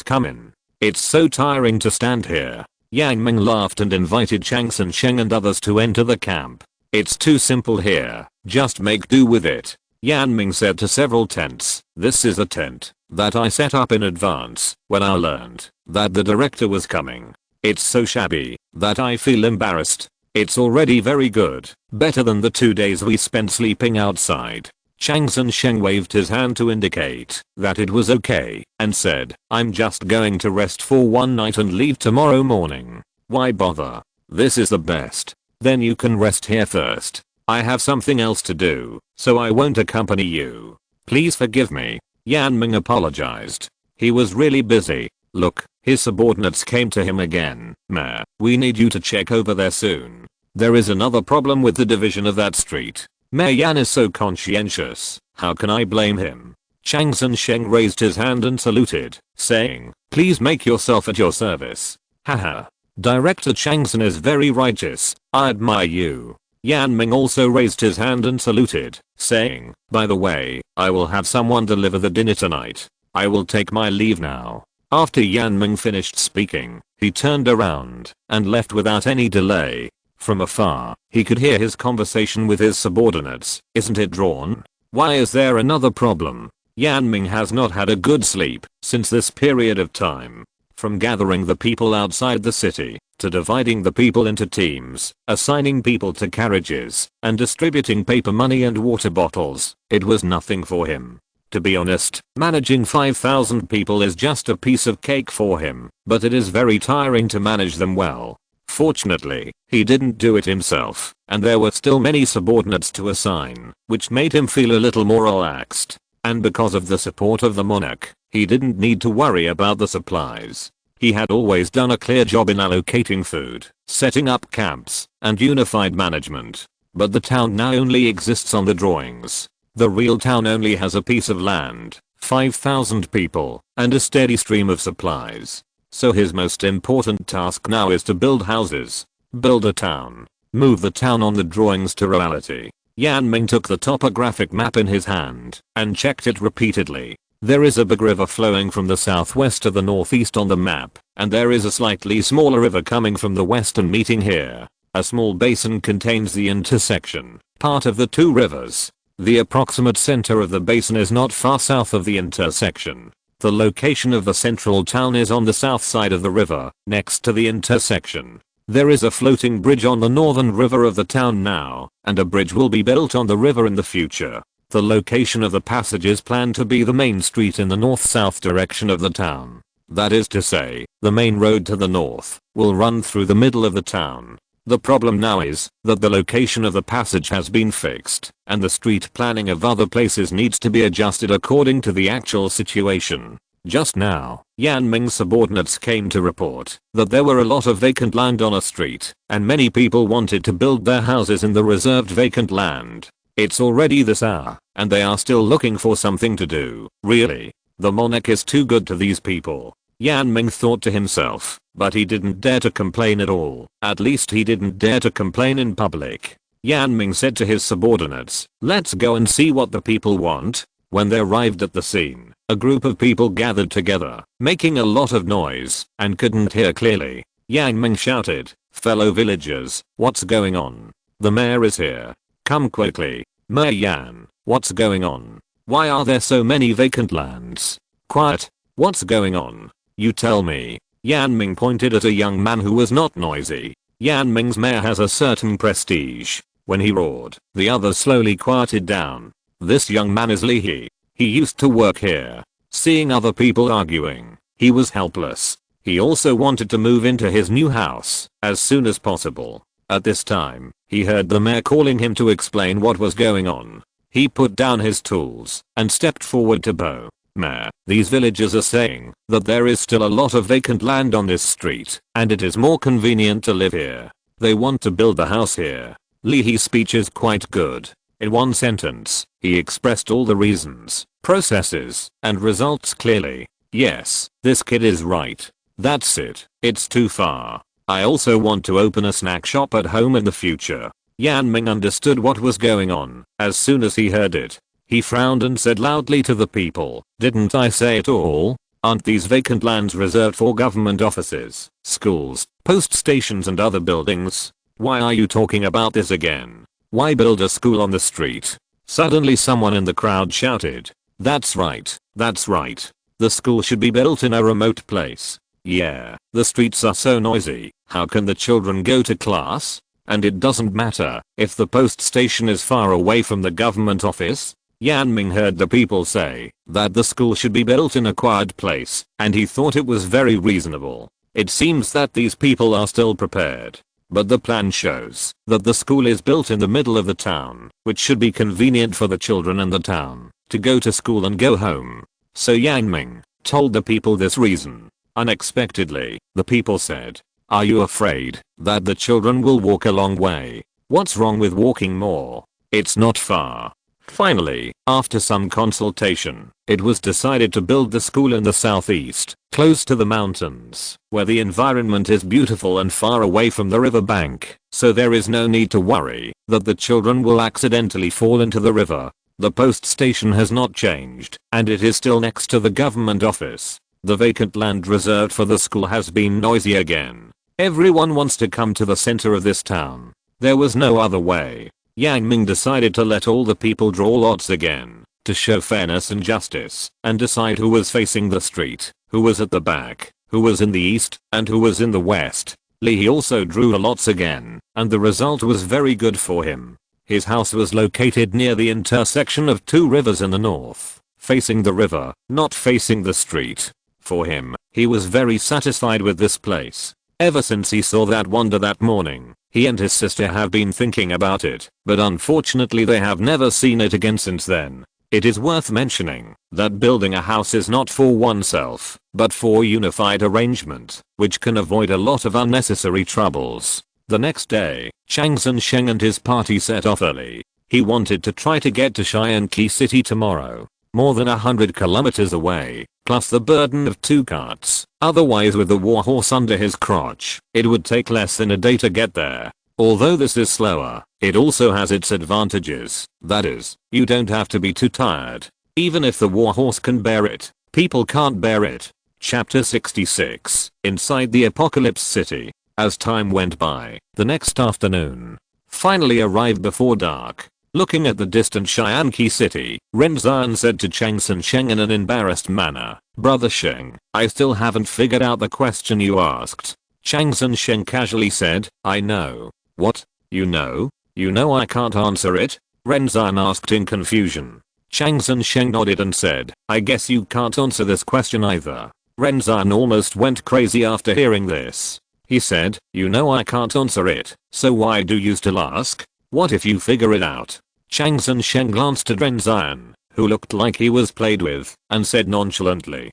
come in. It's so tiring to stand here. Yan Ming laughed and invited Chang Sun Sheng and others to enter the camp. It's too simple here, just make do with it. Yan Ming said to several tents, this is a tent that I set up in advance when I learned that the director was coming. It's so shabby that I feel embarrassed. It's already very good, better than the 2 days we spent sleeping outside. Chang Sun Sheng waved his hand to indicate that it was okay and said, I'm just going to rest for one night and leave tomorrow morning. Why bother? This is the best. Then you can rest here first. I have something else to do, so I won't accompany you. Please forgive me. Yan Ming apologized. He was really busy. Look, his subordinates came to him again. Mayor, we need you to check over there soon. There is another problem with the division of that street. Mayor Yan is so conscientious, how can I blame him? Chang Sun Sheng raised his hand and saluted, saying, please make yourself at your service. Haha. Director Chang Sun is very righteous, I admire you. Yan Ming also raised his hand and saluted, saying, by the way, I will have someone deliver the dinner tonight. I will take my leave now. After Yan Ming finished speaking, he turned around and left without any delay. From afar, he could hear his conversation with his subordinates. Isn't it drawn? Why is there another problem? Yan Ming has not had a good sleep since this period of time. From gathering the people outside the city, to dividing the people into teams, assigning people to carriages, and distributing paper money and water bottles, it was nothing for him. To be honest, managing 5,000 people is just a piece of cake for him, but it is very tiring to manage them well. Fortunately, he didn't do it himself, and there were still many subordinates to assign, which made him feel a little more relaxed. And because of the support of the monarch, he didn't need to worry about the supplies. He had always done a clear job in allocating food, setting up camps, and unified management. But the town now only exists on the drawings. The real town only has a piece of land, 5,000 people, and a steady stream of supplies. So his most important task now is to build houses, build a town, move the town on the drawings to reality. Yan Ming took the topographic map in his hand and checked it repeatedly. There is a big river flowing from the southwest to the northeast on the map, and there is a slightly smaller river coming from the west and meeting here. A small basin contains the intersection, part of the two rivers. The approximate center of the basin is not far south of the intersection. The location of the central town is on the south side of the river, next to the intersection. There is a floating bridge on the northern river of the town now, and a bridge will be built on the river in the future. The location of the passage is planned to be the main street in the north-south direction of the town. That is to say, the main road to the north will run through the middle of the town. The problem now is that the location of the passage has been fixed, and the street planning of other places needs to be adjusted according to the actual situation. Just now, Yan Ming's subordinates came to report that there were a lot of vacant land on a street, and many people wanted to build their houses in the reserved vacant land. It's already this hour, and they are still looking for something to do. Really? The monarch is too good to these people. Yan Ming thought to himself, but he didn't dare to complain at all. At least he didn't dare to complain in public. Yan Ming said to his subordinates, "Let's go and see what the people want." When they arrived at the scene, a group of people gathered together, making a lot of noise, and couldn't hear clearly. Yan Ming shouted, "Fellow villagers, what's going on? The mayor is here. Come quickly." "Mayor Yan, what's going on? Why are there so many vacant lands?" "Quiet. What's going on? You tell me." Yan Ming pointed at a young man who was not noisy. Yan Ming's mayor has a certain prestige. When he roared, the others slowly quieted down. This young man is Li He. He used to work here. Seeing other people arguing, he was helpless. He also wanted to move into his new house as soon as possible. At this time, he heard the mayor calling him to explain what was going on. He put down his tools and stepped forward to bow. "Mayor, these villagers are saying that there is still a lot of vacant land on this street, and it is more convenient to live here. They want to build a house here." Li He's speech is quite good. In one sentence, he expressed all the reasons, processes, and results clearly. Yes, this kid is right. That's it. It's too far. I also want to open a snack shop at home in the future. Yan Ming understood what was going on as soon as he heard it. He frowned and said loudly to the people, "Didn't I say it all? Aren't these vacant lands reserved for government offices, schools, post stations and other buildings? Why are you talking about this again? Why build a school on the street?" Suddenly someone in the crowd shouted, "That's right, that's right. The school should be built in a remote place. Yeah, the streets are so noisy, how can the children go to class? And it doesn't matter if the post station is far away from the government office." Yan Ming heard the people say that the school should be built in a quiet place, and he thought it was very reasonable. It seems that these people are still prepared. But the plan shows that the school is built in the middle of the town, which should be convenient for the children in the town to go to school and go home. So Yan Ming told the people this reason. Unexpectedly, the people said, "Are you afraid that the children will walk a long way? What's wrong with walking more? It's not far." Finally, after some consultation, it was decided to build the school in the southeast, close to the mountains, where the environment is beautiful and far away from the river bank, so there is no need to worry that the children will accidentally fall into the river. The post station has not changed, and it is still next to the government office. The vacant land reserved for the school has been noisy again. Everyone wants to come to the center of this town. There was no other way. Yan Ming decided to let all the people draw lots again, to show fairness and justice, and decide who was facing the street, who was at the back, who was in the east, and who was in the west. Li He also drew lots again, and the result was very good for him. His house was located near the intersection of two rivers in the north, facing the river, not facing the street. For him, he was very satisfied with this place. Ever since he saw that wonder that morning, he and his sister have been thinking about it, but unfortunately they have never seen it again since then. It is worth mentioning that building a house is not for oneself, but for unified arrangement, which can avoid a lot of unnecessary troubles. The next day, Chang Sheng and his party set off early. He wanted to try to get to Cheyenne Key City tomorrow, more than 100 kilometers away, plus the burden of 2 carts. Otherwise, with the warhorse under his crotch, it would take less than a day to get there. Although this is slower, it also has its advantages. That is, you don't have to be too tired. Even if the warhorse can bear it, people can't bear it. Chapter 66, Inside the Apocalypse City. As time went by, the next afternoon finally arrived before dark. Looking at the distant Cheyenne Key City, Renzian said to Chang Sheng in an embarrassed manner, "Brother Sheng, I still haven't figured out the question you asked." Chang Sheng casually said, "I know." "What? You know? You know I can't answer it?" Renzian asked in confusion. Chang Sheng nodded and said, "I guess you can't answer this question either." Renzian almost went crazy after hearing this. He said, "You know I can't answer it, so why do you still ask? What if you figure it out?" Chang Sheng glanced at Renzian, who looked like he was played with, and said nonchalantly,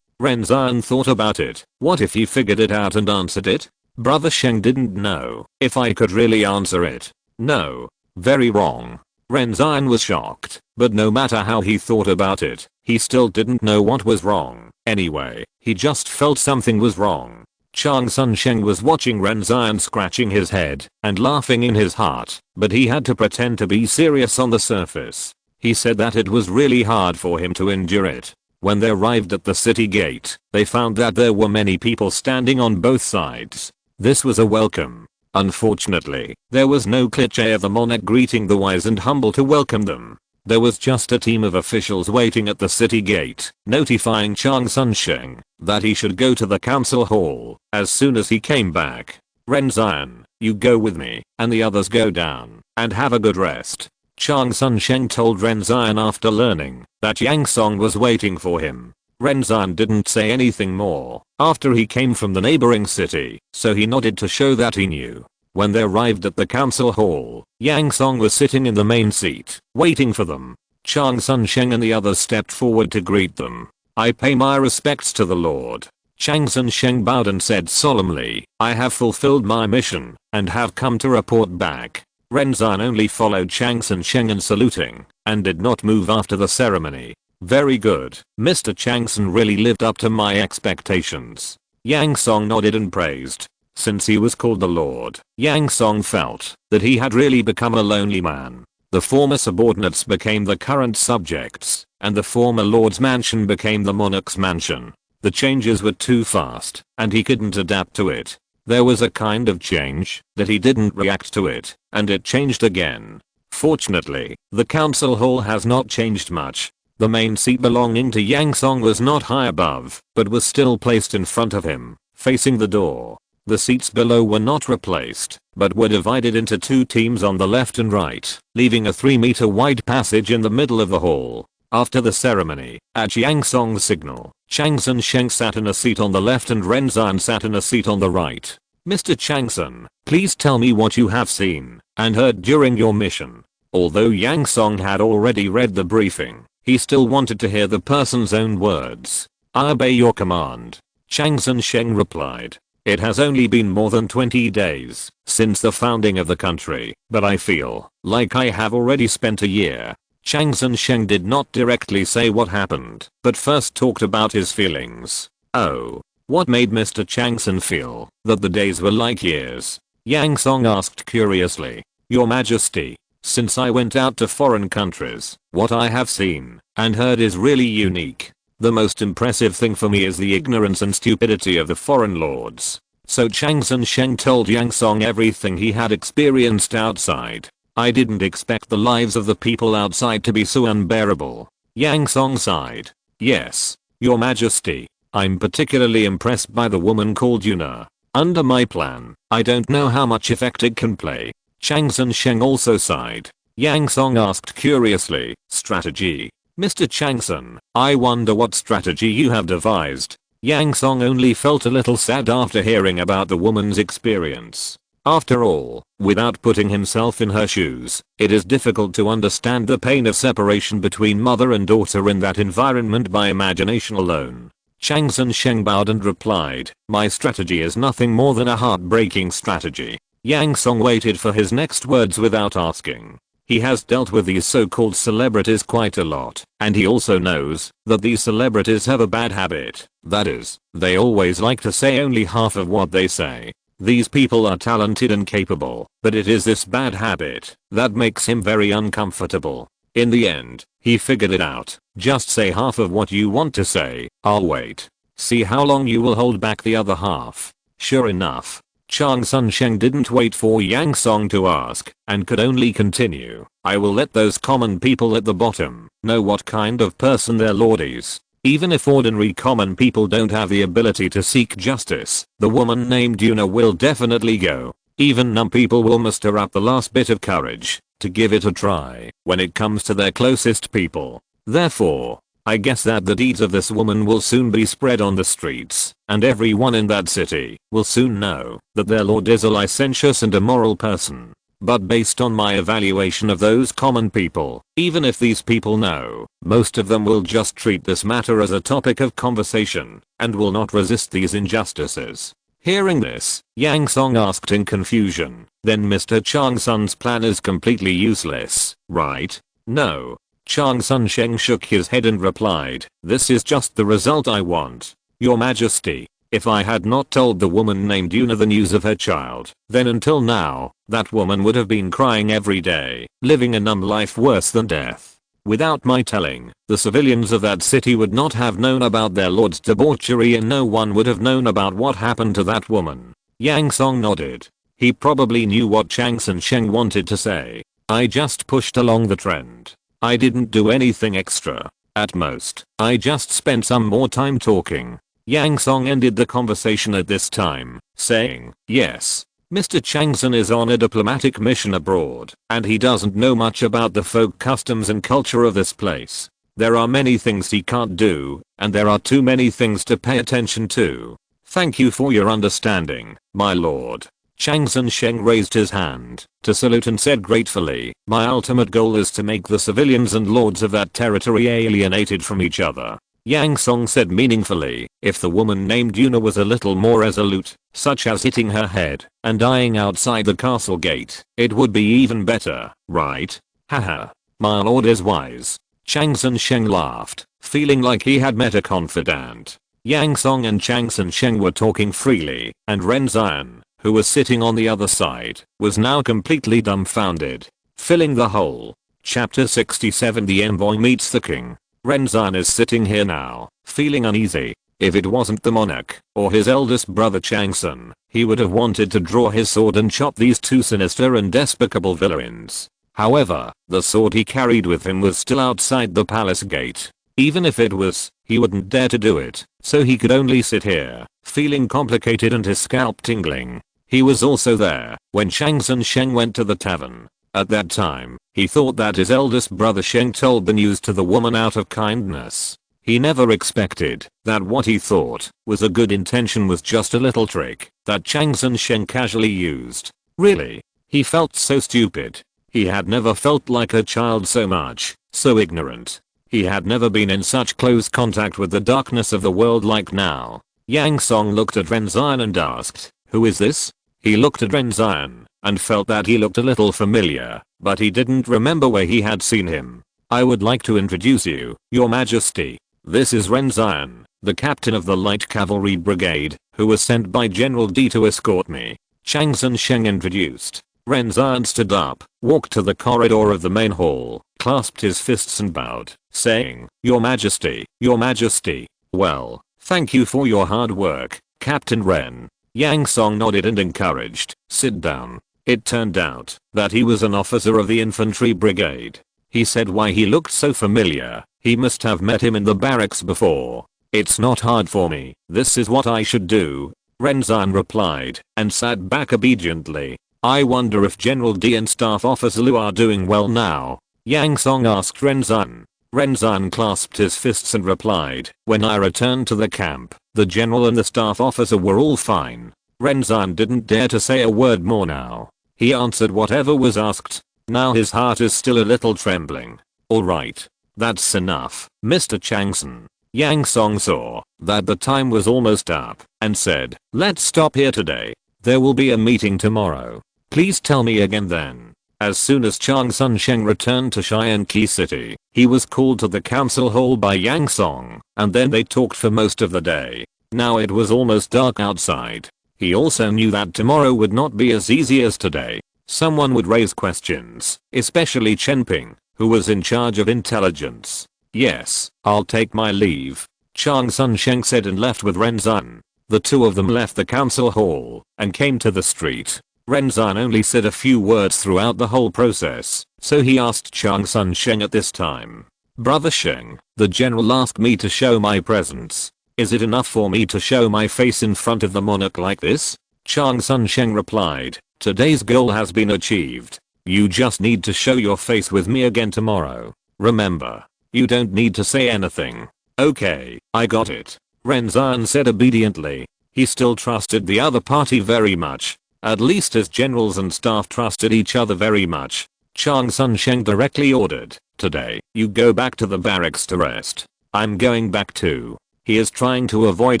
Renzian thought about it. What if he figured it out and answered it? Brother Sheng didn't know if I could really answer it. No. Very wrong. Ren'Zhan was shocked, but no matter how he thought about it, he still didn't know what was wrong. Anyway, he just felt something was wrong. Chang Sunsheng was watching Ren'Zhan scratching his head and laughing in his heart, but he had to pretend to be serious on the surface. He said that it was really hard for him to endure it. When they arrived at the city gate, they found that there were many people standing on both sides. This was a welcome. Unfortunately, there was no cliché of the monarch greeting the wise and humble to welcome them. There was just a team of officials waiting at the city gate, notifying Chang Sunsheng that he should go to the council hall as soon as he came back. Ren'Zhan, you go with me, and the others go down and have a good rest. Chang Sunsheng told Ren'Zhan after learning that Yang Song was waiting for him. Ren'Zhan didn't say anything more after he came from the neighboring city, so he nodded to show that he knew. When they arrived at the council hall, Yang Song was sitting in the main seat, waiting for them. Chang Sunsheng and the others stepped forward to greet them. I pay my respects to the Lord. Chang Sunsheng bowed and said solemnly, I have fulfilled my mission and have come to report back. Ren'Zhan only followed Chang Sunsheng in saluting and did not move after the ceremony. Very good, Mr. Changsun really lived up to my expectations. Yang Song nodded and praised. Since he was called the Lord, Yang Song felt that he had really become a lonely man. The former subordinates became the current subjects, and the former Lord's mansion became the monarch's mansion. The changes were too fast, and he couldn't adapt to it. There was a kind of change that he didn't react to it, and it changed again. Fortunately, the council hall has not changed much. The main seat belonging to Yang Song was not high above, but was still placed in front of him, facing the door. The seats below were not replaced, but were divided into two teams on the left and right, leaving a 3-meter wide passage in the middle of the hall. After the ceremony, at Yang Song's signal, Chang Sunsheng sat in a seat on the left and Ren'Zhan sat in a seat on the right. Mr. Changsun, please tell me what you have seen and heard during your mission. Although Yang Song had already read the briefing, he still wanted to hear the person's own words. I obey your command. Chang Sunsheng replied. It has only been more than 20 days since the founding of the country, but I feel like I have already spent a year. Chang Sunsheng did not directly say what happened, but first talked about his feelings. Oh, what made Mr. Changsun feel that the days were like years? Yang Song asked curiously. Your Majesty, since I went out to foreign countries, what I have seen and heard is really unique. The most impressive thing for me is the ignorance and stupidity of the foreign lords. So Chang Sunsheng told Yang Song everything he had experienced outside. I didn't expect the lives of the people outside to be so unbearable. Yang Song sighed. Yes, Your Majesty, I'm particularly impressed by the woman called Yuna. Under my plan, I don't know how much effect it can play. Chang Sunsheng also sighed. Yang Song asked curiously, strategy? Mr. Changsun, I wonder what strategy you have devised. Yang Song only felt a little sad after hearing about the woman's experience. After all, without putting himself in her shoes, it is difficult to understand the pain of separation between mother and daughter in that environment by imagination alone. Chang Sunsheng bowed and replied, my strategy is nothing more than a heartbreaking strategy. Yang Song waited for his next words without asking. He has dealt with these so-called celebrities quite a lot, and he also knows that these celebrities have a bad habit. That is, they always like to say only half of what they say. These people are talented and capable, but it is this bad habit that makes him very uncomfortable. In the end, he figured it out. Just say half of what you want to say, I'll wait. See how long you will hold back the other half. Sure enough, Chang Sunsheng didn't wait for Yang Song to ask, and could only continue. I will let those common people at the bottom know what kind of person their lord is. Even if ordinary common people don't have the ability to seek justice, the woman named Yuna will definitely go. Even numb people will muster up the last bit of courage to give it a try when it comes to their closest people. Therefore, I guess that the deeds of this woman will soon be spread on the streets, and everyone in that city will soon know that their lord is a licentious and immoral person. But based on my evaluation of those common people, even if these people know, most of them will just treat this matter as a topic of conversation, and will not resist these injustices. Hearing this, Yang Song asked in confusion, then Mr. Chang Sun's plan is completely useless, right? No. Chang Sun Sheng shook his head and replied, this is just the result I want. Your Majesty, if I had not told the woman named Yuna the news of her child, then until now, that woman would have been crying every day, living a numb life worse than death. Without my telling, the civilians of that city would not have known about their lord's debauchery and no one would have known about what happened to that woman. Yang Song nodded. He probably knew what Chang Sun Sheng wanted to say. I just pushed along the trend. I didn't do anything extra. At most, I just spent some more time talking. Yang Song ended the conversation at this time, saying, yes, Mr. Chang Sun is on a diplomatic mission abroad, and he doesn't know much about the folk customs and culture of this place. There are many things he can't do, and there are too many things to pay attention to. Thank you for your understanding, my lord. Chang Sun Sheng raised his hand to salute and said gratefully, my ultimate goal is to make the civilians and lords of that territory alienated from each other. Yang Song said meaningfully, if the woman named Yuna was a little more resolute, such as hitting her head and dying outside the castle gate, it would be even better, right? Haha. My lord is wise. Chang Sun Sheng laughed, feeling like he had met a confidant. Yang Song and Chang Sun Sheng were talking freely, and Ren Zan, who was sitting on the other side, was now completely dumbfounded. Filling the hole. Chapter 67 The Envoy Meets the King. Ren Zan is sitting here now, feeling uneasy. If it wasn't the monarch, or his eldest brother Chang Sun, he would have wanted to draw his sword and chop these two sinister and despicable villains. However, the sword he carried with him was still outside the palace gate. Even if it was, he wouldn't dare to do it, so he could only sit here, feeling complicated and his scalp tingling. He was also there when Chang Sun Sheng went to the tavern. At that time, he thought that his eldest brother Sheng told the news to the woman out of kindness. He never expected that what he thought was a good intention was just a little trick that Chang Sun Sheng casually used. Really, he felt so stupid. He had never felt like a child so much, so ignorant. He had never been in such close contact with the darkness of the world like now. Yang Song looked at Ren Zan and asked, who is this? He looked at Ren Zan and felt that he looked a little familiar, but he didn't remember where he had seen him. I would like to introduce you, Your Majesty. This is Ren Zan, the captain of the Light Cavalry Brigade, who was sent by General D to escort me. Chang Sun Sheng introduced. Ren Zan stood up, walked to the corridor of the main hall, clasped his fists and bowed, saying, Your Majesty, Your Majesty. Well, thank you for your hard work, Captain Ren. Yang Song nodded and encouraged, sit down. It turned out that he was an officer of the infantry brigade. He said why he looked so familiar. He must have met him in the barracks before. It's not hard for me. This is what I should do. Ren Zan replied and sat back obediently. I wonder if General D and Staff Officer Lu are doing well now. Yang Song asked Ren Zan. Ren Zan clasped his fists and replied, when I returned to the camp, the general and the staff officer were all fine. Ren Zan didn't dare to say a word more now. He answered whatever was asked. Now his heart is still a little trembling. Alright. That's enough, Mr. Chang Sun. Yang Song saw that the time was almost up and said, let's stop here today. There will be a meeting tomorrow. Please tell me again then. As soon as Chang Sun Sheng returned to Cheyenne Key City, he was called to the council hall by Yang Song, and then they talked for most of the day. Now it was almost dark outside. He also knew that tomorrow would not be as easy as today. Someone would raise questions, especially Chen Ping, who was in charge of intelligence. Yes, I'll take my leave, Chang Sun Sheng said and left with Ren Zan. The two of them left the council hall and came to the street. Ren Zan only said a few words throughout the whole process, so he asked Chang Sun Sheng at this time. Brother Sheng, the general asked me to show my presence. Is it enough for me to show my face in front of the monarch like this? Chang Sun Sheng replied, today's goal has been achieved. You just need to show your face with me again tomorrow. Remember, you don't need to say anything. Okay, I got it. Ren Zan said obediently. He still trusted the other party very much. At least his generals and staff trusted each other very much. Chang Sun Sheng directly ordered, today, you go back to the barracks to rest. I'm going back too. He is trying to avoid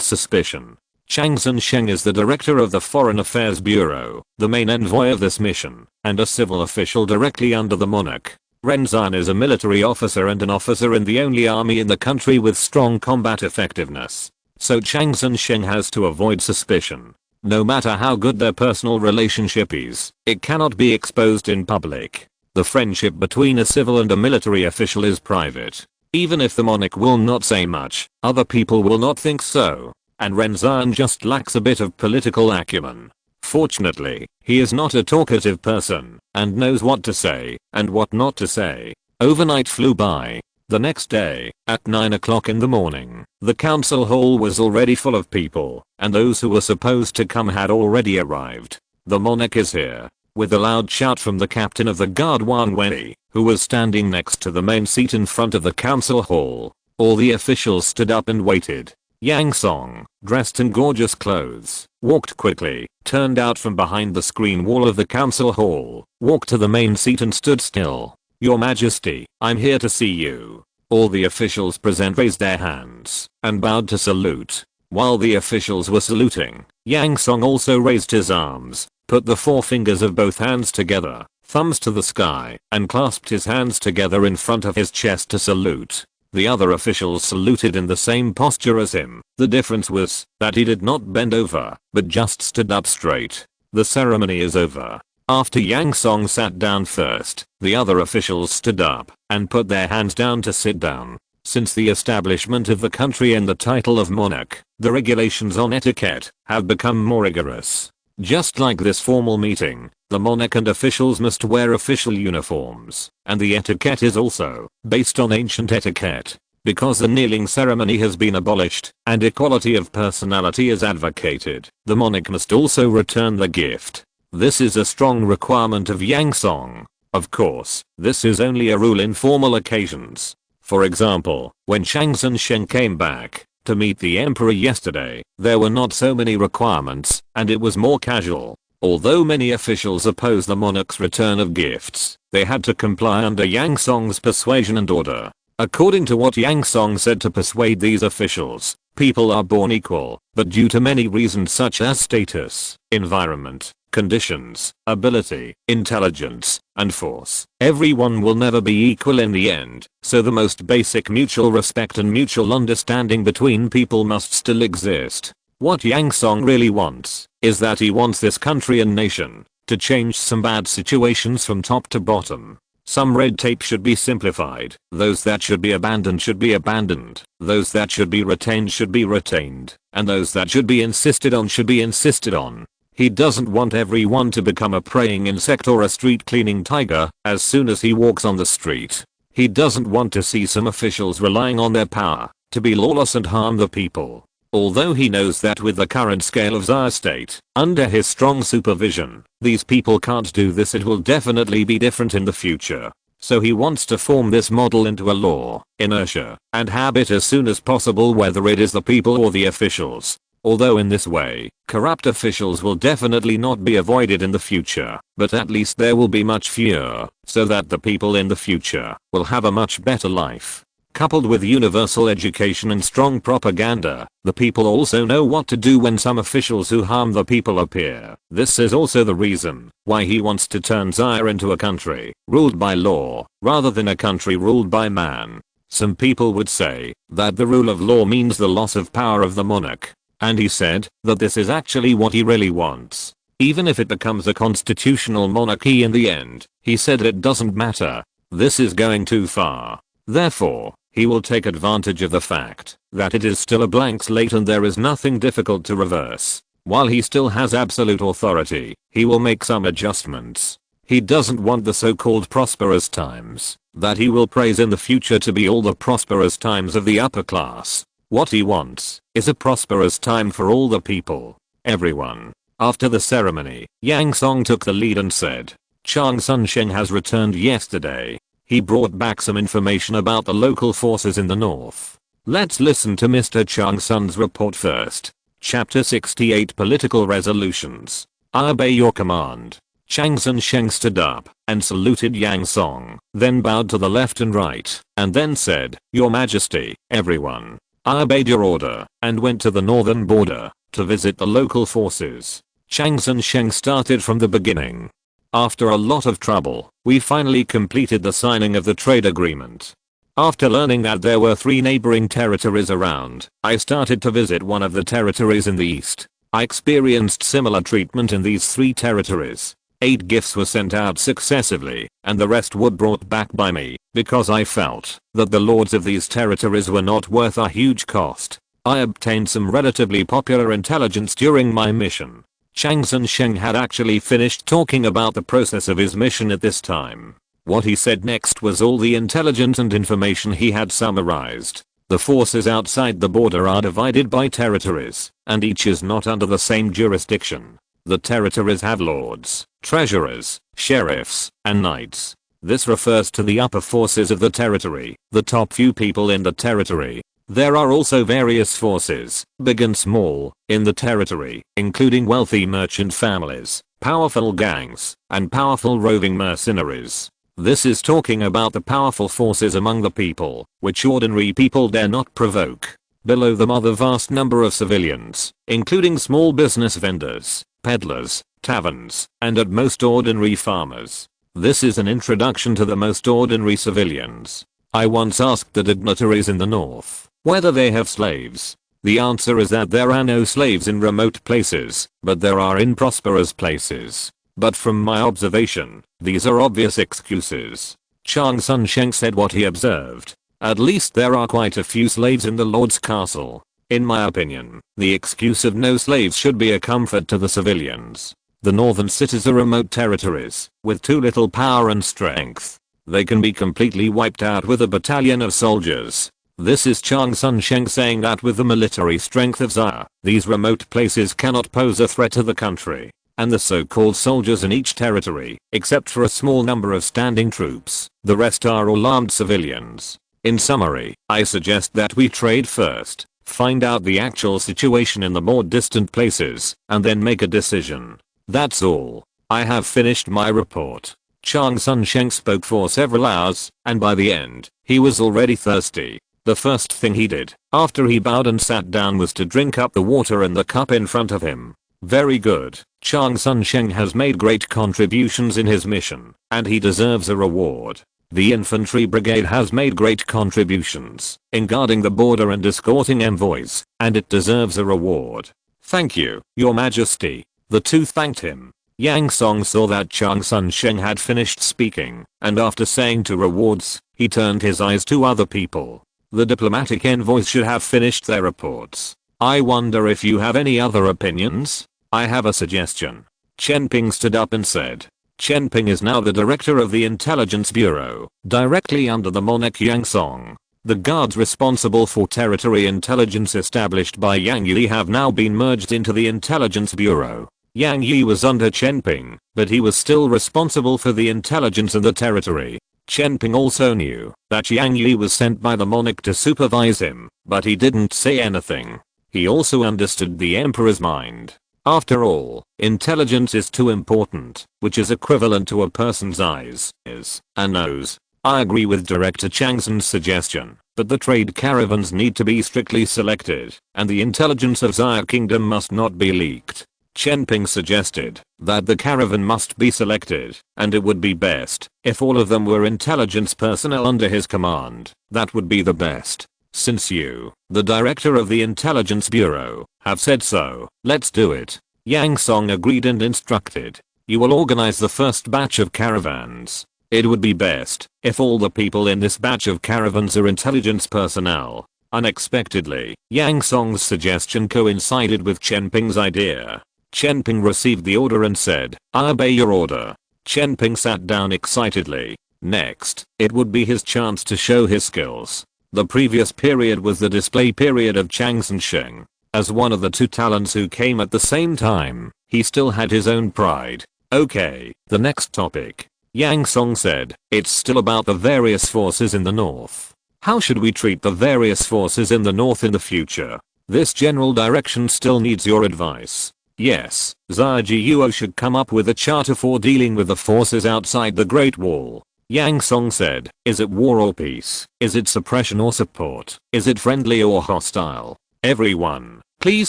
suspicion. Chang Sun-sheng is the director of the Foreign Affairs Bureau, the main envoy of this mission, and a civil official directly under the monarch. Ren Zan is a military officer and an officer in the only army in the country with strong combat effectiveness. So Chang Sun-sheng has to avoid suspicion. No matter how good their personal relationship is, it cannot be exposed in public. The friendship between a civil and a military official is private. Even if the monarch will not say much, other people will not think so. And Ren Zan just lacks a bit of political acumen. Fortunately, he is not a talkative person, and knows what to say, and what not to say. Overnight flew by. The next day, at 9 o'clock in the morning, the council hall was already full of people, and those who were supposed to come had already arrived. The monarch is here. With a loud shout from the captain of the guard Wang Wei, who was standing next to the main seat in front of the council hall, all the officials stood up and waited. Yang Song, dressed in gorgeous clothes, walked quickly, turned out from behind the screen wall of the council hall, walked to the main seat and stood still. Your Majesty, I'm here to see you. All the officials present raised their hands and bowed to salute. While the officials were saluting, Yang Song also raised his arms, put the four fingers of both hands together, thumbs to the sky, and clasped his hands together in front of his chest to salute. The other officials saluted in the same posture as him. The difference was that he did not bend over, but just stood up straight. The ceremony is over. After Yang Song sat down first, the other officials stood up and put their hands down to sit down. Since the establishment of the country and the title of monarch, the regulations on etiquette have become more rigorous. Just like this formal meeting, the monarch and officials must wear official uniforms, and the etiquette is also based on ancient etiquette. Because the kneeling ceremony has been abolished and equality of personality is advocated, the monarch must also return the gift. This is a strong requirement of Yang Song. Of course, this is only a rule in formal occasions. For example, when Chang Sun-sheng came back to meet the emperor yesterday, there were not so many requirements, and it was more casual. Although many officials opposed the monarch's return of gifts, they had to comply under Yang Song's persuasion and order. According to what Yang Song said to persuade these officials, people are born equal, but due to many reasons such as status, environment, conditions, ability, intelligence, and force, everyone will never be equal in the end, so the most basic mutual respect and mutual understanding between people must still exist. What Yang Song really wants is that he wants this country and nation to change some bad situations from top to bottom. Some red tape should be simplified, those that should be abandoned should be abandoned, those that should be retained, and those that should be insisted on should be insisted on. He doesn't want everyone to become a praying insect or a street cleaning tiger as soon as he walks on the street. He doesn't want to see some officials relying on their power to be lawless and harm the people. Although he knows that with the current scale of Tsar state, under his strong supervision, these people can't do this, it will definitely be different in the future. So he wants to form this model into a law, inertia, and habit as soon as possible, whether it is the people or the officials. Although in this way, corrupt officials will definitely not be avoided in the future, but at least there will be much fewer, so that the people in the future will have a much better life. Coupled with universal education and strong propaganda, the people also know what to do when some officials who harm the people appear. This is also the reason why he wants to turn Zaire into a country ruled by law, rather than a country ruled by man. Some people would say that the rule of law means the loss of power of the monarch. And he said that this is actually what he really wants. Even if it becomes a constitutional monarchy in the end, he said it doesn't matter. This is going too far. Therefore, he will take advantage of the fact that it is still a blank slate and there is nothing difficult to reverse. While he still has absolute authority, he will make some adjustments. He doesn't want the so-called prosperous times that he will praise in the future to be all the prosperous times of the upper class. What he wants is a prosperous time for all the people. Everyone. After the ceremony, Yang Song took the lead and said, Chang Sun-sheng has returned yesterday. He brought back some information about the local forces in the north. Let's listen to Mr. Chang Sun's report first. Chapter 68 Political Resolutions. I obey your command. Chang Sun-sheng stood up and saluted Yang Song, then bowed to the left and right, and then said, Your Majesty, everyone. I obeyed your order and went to the northern border to visit the local forces. Chang Sun Sheng started from the beginning. After a lot of trouble, we finally completed the signing of the trade agreement. After learning that there were 3 neighboring territories around, I started to visit one of the territories in the east. I experienced similar treatment in these 3 territories. 8 gifts were sent out successively, and the rest were brought back by me, because I felt that the lords of these territories were not worth a huge cost. I obtained some relatively popular intelligence during my mission. Chang Sun Sheng had actually finished talking about the process of his mission at this time. What he said next was all the intelligence and information he had summarized. The forces outside the border are divided by territories, and each is not under the same jurisdiction. The territories have lords, treasurers, sheriffs, and knights. This refers to the upper forces of the territory, the top few people in the territory. There are also various forces, big and small, in the territory, including wealthy merchant families, powerful gangs, and powerful roving mercenaries. This is talking about the powerful forces among the people, which ordinary people dare not provoke. Below them are the vast number of civilians, including small business vendors, peddlers, taverns, and at most ordinary farmers. This is an introduction to the most ordinary civilians. I once asked the dignitaries in the north whether they have slaves. The answer is that there are no slaves in remote places, but there are in prosperous places. But from my observation, these are obvious excuses. Chang Sun Sheng said what he observed. At least there are quite a few slaves in the Lord's castle. In my opinion, the excuse of no slaves should be a comfort to the civilians. The northern cities are remote territories, with too little power and strength. They can be completely wiped out with a battalion of soldiers. This is Chang Sun Sheng saying that with the military strength of Xia, these remote places cannot pose a threat to the country. And the so-called soldiers in each territory, except for a small number of standing troops, the rest are all armed civilians. In summary, I suggest that we trade first, find out the actual situation in the more distant places, and then make a decision. That's all. I have finished my report. Chang Sun Sheng spoke for several hours, and by the end, he was already thirsty. The first thing he did, after he bowed and sat down, was to drink up the water in the cup in front of him. Very good. Chang Sun Sheng has made great contributions in his mission, and he deserves a reward. The infantry brigade has made great contributions in guarding the border and escorting envoys, and it deserves a reward. Thank you, Your Majesty. The 2 thanked him. Yang Song saw that Chang Sun Sheng had finished speaking, and after saying 2 rewards, he turned his eyes to other people. The diplomatic envoys should have finished their reports. I wonder if you have any other opinions? I have a suggestion. Chen Ping stood up and said. Chen Ping is now the director of the Intelligence Bureau, directly under the monarch Yang Song. The guards responsible for territory intelligence established by Yang Yi have now been merged into the Intelligence Bureau. Yang Yi was under Chen Ping, but he was still responsible for the intelligence in the territory. Chen Ping also knew that Yang Yi was sent by the monarch to supervise him, but he didn't say anything. He also understood the emperor's mind. After all, intelligence is too important, which is equivalent to a person's eyes, ears, and nose. I agree with Director Chang Sun's suggestion, but the trade caravans need to be strictly selected, and the intelligence of Xia Kingdom must not be leaked. Chen Ping suggested that the caravan must be selected, and it would be best if all of them were intelligence personnel under his command. That would be the best. Since you, the director of the Intelligence Bureau, have said so, let's do it. Yang Song agreed and instructed. You will organize the first batch of caravans. It would be best if all the people in this batch of caravans are intelligence personnel. Unexpectedly, Yang Song's suggestion coincided with Chen Ping's idea. Chen Ping received the order and said, I obey your order. Chen Ping sat down excitedly. Next, it would be his chance to show his skills. The previous period was the display period of Chang Sun Sheng. As one of the 2 talents who came at the same time, he still had his own pride. Okay, the next topic. Yang Song said, it's still about the various forces in the north. How should we treat the various forces in the north in the future? This general direction still needs your advice. Yes, Xia Guo should come up with a charter for dealing with the forces outside the Great Wall. Yang Song said, is it war or peace? Is it suppression or support? Is it friendly or hostile? Everyone, please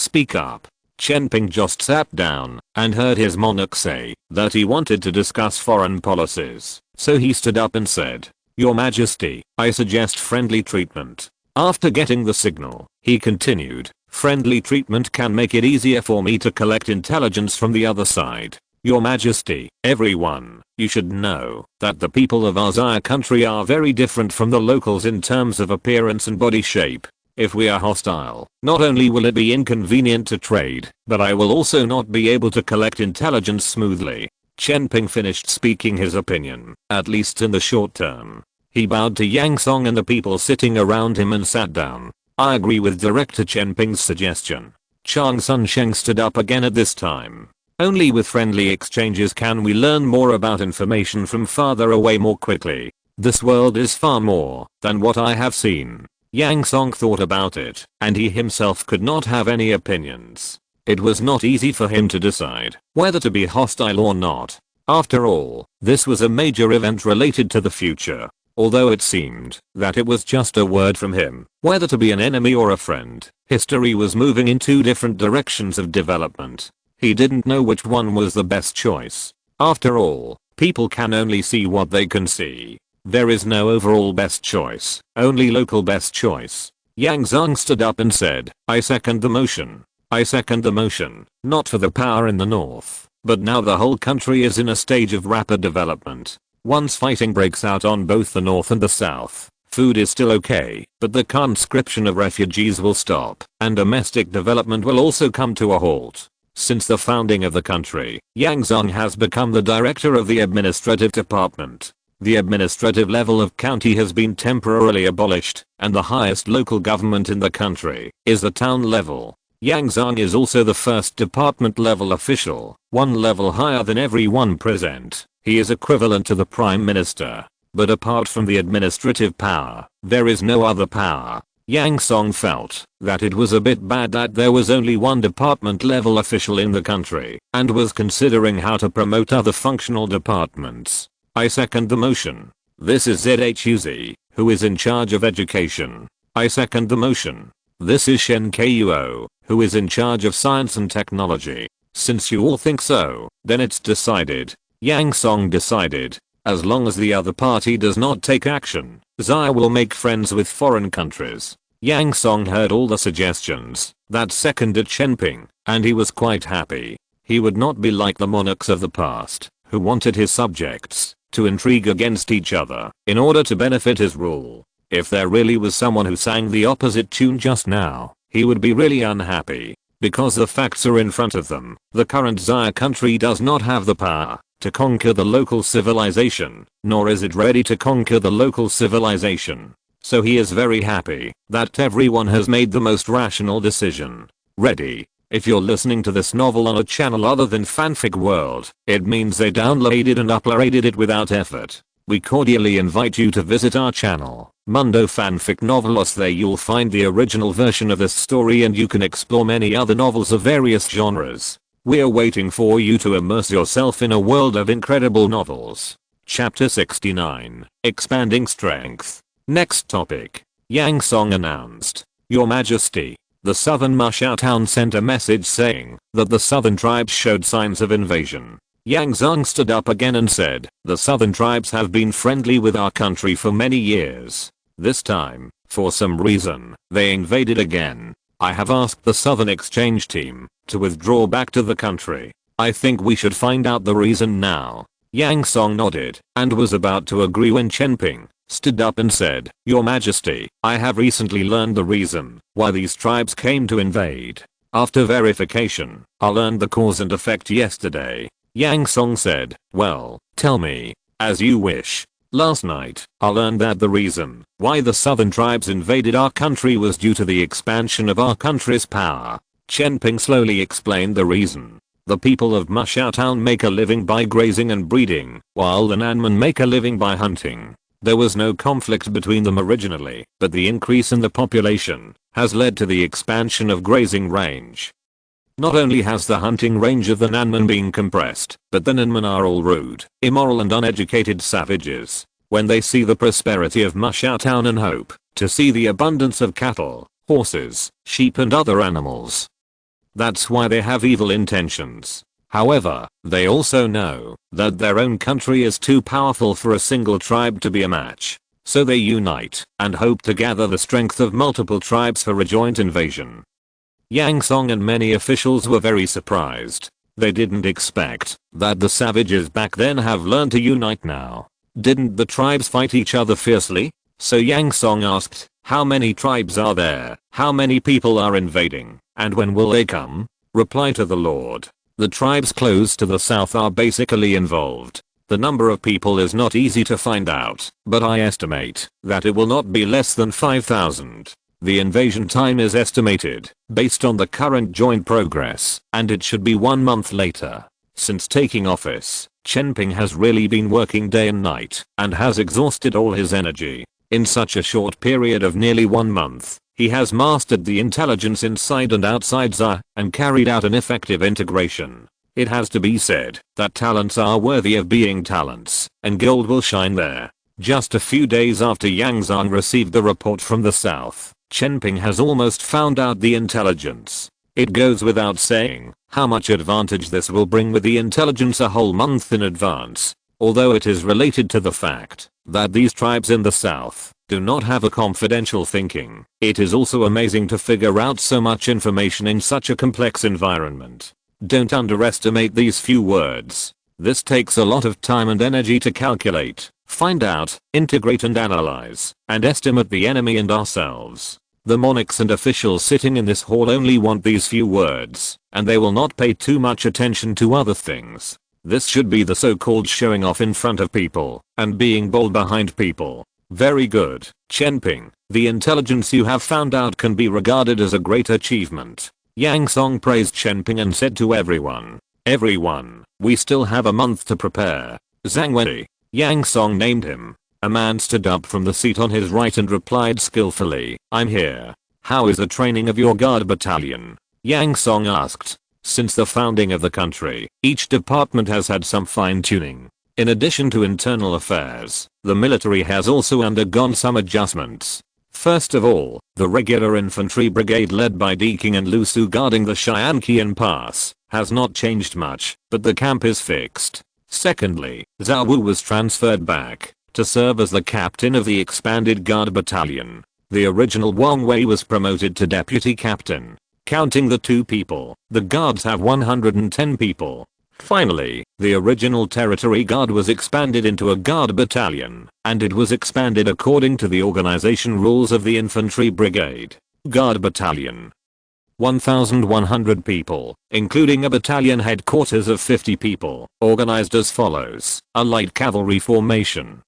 speak up. Chenping just sat down and heard his monarch say that he wanted to discuss foreign policies, so he stood up and said, "Your Majesty, I suggest friendly treatment." After getting the signal, he continued, "Friendly treatment can make it easier for me to collect intelligence from the other side. Your Majesty, everyone, you should know that the people of our Zaya country are very different from the locals in terms of appearance and body shape. If we are hostile, not only will it be inconvenient to trade, but I will also not be able to collect intelligence smoothly." Chenping finished speaking his opinion, at least in the short term. He bowed to Yang Song and the people sitting around him and sat down. "I agree with Director Chenping's suggestion." Chang Sun Sheng stood up again at this time. "Only with friendly exchanges can we learn more about information from farther away more quickly. This world is far more than what I have seen." Yang Song thought about it, and he himself could not have any opinions. It was not easy for him to decide whether to be hostile or not. After all, this was a major event related to the future. Although it seemed that it was just a word from him, whether to be an enemy or a friend, history was moving in two different directions of development. He didn't know which one was the best choice. After all, people can only see what they can see. There is no overall best choice, only local best choice. Yang Zong stood up and said, "I second the motion. I second the motion, not for the power in the north, but now the whole country is in a stage of rapid development. Once fighting breaks out on both the north and the south, food is still okay, but the conscription of refugees will stop, and domestic development will also come to a halt." Since the founding of the country, Yang Zong has become the director of the administrative department. The administrative level of county has been temporarily abolished, and the highest local government in the country is the town level. Yang Zong is also the first department level official, one level higher than everyone present. He is equivalent to the Prime Minister. But apart from the administrative power, there is no other power. Yang Song felt that it was a bit bad that there was only one department level official in the country, and was considering how to promote other functional departments. "I second the motion. This is ZHUZ, who is in charge of education. I second the motion. This is Shen Kuo, who is in charge of science and technology. Since you all think so, then it's decided." Yang Song decided. As long as the other party does not take action, Zaya will make friends with foreign countries. Yang Song heard all the suggestions that seconded Chenping, and he was quite happy. He would not be like the monarchs of the past, who wanted his subjects to intrigue against each other in order to benefit his rule. If there really was someone who sang the opposite tune just now, he would be really unhappy. Because the facts are in front of them, the current Zaya country does not have the power to conquer the local civilization, nor is it ready to conquer the local civilization. So he is very happy that everyone has made the most rational decision. Ready? If you're listening to this novel on a channel other than Fanfic World, it means they downloaded and uploaded it without effort. We cordially invite you to visit our channel, Mundo Fanfic Novelos. There you'll find the original version of this story and you can explore many other novels of various genres. We're waiting for you to immerse yourself in a world of incredible novels. Chapter 69, Expanding Strength. Next topic. Yang Song announced, "Your Majesty, the southern Mushao town sent a message saying that the southern tribes showed signs of invasion." Yang Zong stood up again and said, "The southern tribes have been friendly with our country for many years. This time, for some reason, they invaded again. I have asked the southern exchange team to withdraw back to the country. I think we should find out the reason now." Yang Song nodded and was about to agree when Chenping stood up and said, "Your Majesty, I have recently learned the reason why these tribes came to invade. After verification, I learned the cause and effect yesterday." Yang Song said, "Well, tell me, as you wish." "Last night, I learned that the reason why the southern tribes invaded our country was due to the expansion of our country's power." Chenping slowly explained the reason. "The people of Mushao Town make a living by grazing and breeding, while the Nanman make a living by hunting. There was no conflict between them originally, but the increase in the population has led to the expansion of grazing range. Not only has the hunting range of the Nanman been compressed, but the Nanman are all rude, immoral and uneducated savages. When they see the prosperity of Mushao Town and hope to see the abundance of cattle, horses, sheep and other animals, That's why they have evil intentions. However, they also know that their own country is too powerful for a single tribe to be a match. So they unite and hope to gather the strength of multiple tribes for a joint invasion. Yang Song and many officials were very surprised. They didn't expect that the savages back then have learned to unite now. Didn't the tribes fight each other fiercely? So Yang Song asked, how many tribes are there? How many people are invading? And when will they come? Reply to the Lord. The tribes close to the south are basically involved. The number of people is not easy to find out, but I estimate that it will not be less than 5,000. The invasion time is estimated based on the current joint progress, and it should be 1 month later. Since taking office, Chen Ping has really been working day and night and has exhausted all his energy. In such a short period of nearly 1 month, he has mastered the intelligence inside and outside ZA and carried out an effective integration. It has to be said that talents are worthy of being talents, and gold will shine there. Just a few days after Yang Zhang received the report from the south, Chen Ping has almost found out the intelligence. It goes without saying how much advantage this will bring with the intelligence a whole month in advance. Although it is related to the fact that these tribes in the south do not have a confidential thinking, it is also amazing to figure out so much information in such a complex environment. Don't underestimate these few words. This takes a lot of time and energy to calculate, find out, integrate and analyze, and estimate the enemy and ourselves. The monarchs and officials sitting in this hall only want these few words, and they will not pay too much attention to other things. This should be the so-called showing off in front of people and being bold behind people. Very good, Chen Ping. The intelligence you have found out can be regarded as a great achievement. Yang Song praised Chen Ping and said to everyone, we still have a month to prepare. Zhang Wenyi. Yang Song named him. A man stood up from the seat on his right and replied skillfully, I'm here. How is the training of your guard battalion? Yang Song asked. Since the founding of the country, each department has had some fine-tuning. In addition to internal affairs, the military has also undergone some adjustments. First of all, the regular infantry brigade led by Deking and Lu Su guarding the Xianqian Pass has not changed much, but the camp is fixed. Secondly, Zhao Wu was transferred back to serve as the captain of the expanded guard battalion. The original Wang Wei was promoted to deputy captain. Counting the two people, the guards have 110 people. Finally, the original territory guard was expanded into a guard battalion, and it was expanded according to the organization rules of the infantry brigade. Guard battalion. 1,100 people, including a battalion headquarters of 50 people, organized as follows: a light cavalry formation.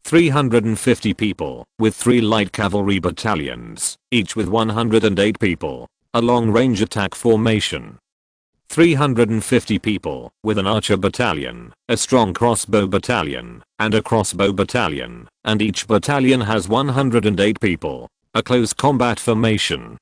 350 people, with 3 light cavalry battalions, each with 108 people. A long-range attack formation. 350 people, with an archer battalion, a strong crossbow battalion, and a crossbow battalion, and each battalion has 108 people. A close combat formation.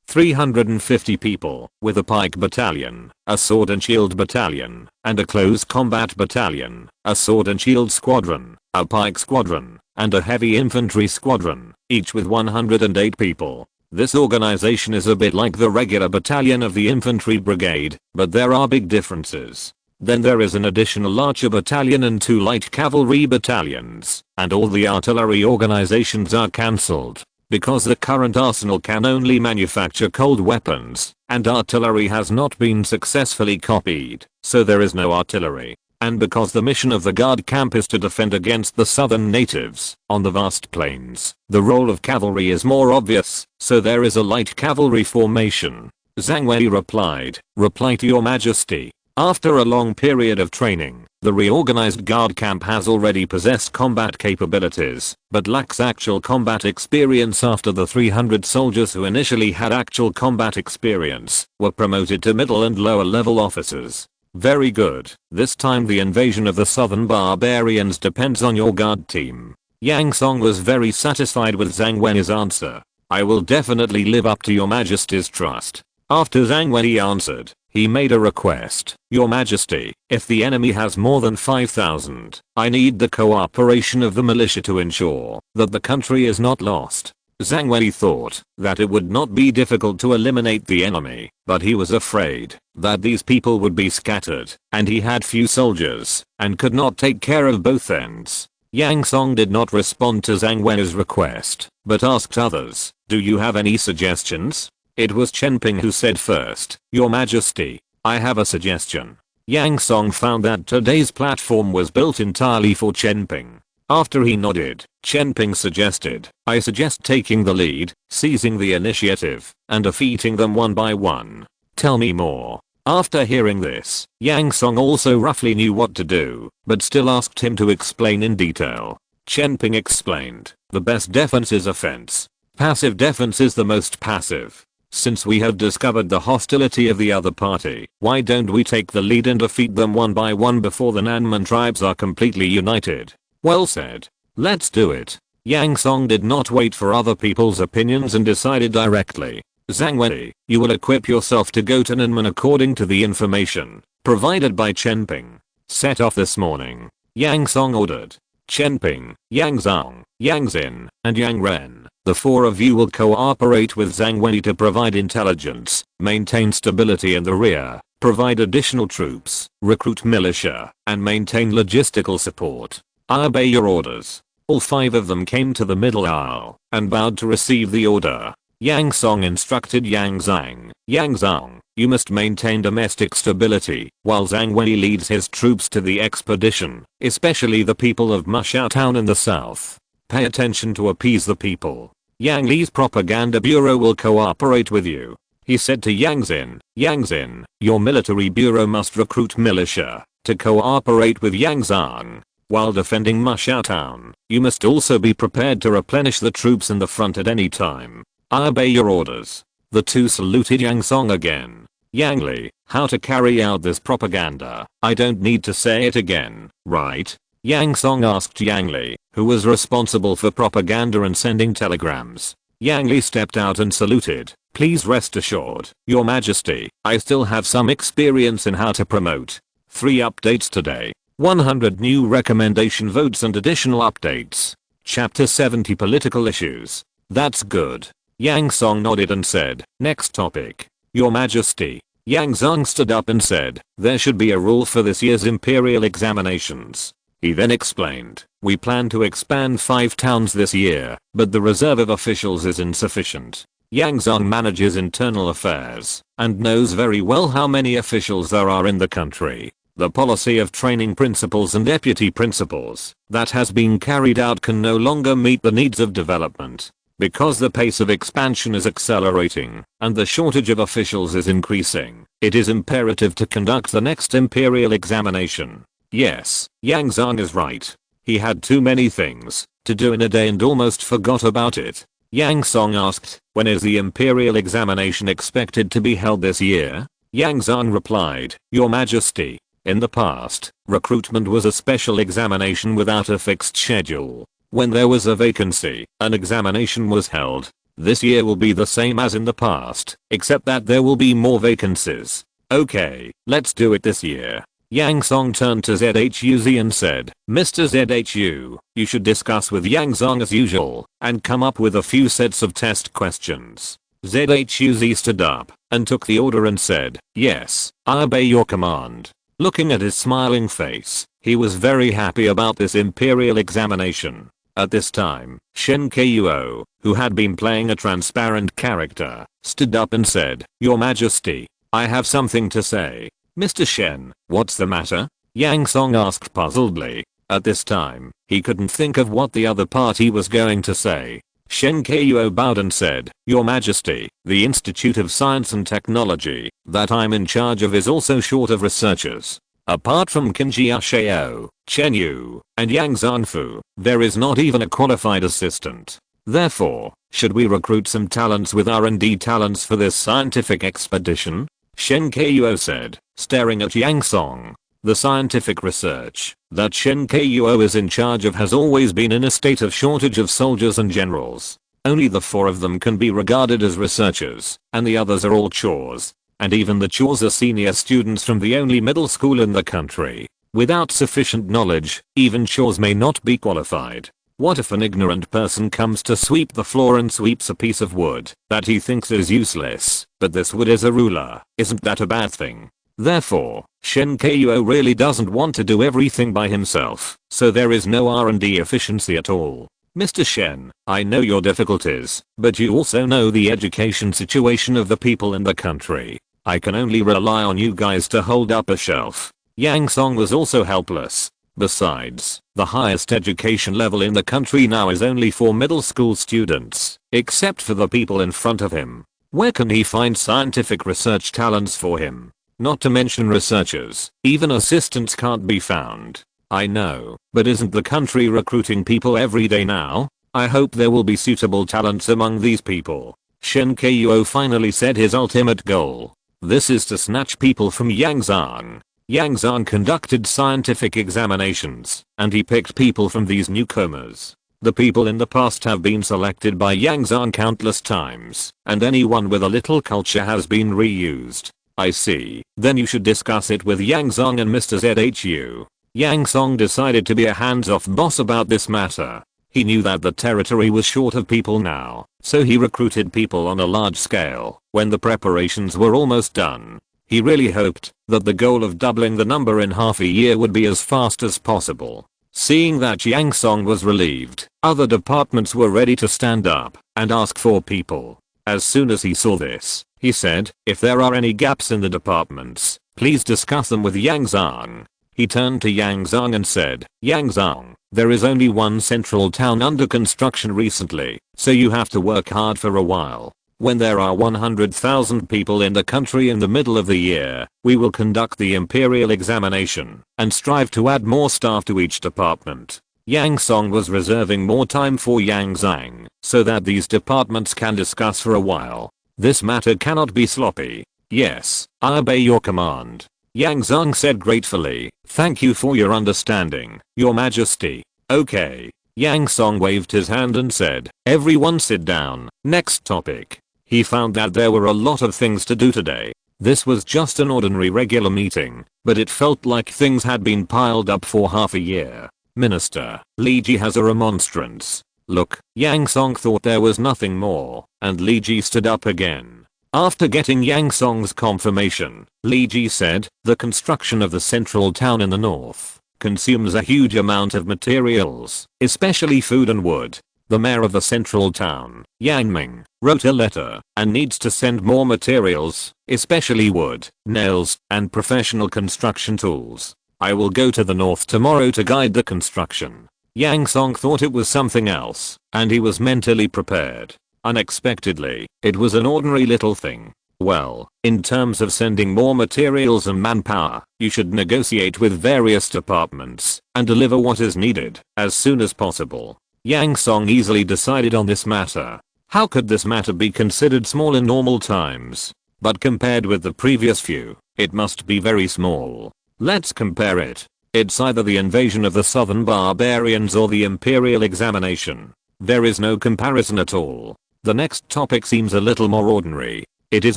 350 people, with a pike battalion, a sword and shield battalion, and a close combat battalion, a sword and shield squadron, a pike squadron, and a heavy infantry squadron, each with 108 people. This organization is a bit like the regular battalion of the infantry brigade, but there are big differences. Then there is an additional archer battalion and 2 light cavalry battalions, and all the artillery organizations are cancelled, because the current arsenal can only manufacture cold weapons, and artillery has not been successfully copied, so there is no artillery. And because the mission of the guard camp is to defend against the southern natives on the vast plains, the role of cavalry is more obvious, so there is a light cavalry formation. Zhang Wenyi replied, reply to your majesty. After a long period of training, the reorganized guard camp has already possessed combat capabilities, but lacks actual combat experience after the 300 soldiers who initially had actual combat experience were promoted to middle and lower level officers. Very good. This time the invasion of the southern barbarians depends on your guard team. Yang Song was very satisfied with Zhang Wenyi's answer. I will definitely live up to your majesty's trust. After Zhang Wenyi answered, he made a request. Your majesty, if the enemy has more than 5,000, I need the cooperation of the militia to ensure that the country is not lost. Zhang Wei thought that it would not be difficult to eliminate the enemy, but he was afraid that these people would be scattered, and he had few soldiers, and could not take care of both ends. Yang Song did not respond to Zhang Wei's request, but asked others, "Do you have any suggestions?" It was Chen Ping who said first, "Your Majesty, I have a suggestion." Yang Song found that today's platform was built entirely for Chen Ping. After he nodded, Chen Ping suggested, "I suggest taking the lead, seizing the initiative, and defeating them one by one. Tell me more." After hearing this, Yang Song also roughly knew what to do, but still asked him to explain in detail. Chen Ping explained, "The best defense is offense. Passive defense is the most passive. Since we have discovered the hostility of the other party, why don't we take the lead and defeat them one by one before the Nanman tribes are completely united?" Well said. Let's do it. Yang Song did not wait for other people's opinions and decided directly. Zhang Wei, you will equip yourself to go to Nanman according to the information provided by Chen Ping. Set off this morning. Yang Song ordered. Chen Ping, Yang Zhang, Yang Xin, and Yang Ren, the four of you will cooperate with Zhang Wei to provide intelligence, maintain stability in the rear, provide additional troops, recruit militia, and maintain logistical support. I obey your orders. All five of them came to the middle aisle and bowed to receive the order. Yang Song instructed Yang Zhang, "Yang Zhang, you must maintain domestic stability while Zhang Wei leads his troops to the expedition, especially the people of Mushao Town in the south. Pay attention to appease the people. Yang Li's propaganda bureau will cooperate with you." He said to Yang Xin, "Yang Xin, your military bureau must recruit militia to cooperate with Yang Zhang. While defending Mushao Town, you must also be prepared to replenish the troops in the front at any time. I obey your orders." The two saluted Yang Song again. "Yang Li, how to carry out this propaganda, I don't need to say it again, right?" Yang Song asked Yang Li, who was responsible for propaganda and sending telegrams. Yang Li stepped out and saluted. "Please rest assured, Your Majesty, I still have some experience in how to promote." 3 updates today. 100 new recommendation votes and additional updates. Chapter 70 Political Issues. That's good. Yang Song nodded and said, "Next topic. Your Majesty." Yang Zhang stood up and said, "There should be a rule for this year's imperial examinations." He then explained, "We plan to expand 5 towns this year, but the reserve of officials is insufficient." Yang Zhang manages internal affairs and knows very well how many officials there are in the country. The policy of training principals and deputy principals that has been carried out can no longer meet the needs of development. Because the pace of expansion is accelerating and the shortage of officials is increasing, it is imperative to conduct the next imperial examination. Yes, Yang Zhang is right. He had too many things to do in a day and almost forgot about it. Yang Song asked, "When is the imperial examination expected to be held this year?" Yang Zhang replied, "Your Majesty, in the past, recruitment was a special examination without a fixed schedule. When there was a vacancy, an examination was held. This year will be the same as in the past, except that there will be more vacancies." "Okay, let's do it this year." Yang Song turned to ZHUZ and said, "Mr. ZHU, you should discuss with Yang Zhang as usual and come up with a few sets of test questions." ZHUZ stood up and took the order and said, "Yes, I obey your command." Looking at his smiling face, he was very happy about this imperial examination. At this time, Shen Kuo, who had been playing a transparent character, stood up and said, "Your Majesty, I have something to say." "Mr. Shen, what's the matter?" Yang Song asked puzzledly. At this time, he couldn't think of what the other party was going to say. Shen Kuo bowed and said, "Your Majesty, the Institute of Science and Technology that I'm in charge of is also short of researchers. Apart from Qinjia Shao, Chen Yu, and Yang Zanfu, there is not even a qualified assistant. Therefore, should we recruit some talents with R&D talents for this scientific expedition?" Shen Kuo said, staring at Yang Song. The scientific research that Shen Kuo is in charge of has always been in a state of shortage of soldiers and generals. Only the 4 of them can be regarded as researchers, and the others are all chores. And even the chores are senior students from the only middle school in the country. Without sufficient knowledge, even chores may not be qualified. What if an ignorant person comes to sweep the floor and sweeps a piece of wood that he thinks is useless, but this wood is a ruler? Isn't that a bad thing? Therefore, Shenkuo really doesn't want to do everything by himself, so there is no R&D efficiency at all. Mr. Shen, I know your difficulties, but you also know the education situation of the people in the country. I can only rely on you guys to hold up a shelf. Yang Song was also helpless. Besides, the highest education level in the country now is only for middle school students, except for the people in front of him. Where can he find scientific research talents for him? Not to mention researchers, even assistants can't be found. I know, but isn't the country recruiting people every day now? I hope there will be suitable talents among these people. Shenkuo finally said his ultimate goal. This is to snatch people from Yang Zhang. Yang Zhang conducted scientific examinations, and he picked people from these newcomers. The people in the past have been selected by Yang Zhang countless times, and anyone with a little culture has been reused. I see. Then you should discuss it with Yang Zhang and Mr. ZHU. Yang Song decided to be a hands-off boss about this matter. He knew that the territory was short of people now, so he recruited people on a large scale when the preparations were almost done. He really hoped that the goal of doubling the number in half a year would be as fast as possible. Seeing that Yang Song was relieved, other departments were ready to stand up and ask for people. As soon as he saw this, he said, if there are any gaps in the departments, please discuss them with Yang Zhang. He turned to Yang Zhang and said, Yang Zhang, there is only one central town under construction recently, so you have to work hard for a while. When there are 100,000 people in the country in the middle of the year, we will conduct the imperial examination and strive to add more staff to each department. Yang Song was reserving more time for Yang Zhang so that these departments can discuss for a while. This matter cannot be sloppy. Yes, I obey your command. Yang Zhang said gratefully, thank you for your understanding, your majesty. Okay. Yang Song waved his hand and said, everyone sit down. Next topic. He found that there were a lot of things to do today. This was just an ordinary regular meeting, but it felt like things had been piled up for half a year. Minister, Li Ji has a remonstrance. Look, Yang Song thought there was nothing more, and Li Ji stood up again. After getting Yang Song's confirmation, Li Ji said, the construction of the central town in the north consumes a huge amount of materials, especially food and wood. The mayor of the central town, Yang Ming, wrote a letter and needs to send more materials, especially wood, nails, and professional construction tools. I will go to the north tomorrow to guide the construction. Yang Song thought it was something else, and he was mentally prepared. Unexpectedly, it was an ordinary little thing. Well, in terms of sending more materials and manpower, you should negotiate with various departments and deliver what is needed as soon as possible. Yang Song easily decided on this matter. How could this matter be considered small in normal times? But compared with the previous few, it must be very small. Let's compare it. It's either the invasion of the southern barbarians or the imperial examination. There is no comparison at all. The next topic seems a little more ordinary. It is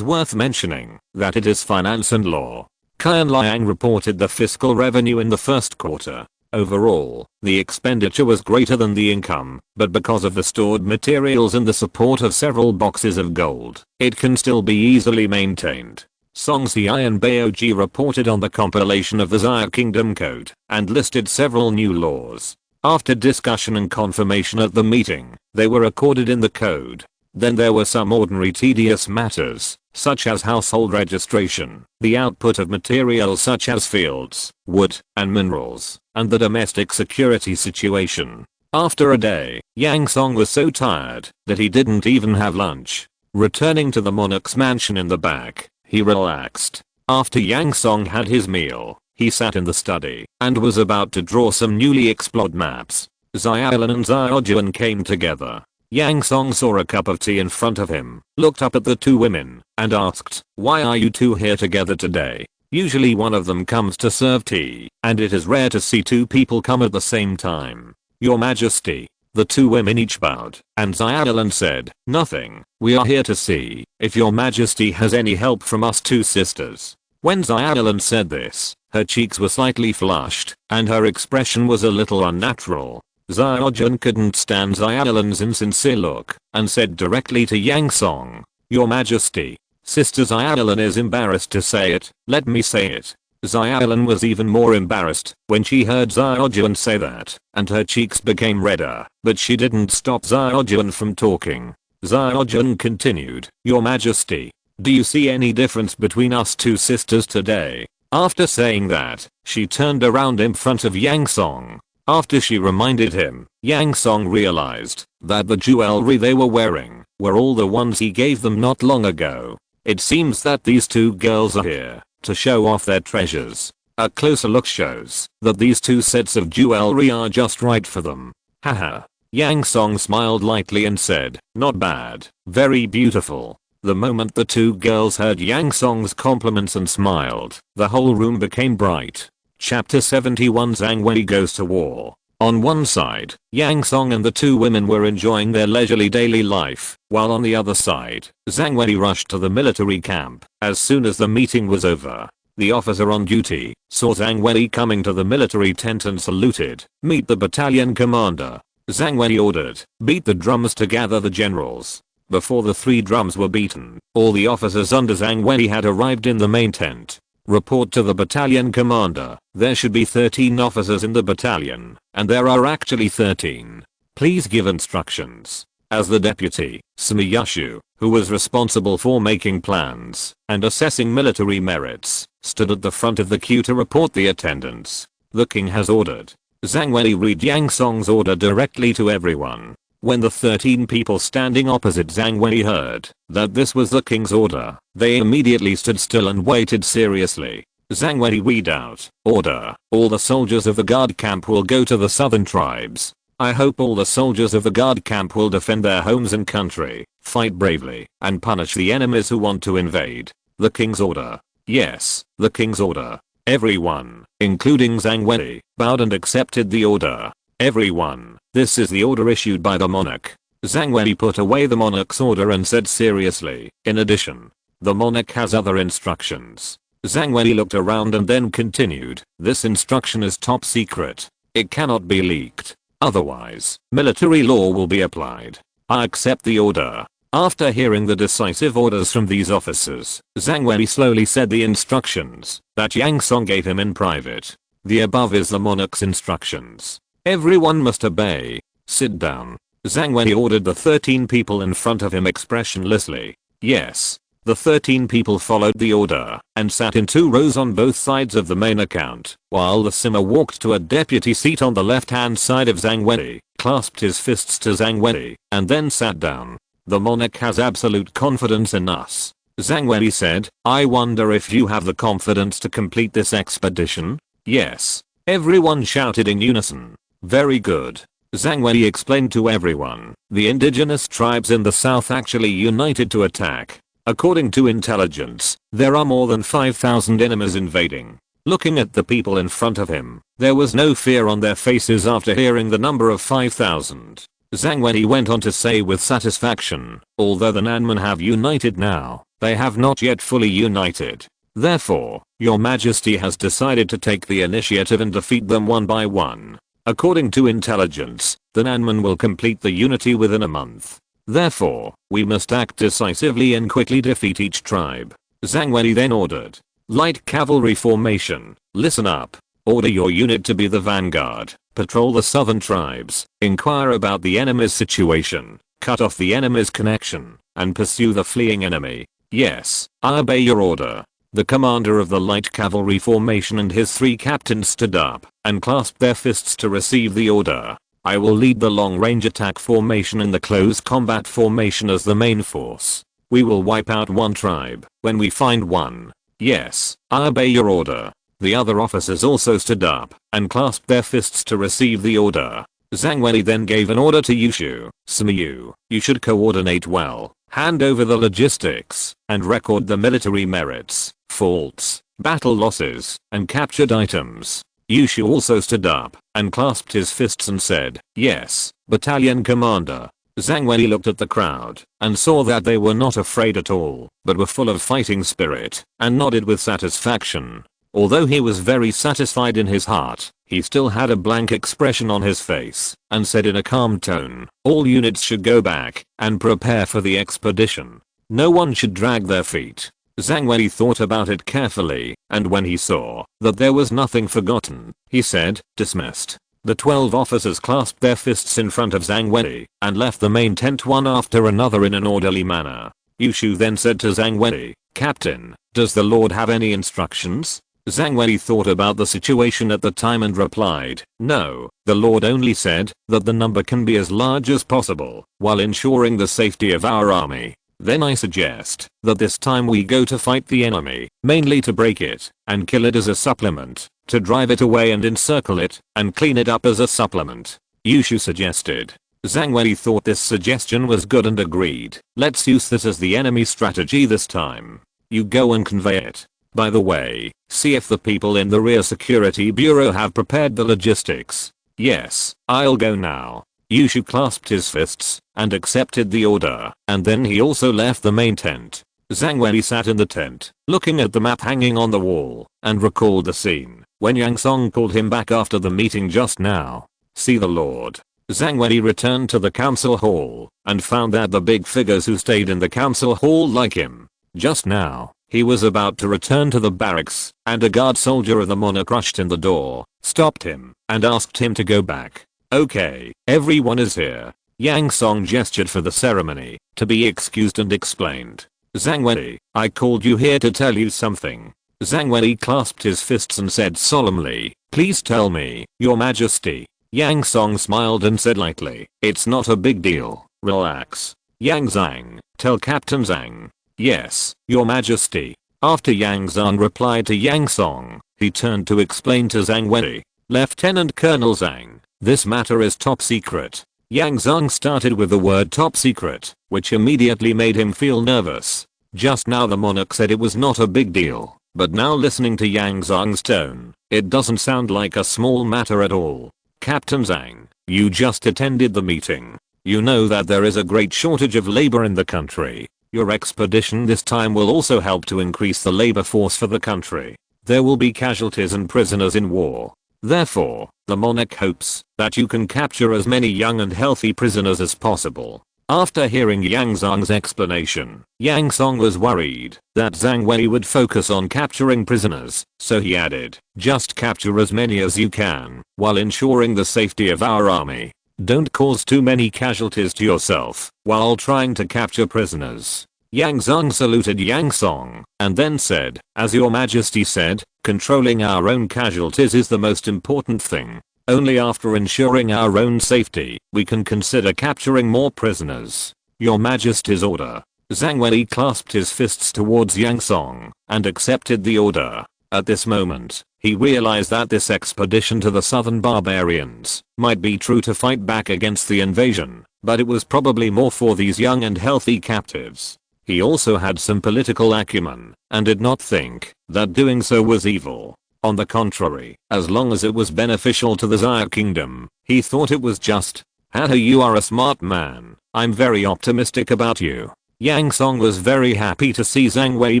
worth mentioning that it is finance and law. Qian Liang reported the fiscal revenue in the first quarter. Overall, the expenditure was greater than the income, but because of the stored materials and the support of several boxes of gold, it can still be easily maintained. Song Xiai and Baoji reported on the compilation of the Xia Kingdom Code and listed several new laws. After discussion and confirmation at the meeting, they were recorded in the code. Then there were some ordinary tedious matters, such as household registration, the output of materials such as fields, wood, and minerals, and the domestic security situation. After a day, Yang Song was so tired that he didn't even have lunch. Returning to the monarch's mansion in the back, he relaxed. After Yang Song had his meal, he sat in the study and was about to draw some newly explored maps. Xiaolan and Xiaojuan came together. Yang Song saw a cup of tea in front of him, looked up at the two women, and asked, why are you two here together today? Usually one of them comes to serve tea, and it is rare to see two people come at the same time. Your Majesty. The two women each bowed, and Xiaolan said, nothing, we are here to see if your Majesty has any help from us two sisters. When Xiaolan said this, her cheeks were slightly flushed, and her expression was a little unnatural. Xiaojun couldn't stand Xiaolan's insincere look and said directly to Yang Song, "Your Majesty, Sister Xiaolan is embarrassed to say it, let me say it." Xiaolan was even more embarrassed when she heard Xiaojun say that, and her cheeks became redder, but she didn't stop Xiaojun from talking. Xiaojun continued, "Your Majesty, do you see any difference between us two sisters today?" After saying that, she turned around in front of Yang Song. After she reminded him, Yang Song realized that the jewelry they were wearing were all the ones he gave them not long ago. It seems that these two girls are here to show off their treasures. A closer look shows that these two sets of jewelry are just right for them. Haha. Yang Song smiled lightly and said, "Not bad, very beautiful." The moment the two girls heard Yang Song's compliments and smiled, the whole room became bright. Chapter 71 Zhang Wei Goes to War. On one side, Yang Song and the two women were enjoying their leisurely daily life, while on the other side, Zhang Wei rushed to the military camp. As soon as the meeting was over, the officer on duty saw Zhang Wei coming to the military tent and saluted. "Meet the battalion commander." Zhang Wei ordered, "Beat the drums to gather the generals." Before the 3 drums were beaten, all the officers under Zhang Wei had arrived in the main tent. Report to the battalion commander, there should be 13 officers in the battalion, and there are actually 13. Please give instructions. As the deputy, Sumiyashu, who was responsible for making plans and assessing military merits, stood at the front of the queue to report the attendance. "The king has ordered." Zhang Wei read Yang Song's order directly to everyone. When the 13 people standing opposite Zhang Wei heard that this was the king's order, they immediately stood still and waited seriously. Zhang Wei read out, "Order, all the soldiers of the guard camp will go to the southern tribes. I hope all the soldiers of the guard camp will defend their homes and country, fight bravely, and punish the enemies who want to invade." The king's order. Yes, the king's order. Everyone, including Zhang Wei, bowed and accepted the order. "Everyone, this is the order issued by the monarch." Zhang Wei put away the monarch's order and said seriously, "In addition, the monarch has other instructions." Zhang Wei looked around and then continued, "This instruction is top secret. It cannot be leaked. Otherwise, military law will be applied. I accept the order." After hearing the decisive orders from these officers, Zhang Wei slowly said the instructions that Yang Song gave him in private. "The above is the monarch's instructions. Everyone must obey. Sit down." Zhang Wei ordered the 13 people in front of him expressionlessly. Yes. The 13 people followed the order and sat in 2 rows on both sides of the main account, while the Sima walked to a deputy seat on the left-hand side of Zhang Wei, clasped his fists to Zhang Wei, and then sat down. "The monarch has absolute confidence in us." Zhang Wei said, "I wonder if you have the confidence to complete this expedition?" "Yes." Everyone shouted in unison. "Very good." Zhang Wei explained to everyone, the indigenous tribes in the south actually united to attack. According to intelligence, there are more than 5,000 enemies invading. Looking at the people in front of him, there was no fear on their faces after hearing the number of 5,000. Zhang Wei went on to say with satisfaction, "Although the Nanman have united now, they have not yet fully united. Therefore, your majesty has decided to take the initiative and defeat them one by one. According to intelligence, the Nanman will complete the unity within a month. Therefore, we must act decisively and quickly defeat each tribe." Zhang Wei then ordered, "Light cavalry formation, listen up. Order your unit to be the vanguard, patrol the southern tribes, inquire about the enemy's situation, cut off the enemy's connection, and pursue the fleeing enemy." "Yes, I obey your order." The commander of the light cavalry formation and his 3 captains stood up and clasped their fists to receive the order. "I will lead the long-range attack formation and the close combat formation as the main force. We will wipe out one tribe when we find one." "Yes, I obey your order." The other officers also stood up and clasped their fists to receive the order. Zhang Wei then gave an order to Yushu, "Simiyu, you should coordinate well, hand over the logistics, and record the military merits, faults, battle losses, and captured items." Yushu also stood up and clasped his fists and said, "Yes, battalion commander." Zhang Wei looked at the crowd and saw that they were not afraid at all, but were full of fighting spirit, and nodded with satisfaction. Although he was very satisfied in his heart, he still had a blank expression on his face and said in a calm tone, all units should go back and prepare for the expedition. No one should drag their feet. Zhang Wei thought about it carefully, and when he saw that there was nothing forgotten, he said, dismissed. The 12 officers clasped their fists in front of Zhang Wei and left the main tent one after another in an orderly manner. Yushu then said to Zhang Wei, Captain, does the Lord have any instructions? Zhang Wei thought about the situation at the time and replied, no, the Lord only said that the number can be as large as possible while ensuring the safety of our army. Then I suggest that this time we go to fight the enemy, mainly to break it and kill it as a supplement, to drive it away and encircle it and clean it up as a supplement. Yushu suggested. Zhang Wei thought this suggestion was good and agreed. Let's use this as the enemy strategy this time. You go and convey it. By the way, see if the people in the rear security bureau have prepared the logistics. Yes, I'll go now. Yushu clasped his fists and accepted the order, and then he also left the main tent. Zhang Wei sat in the tent, looking at the map hanging on the wall, and recalled the scene when Yang Song called him back after the meeting just now. See the Lord. Zhang Wei returned to the council hall and found that the big figures who stayed in the council hall like him. Just now, he was about to return to the barracks, and a guard soldier of the monarch rushed in the door, stopped him, and asked him to go back. Okay, everyone is here. Yang Song gestured for the ceremony to be excused and explained. Zhang Wei, I called you here to tell you something. Zhang Wei clasped his fists and said solemnly, please tell me, your majesty. Yang Song smiled and said lightly, it's not a big deal, relax. Yang Zhang, tell Captain Zhang. Yes, your majesty. After Yang Zhang replied to Yang Song, he turned to explain to Zhang Wei. Lieutenant Colonel Zhang, this matter is top secret. Yang Zhang started with the word top secret, which immediately made him feel nervous. Just now the monarch said it was not a big deal, but now listening to Yang Zhang's tone, it doesn't sound like a small matter at all. Captain Zhang, you just attended the meeting. You know that there is a great shortage of labor in the country. Your expedition this time will also help to increase the labor force for the country. There will be casualties and prisoners in war. Therefore, the monarch hopes that you can capture as many young and healthy prisoners as possible. After hearing Yang Zhang's explanation, Yang Song was worried that Zhang Wei would focus on capturing prisoners, so he added, just capture as many as you can, while ensuring the safety of our army. Don't cause too many casualties to yourself while trying to capture prisoners. Yang Zhang saluted Yang Song and then said, as your majesty said, controlling our own casualties is the most important thing. Only after ensuring our own safety, we can consider capturing more prisoners. Your majesty's order. Zhang Wei clasped his fists towards Yang Song and accepted the order. At this moment, he realized that this expedition to the southern barbarians might be true to fight back against the invasion, but it was probably more for these young and healthy captives. He also had some political acumen and did not think that doing so was evil. On the contrary, as long as it was beneficial to the Xia kingdom, he thought it was just. Haha, you are a smart man. I'm very optimistic about you. Yang Song was very happy to see Zhang Wei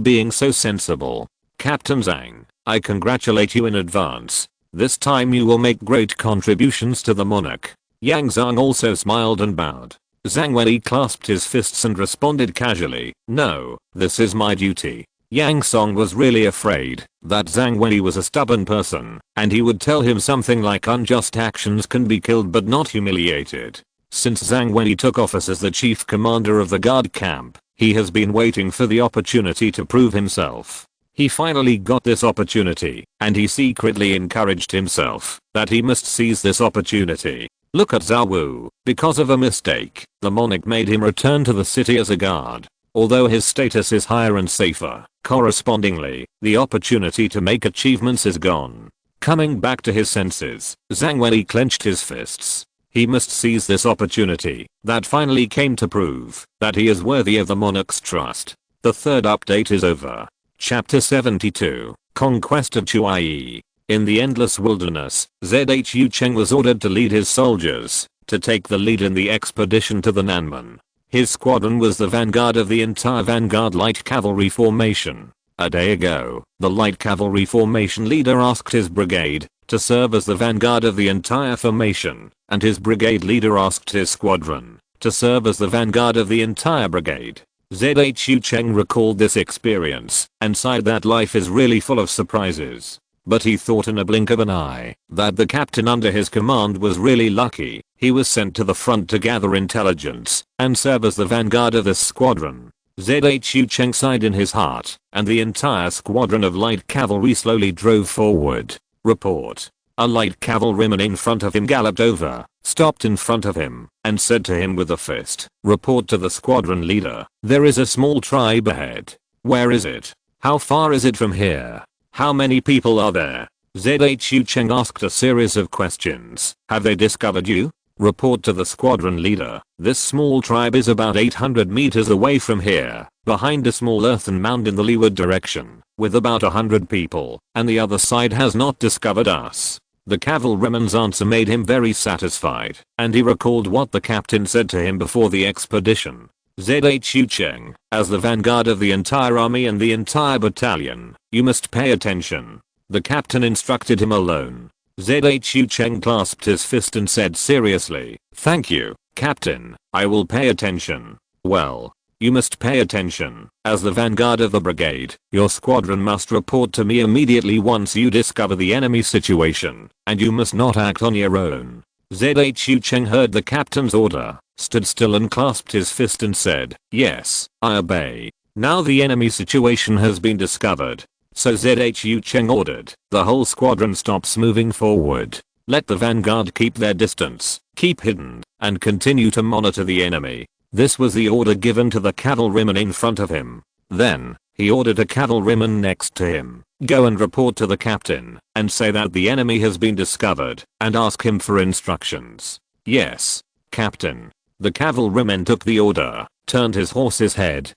being so sensible. Captain Zhang, I congratulate you in advance. This time you will make great contributions to the monarch. Yang Zhang also smiled and bowed. Zhang Wei clasped his fists and responded casually, no, this is my duty. Yang Song was really afraid that Zhang Wei was a stubborn person and he would tell him something like unjust actions can be killed but not humiliated. Since Zhang Wei took office as the chief commander of the guard camp, he has been waiting for the opportunity to prove himself. He finally got this opportunity, and he secretly encouraged himself that he must seize this opportunity. Look at Zhao Wu. Because of a mistake, the monarch made him return to the city as a guard. Although his status is higher and safer, correspondingly, the opportunity to make achievements is gone. Coming back to his senses, Zhang Wei clenched his fists. He must seize this opportunity that finally came to prove that he is worthy of the monarch's trust. The third update is over. Chapter 72, Conquest of Chuai. In the endless wilderness, Zhu Cheng was ordered to lead his soldiers to take the lead in the expedition to the Nanman. His squadron was the vanguard of the entire vanguard light cavalry formation. A day ago, the light cavalry formation leader asked his brigade to serve as the vanguard of the entire formation, and his brigade leader asked his squadron to serve as the vanguard of the entire brigade. Zhu Cheng recalled this experience and sighed that life is really full of surprises. But he thought in a blink of an eye that the captain under his command was really lucky. He was sent to the front to gather intelligence and serve as the vanguard of this squadron. Zhu Cheng sighed in his heart, and the entire squadron of light cavalry slowly drove forward. Report. A light cavalryman in front of him galloped over, stopped in front of him, and said to him with a fist. Report to the squadron leader. There is a small tribe ahead. Where is it? How far is it from here? How many people are there? Zhu Cheng asked a series of questions. Have they discovered you? Report to the squadron leader. This small tribe is about 800 meters away from here, behind a small earthen mound in the leeward direction, with about 100 people, and the other side has not discovered us. The cavalryman's answer made him very satisfied, and he recalled what the captain said to him before the expedition. Zhu Cheng, as the vanguard of the entire army and the entire battalion, you must pay attention. The captain instructed him alone. Zhu Cheng clasped his fist and said seriously, "Thank you, Captain, I will pay attention." Well, you must pay attention. As the vanguard of the brigade, your squadron must report to me immediately once you discover the enemy situation, and you must not act on your own. Zhu Cheng heard the captain's order, stood still and clasped his fist and said, "Yes, I obey." Now the enemy situation has been discovered. So Zhu Cheng ordered the whole squadron stops moving forward. Let the vanguard keep their distance, keep hidden, and continue to monitor the enemy. This was the order given to the cavalryman in front of him. Then, he ordered a cavalryman next to him, go and report to the captain, and say that the enemy has been discovered, and ask him for instructions. Yes, Captain. The cavalryman took the order, turned his horse's head,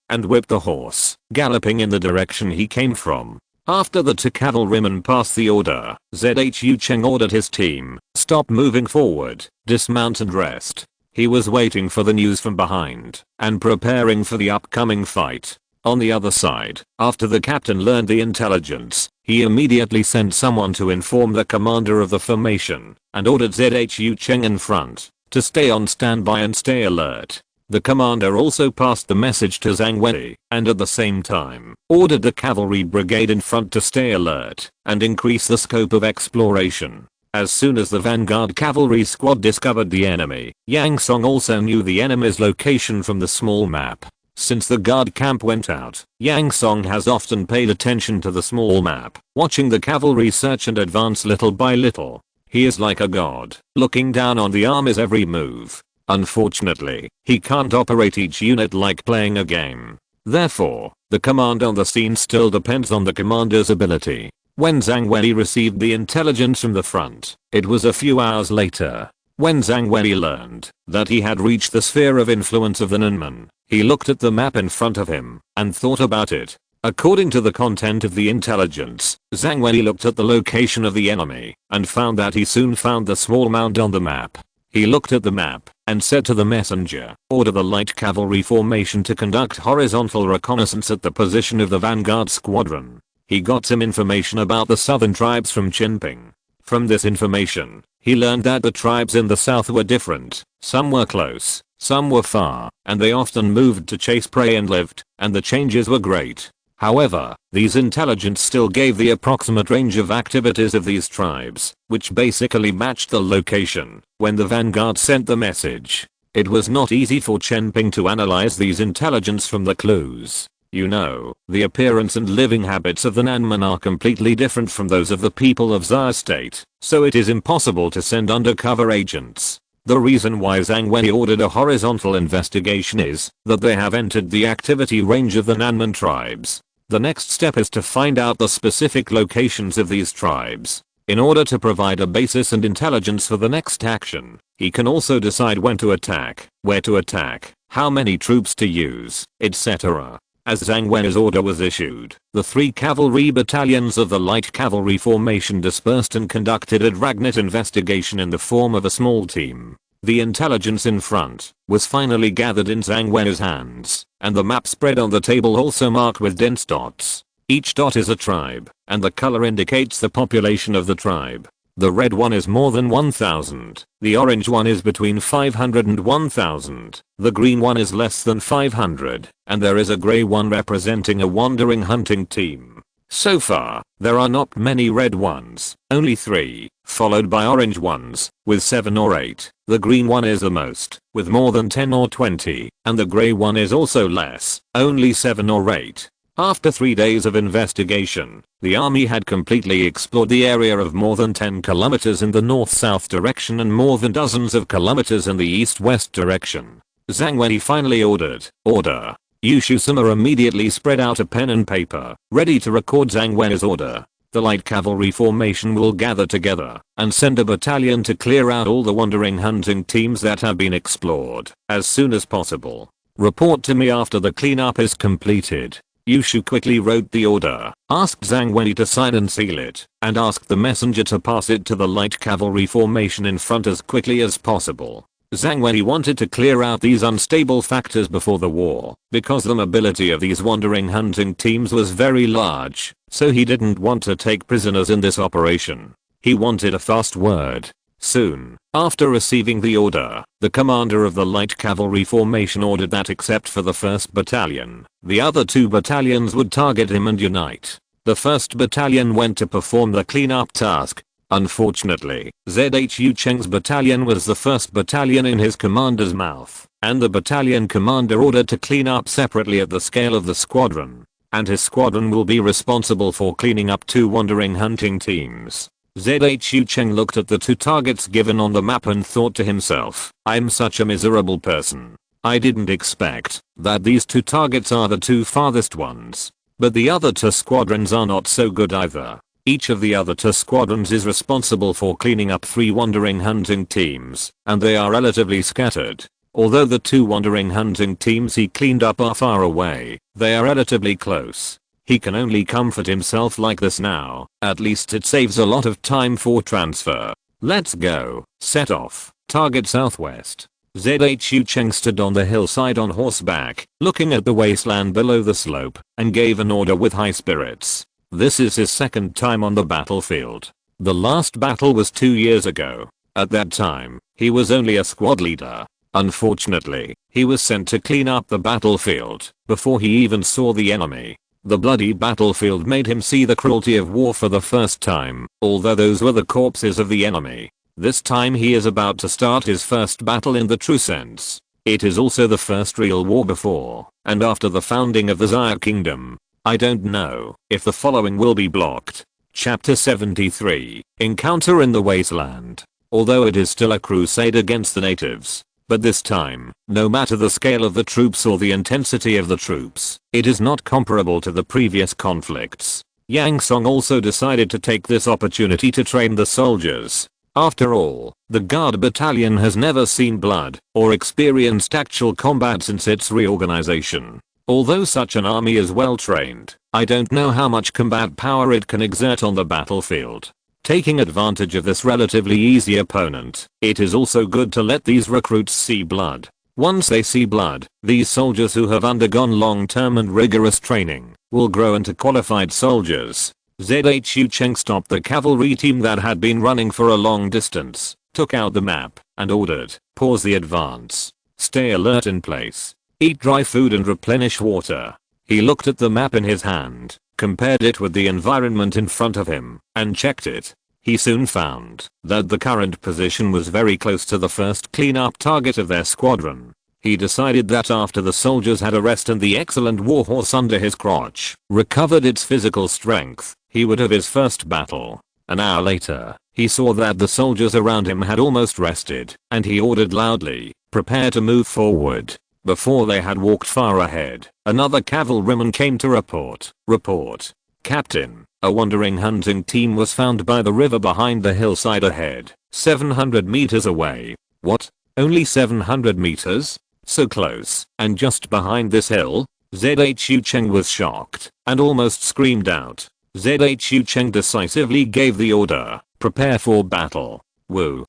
and whipped the horse, galloping in the direction he came from. After the two cavalrymen passed the order, Zhu Cheng ordered his team, stop moving forward, dismount and rest. He was waiting for the news from behind, and preparing for the upcoming fight. On the other side, after the captain learned the intelligence, he immediately sent someone to inform the commander of the formation, and ordered Zhu Cheng in front to stay on standby and stay alert. The commander also passed the message to Zhang Wei, and at the same time, ordered the cavalry brigade in front to stay alert and increase the scope of exploration. As soon as the vanguard cavalry squad discovered the enemy, Yang Song also knew the enemy's location from the small map. Since the guard camp went out, Yang Song has often paid attention to the small map, watching the cavalry search and advance little by little. He is like a god, looking down on the army's every move. Unfortunately, he can't operate each unit like playing a game. Therefore, the command on the scene still depends on the commander's ability. When Zhang Wei received the intelligence from the front, it was a few hours later. When Zhang Wei learned that he had reached the sphere of influence of the Nanman, he looked at the map in front of him and thought about it. According to the content of the intelligence, Zhang Wei looked at the location of the enemy and found that he soon found the small mound on the map. He looked at the map and said to the messenger, order the light cavalry formation to conduct horizontal reconnaissance at the position of the vanguard squadron. He got some information about the southern tribes from Jinping. From this information, he learned that the tribes in the south were different. Some were close, some were far, and they often moved to chase prey and lived, and the changes were great. However, these intelligence still gave the approximate range of activities of these tribes, which basically matched the location when the vanguard sent the message. It was not easy for Jinping to analyze these intelligence from the clues. You know, the appearance and living habits of the Nanman are completely different from those of the people of Xia State, so it is impossible to send undercover agents. The reason why Zhang Wei ordered a horizontal investigation is that they have entered the activity range of the Nanman tribes. The next step is to find out the specific locations of these tribes. In order to provide a basis and intelligence for the next action, he can also decide when to attack, where to attack, how many troops to use, etc. As Zhang Wei's order was issued, the 3 cavalry battalions of the light cavalry formation dispersed and conducted a dragnet investigation in the form of a small team. The intelligence in front was finally gathered in Zhang Wen's hands, and the map spread on the table also marked with dense dots. Each dot is a tribe, and the color indicates the population of the tribe. The red one is more than 1,000, the orange one is between 500 and 1,000, the green one is less than 500, and there is a grey one representing a wandering hunting team. So far, there are not many red ones, only 3, followed by orange ones, with 7 or 8. The green one is the most, with more than 10 or 20, and the grey one is also less, only 7 or 8. After 3 days of investigation, the army had completely explored the area of more than 10 kilometers in the north-south direction and more than dozens of kilometers in the east-west direction. Zhang Wen finally ordered, "Order." Yushu-sama immediately spread out a pen and paper, ready to record Zhang Wen's order. The light cavalry formation will gather together and send a battalion to clear out all the wandering hunting teams that have been explored as soon as possible. Report to me after the cleanup is completed. Yushu quickly wrote the order, asked Zhang Wen to sign and seal it, and asked the messenger to pass it to the light cavalry formation in front as quickly as possible. Zhang Wen wanted to clear out these unstable factors before the war, because the mobility of these wandering hunting teams was very large, so he didn't want to take prisoners in this operation. He wanted a fast word. Soon, after receiving the order, the commander of the light cavalry formation ordered that except for the 1st battalion, the other 2 battalions would target him and unite. The 1st battalion went to perform the cleanup task. Unfortunately, ZHU Cheng's battalion was the 1st battalion in his commander's mouth, and the battalion commander ordered to clean up separately at the scale of the squadron, and his squadron will be responsible for cleaning up 2 wandering hunting teams. ZHU Cheng looked at the 2 targets given on the map and thought to himself, I'm such a miserable person. I didn't expect that these 2 targets are the 2 farthest ones. But the other 2 squadrons are not so good either. Each of the other 2 squadrons is responsible for cleaning up 3 wandering hunting teams, and they are relatively scattered. Although the 2 wandering hunting teams he cleaned up are far away, they are relatively close. He can only comfort himself like this now, at least it saves a lot of time for transfer. Let's go. Set off. Target southwest. ZHU Cheng stood on the hillside on horseback, looking at the wasteland below the slope, and gave an order with high spirits. This is his 2nd time on the battlefield. The last battle was 2 years ago. At that time, he was only a squad leader. Unfortunately, he was sent to clean up the battlefield before he even saw the enemy. The bloody battlefield made him see the cruelty of war for the first time, although those were the corpses of the enemy. This time he is about to start his first battle in the true sense. It is also the first real war before and after the founding of the Xia Kingdom. I don't know if the following will be blocked. Chapter 73, Encounter in the Wasteland. Although it is still a crusade against the natives, but this time, no matter the scale of the troops or the intensity of the troops, it is not comparable to the previous conflicts. Yang Song also decided to take this opportunity to train the soldiers. After all, the Guard Battalion has never seen blood or experienced actual combat since its reorganization. Although such an army is well trained, I don't know how much combat power it can exert on the battlefield. Taking advantage of this relatively easy opponent, it is also good to let these recruits see blood. Once they see blood, these soldiers who have undergone long-term and rigorous training will grow into qualified soldiers. ZHU Cheng stopped the cavalry team that had been running for a long distance, took out the map, and ordered, pause the advance. Stay alert in place. Eat dry food and replenish water. He looked at the map in his hand, compared it with the environment in front of him, and checked it. He soon found that the current position was very close to the first cleanup target of their squadron. He decided that after the soldiers had a rest and the excellent warhorse under his crotch recovered its physical strength, he would have his first battle. An hour later, he saw that the soldiers around him had almost rested, and he ordered loudly, prepare to move forward. Before they had walked far ahead, another cavalryman came to report. Captain, a wandering hunting team was found by the river behind the hillside ahead, 700 meters away. What? Only 700 meters? So close, and just behind this hill? ZHU Cheng was shocked, and almost screamed out. ZHU Cheng decisively gave the order, prepare for battle. Woo.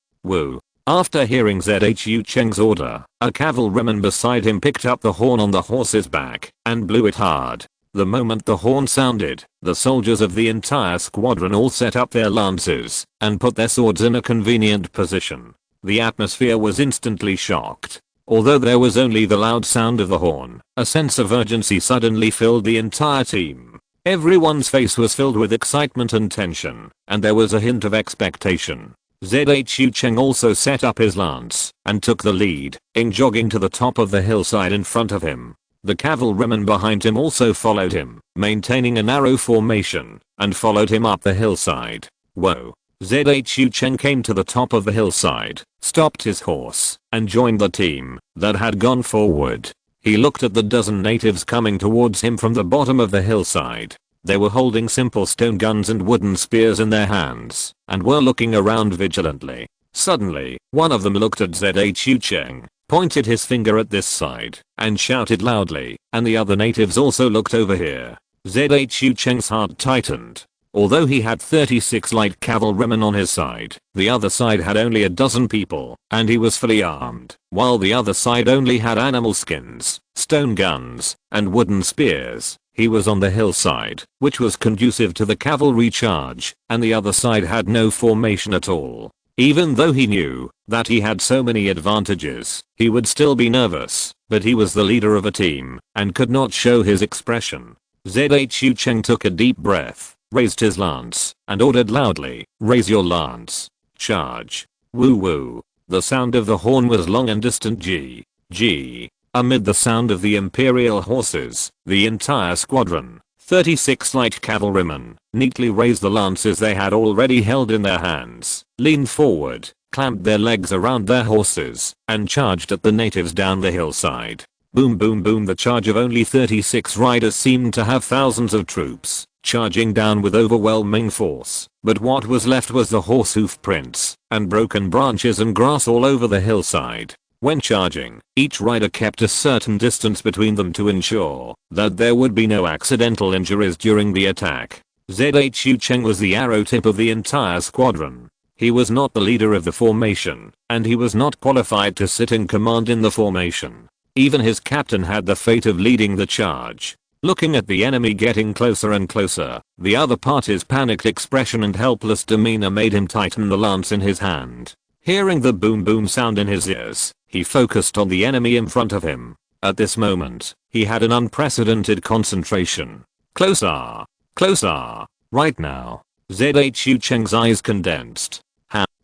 After hearing Zhu Cheng's order, a cavalryman beside him picked up the horn on the horse's back and blew it hard. The moment the horn sounded, the soldiers of the entire squadron all set up their lances and put their swords in a convenient position. The atmosphere was instantly shocked. Although there was only the loud sound of the horn, a sense of urgency suddenly filled the entire team. Everyone's face was filled with excitement and tension, and there was a hint of expectation. Zhu Cheng also set up his lance and took the lead, jogging to the top of the hillside in front of him. The cavalrymen behind him also followed him, maintaining a narrow formation, and followed him up the hillside. Whoa. Zhu Cheng came to the top of the hillside, stopped his horse, and joined the team that had gone forward. He looked at the dozen natives coming towards him from the bottom of the hillside. They were holding simple stone guns and wooden spears in their hands, and were looking around vigilantly. Suddenly, one of them looked at Zhu Cheng, pointed his finger at this side, and shouted loudly, and the other natives also looked over here. Zhu Cheng's heart tightened. Although he had 36 light cavalrymen on his side, the other side had only a dozen people, and he was fully armed, while the other side only had animal skins, stone guns, and wooden spears. He was on the hillside, which was conducive to the cavalry charge, and the other side had no formation at all. Even though he knew that he had so many advantages, he would still be nervous, but he was the leader of a team, and could not show his expression. Zhu Cheng took a deep breath, raised his lance, and ordered loudly, "Raise your lance. Charge." Woo woo. The sound of the horn was long and distant. G. Amid the sound of the imperial horses, the entire squadron, 36 light cavalrymen, neatly raised the lances they had already held in their hands, leaned forward, clamped their legs around their horses, and charged at the natives down the hillside. Boom boom boom. The charge of only 36 riders seemed to have thousands of troops, charging down with overwhelming force, but what was left was the horse hoof prints, and broken branches and grass all over the hillside. When charging, each rider kept a certain distance between them to ensure that there would be no accidental injuries during the attack. Zhu Cheng was the arrow tip of the entire squadron. He was not the leader of the formation, and he was not qualified to sit in command in the formation. Even his captain had the fate of leading the charge. Looking at the enemy getting closer and closer, the other party's panicked expression and helpless demeanor made him tighten the lance in his hand. Hearing the boom boom sound in his ears, he focused on the enemy in front of him. At this moment, he had an unprecedented concentration. Closer! Closer! Right now. Zhu Cheng's eyes condensed.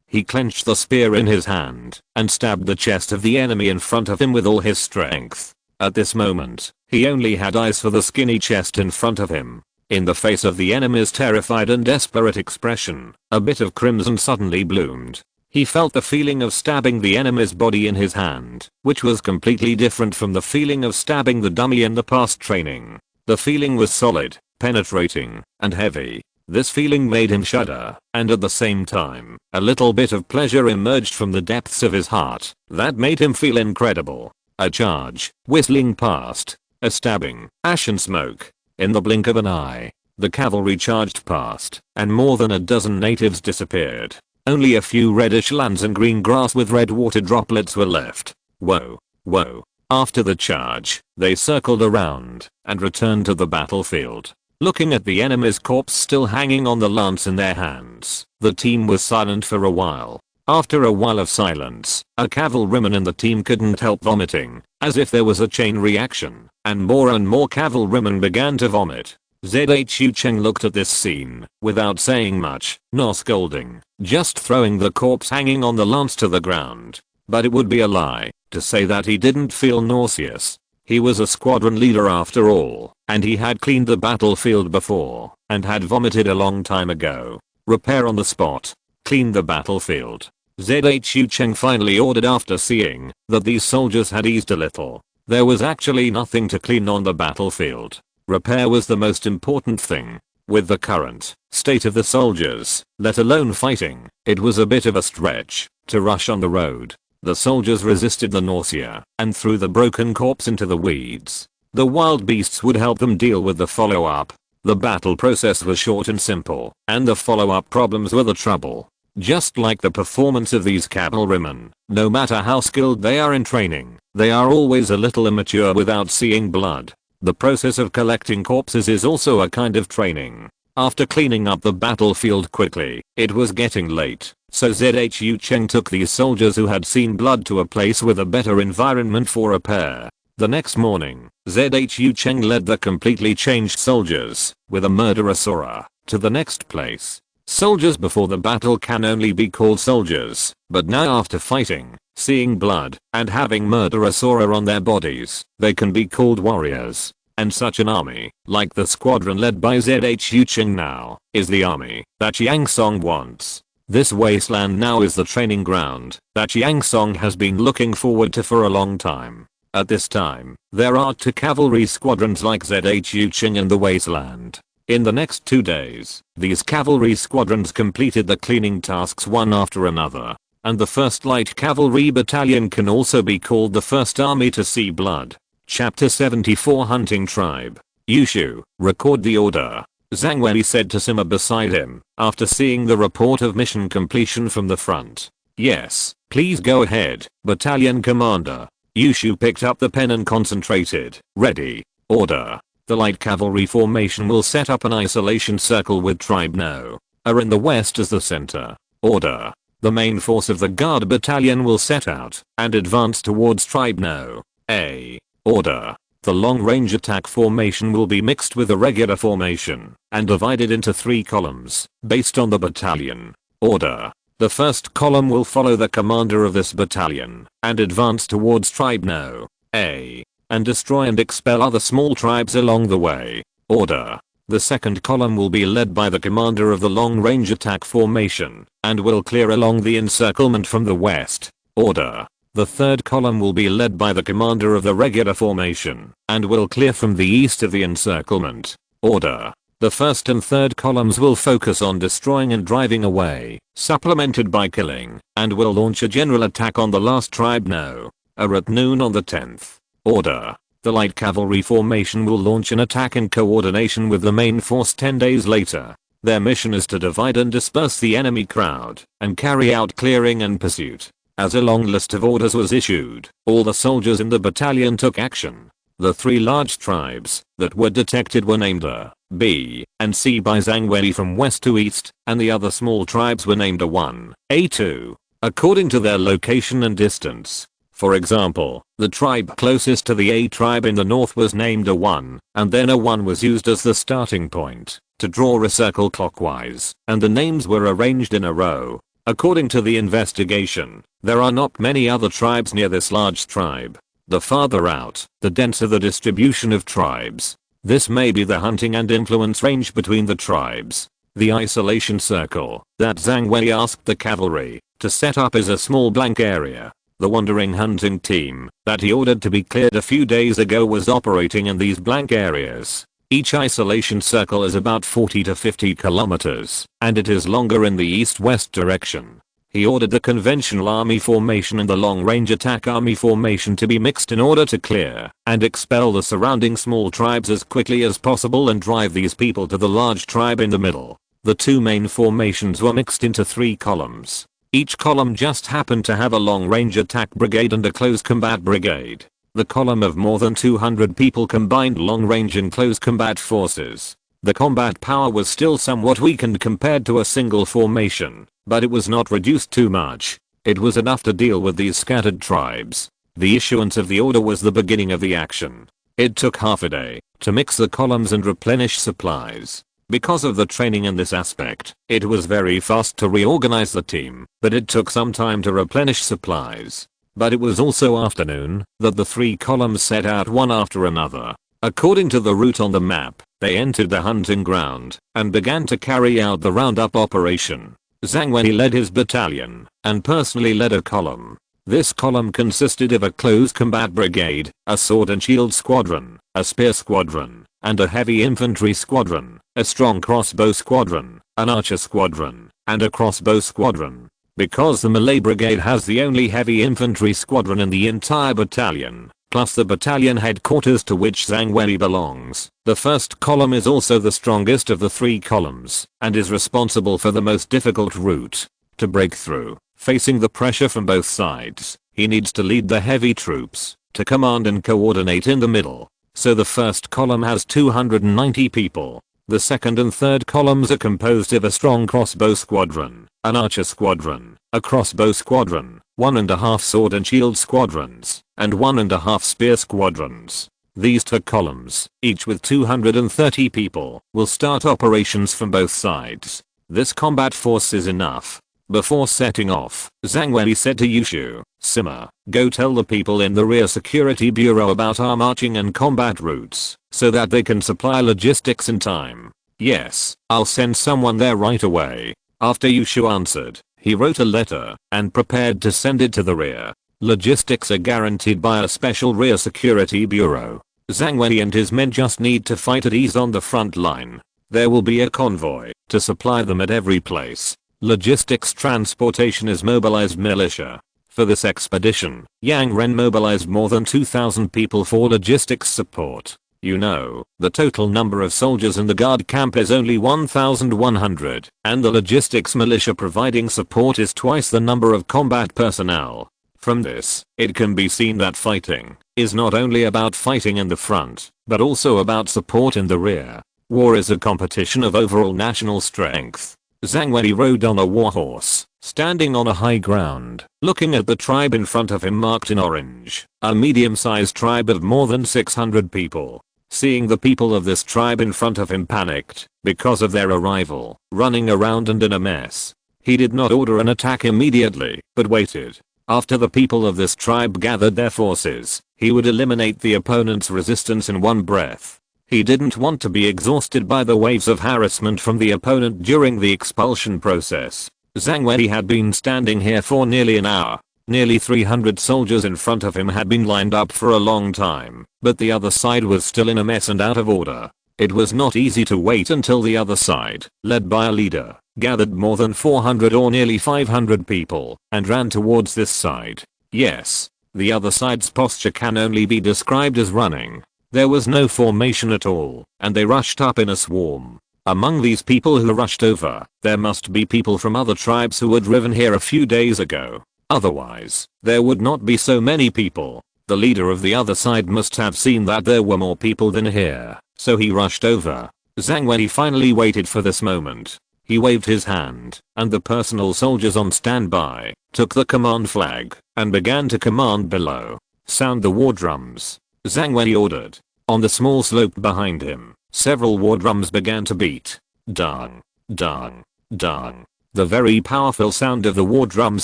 He clenched the spear in his hand and stabbed the chest of the enemy in front of him with all his strength. At this moment, he only had eyes for the skinny chest in front of him. In the face of the enemy's terrified and desperate expression, a bit of crimson suddenly bloomed. He felt the feeling of stabbing the enemy's body in his hand, which was completely different from the feeling of stabbing the dummy in the past training. The feeling was solid, penetrating, and heavy. This feeling made him shudder, and at the same time, a little bit of pleasure emerged from the depths of his heart that made him feel incredible. A charge, whistling past. A stabbing, ash and smoke. In the blink of an eye, the cavalry charged past, and more than a dozen natives disappeared. Only a few reddish lands and green grass with red water droplets were left. Whoa, whoa. After the charge, they circled around and returned to the battlefield. Looking at the enemy's corpse still hanging on the lance in their hands, the team was silent for a while. After a while of silence, a cavalryman in the team couldn't help vomiting, as if there was a chain reaction, and more cavalrymen began to vomit. Zhu Cheng looked at this scene, without saying much, nor scolding, just throwing the corpse hanging on the lance to the ground. But it would be a lie to say that he didn't feel nauseous. He was a squadron leader after all, and he had cleaned the battlefield before, and had vomited a long time ago. Repair on the spot. Clean the battlefield. Zhu Cheng finally ordered after seeing that these soldiers had eased a little. There was actually nothing to clean on the battlefield. Repair was the most important thing. With the current state of the soldiers, let alone fighting, it was a bit of a stretch to rush on the road. The soldiers resisted the nausea and threw the broken corpse into the weeds. The wild beasts would help them deal with the follow-up. The battle process was short and simple, and the follow-up problems were the trouble. Just like the performance of these cavalrymen, no matter how skilled they are in training, they are always a little immature without seeing blood. The process of collecting corpses is also a kind of training. After cleaning up the battlefield quickly, it was getting late, so Zhu Cheng took these soldiers who had seen blood to a place with a better environment for repair. The next morning, Zhu Cheng led the completely changed soldiers, with a murderous aura, to the next place. Soldiers before the battle can only be called soldiers, but now after fighting, seeing blood, and having murderous aura on their bodies, they can be called warriors. And such an army, like the squadron led by Zhu Cheng now, is the army that Yang Song wants. This wasteland now is the training ground that Yang Song has been looking forward to for a long time. At this time, there are 2 cavalry squadrons like Zhu Cheng in the wasteland. In the next 2 days, these cavalry squadrons completed the cleaning tasks one after another. And the 1st Light Cavalry Battalion can also be called the first army to see blood. Chapter 74 Hunting Tribe. Yushu, record the order. Zhang Wei said to Sima beside him, after seeing the report of mission completion from the front. Yes, please go ahead, Battalion Commander. Yushu picked up the pen and concentrated. Ready. Order. The light cavalry formation will set up an isolation circle with Tribe No. are in the west as the center. Order. The main force of the guard battalion will set out and advance towards Tribe No. A. Order. The long-range attack formation will be mixed with the regular formation and divided into 3 columns based on the battalion. Order. The first column will follow the commander of this battalion and advance towards Tribe No. A. and destroy and expel other small tribes along the way. Order. The second column will be led by the commander of the long-range attack formation and will clear along the encirclement from the west. Order. The third column will be led by the commander of the regular formation and will clear from the east of the encirclement. Order. The first and third columns will focus on destroying and driving away, supplemented by killing, and will launch a general attack on the last Tribe No. are at noon on the 10th. Order. The light cavalry formation will launch an attack in coordination with the main force 10 days later. Their mission is to divide and disperse the enemy crowd and carry out clearing and pursuit. As a long list of orders was issued, all the soldiers in the battalion took action. The 3 large tribes that were detected were named A, B, and C by Zhang Wei from west to east, and the other small tribes were named A1, A2, according to their location and distance. For example, the tribe closest to the A tribe in the north was named A1, and then A1 was used as the starting point to draw a circle clockwise, and the names were arranged in a row. According to the investigation, there are not many other tribes near this large tribe. The farther out, the denser the distribution of tribes. This may be the hunting and influence range between the tribes. The isolation circle that Zhang Wei asked the cavalry to set up is a small blank area. The wandering hunting team that he ordered to be cleared a few days ago was operating in these blank areas. Each isolation circle is about 40 to 50 kilometers, and it is longer in the east-west direction. He ordered the conventional army formation and the long-range attack army formation to be mixed in order to clear and expel the surrounding small tribes as quickly as possible and drive these people to the large tribe in the middle. The 2 main formations were mixed into 3 columns. Each column just happened to have a long-range attack brigade and a close combat brigade. The column of more than 200 people combined long-range and close combat forces. The combat power was still somewhat weakened compared to a single formation, but it was not reduced too much. It was enough to deal with these scattered tribes. The issuance of the order was the beginning of the action. It took half a day to mix the columns and replenish supplies. Because of the training in this aspect, it was very fast to reorganize the team, but it took some time to replenish supplies. But it was also afternoon that the 3 columns set out one after another. According to the route on the map, they entered the hunting ground and began to carry out the roundup operation. Zhang Wei led his battalion and personally led a column. This column consisted of a close combat brigade, a sword and shield squadron, a spear squadron, and a heavy infantry squadron, a strong crossbow squadron, an archer squadron, and a crossbow squadron. Because the Malay Brigade has the only heavy infantry squadron in the entire battalion, plus the battalion headquarters to which Zhang Wei belongs, the first column is also the strongest of the 3 columns, and is responsible for the most difficult route. To break through, facing the pressure from both sides, he needs to lead the heavy troops, to command and coordinate in the middle. So the first column has 290 people. The second and third columns are composed of a strong crossbow squadron, an archer squadron, a crossbow squadron, 1.5 sword and shield squadrons, and 1.5 spear squadrons. These two columns, each with 230 people, will start operations from both sides. This combat force is enough. Before setting off, Zhang Wei said to Yushu, "Sima, go tell the people in the rear security bureau about our marching and combat routes, so that they can supply logistics in time." "Yes, I'll send someone there right away." After Yushu answered, he wrote a letter and prepared to send it to the rear. Logistics are guaranteed by a special rear security bureau. Zhang Wei and his men just need to fight at ease on the front line. There will be a convoy to supply them at every place. Logistics transportation is mobilized militia. For this expedition, Yang Ren mobilized more than 2,000 people for logistics support. You know, the total number of soldiers in the guard camp is only 1,100, and the logistics militia providing support is twice the number of combat personnel. From this, it can be seen that fighting is not only about fighting in the front, but also about support in the rear. War is a competition of overall national strength. Zhang Wei rode on a warhorse, standing on a high ground, looking at the tribe in front of him marked in orange, a medium-sized tribe of more than 600 people. Seeing the people of this tribe in front of him panicked because of their arrival, running around and in a mess. He did not order an attack immediately, but waited. After the people of this tribe gathered their forces, he would eliminate the opponent's resistance in one breath. He didn't want to be exhausted by the waves of harassment from the opponent during the expulsion process. Zhang Wei had been standing here for nearly an hour. Nearly 300 soldiers in front of him had been lined up for a long time, but the other side was still in a mess and out of order. It was not easy to wait until the other side, led by a leader, gathered more than 400 or nearly 500 people, and ran towards this side. Yes, the other side's posture can only be described as running. There was no formation at all, and they rushed up in a swarm. Among these people who rushed over, there must be people from other tribes who were driven here a few days ago. Otherwise, there would not be so many people. The leader of the other side must have seen that there were more people than here, so he rushed over. Zhang Wei finally waited for this moment. He waved his hand, and the personal soldiers on standby took the command flag and began to command below. "Sound the war drums," Zhang Wei ordered. On the small slope behind him, several war drums began to beat. Dung, dung, dung. The very powerful sound of the war drums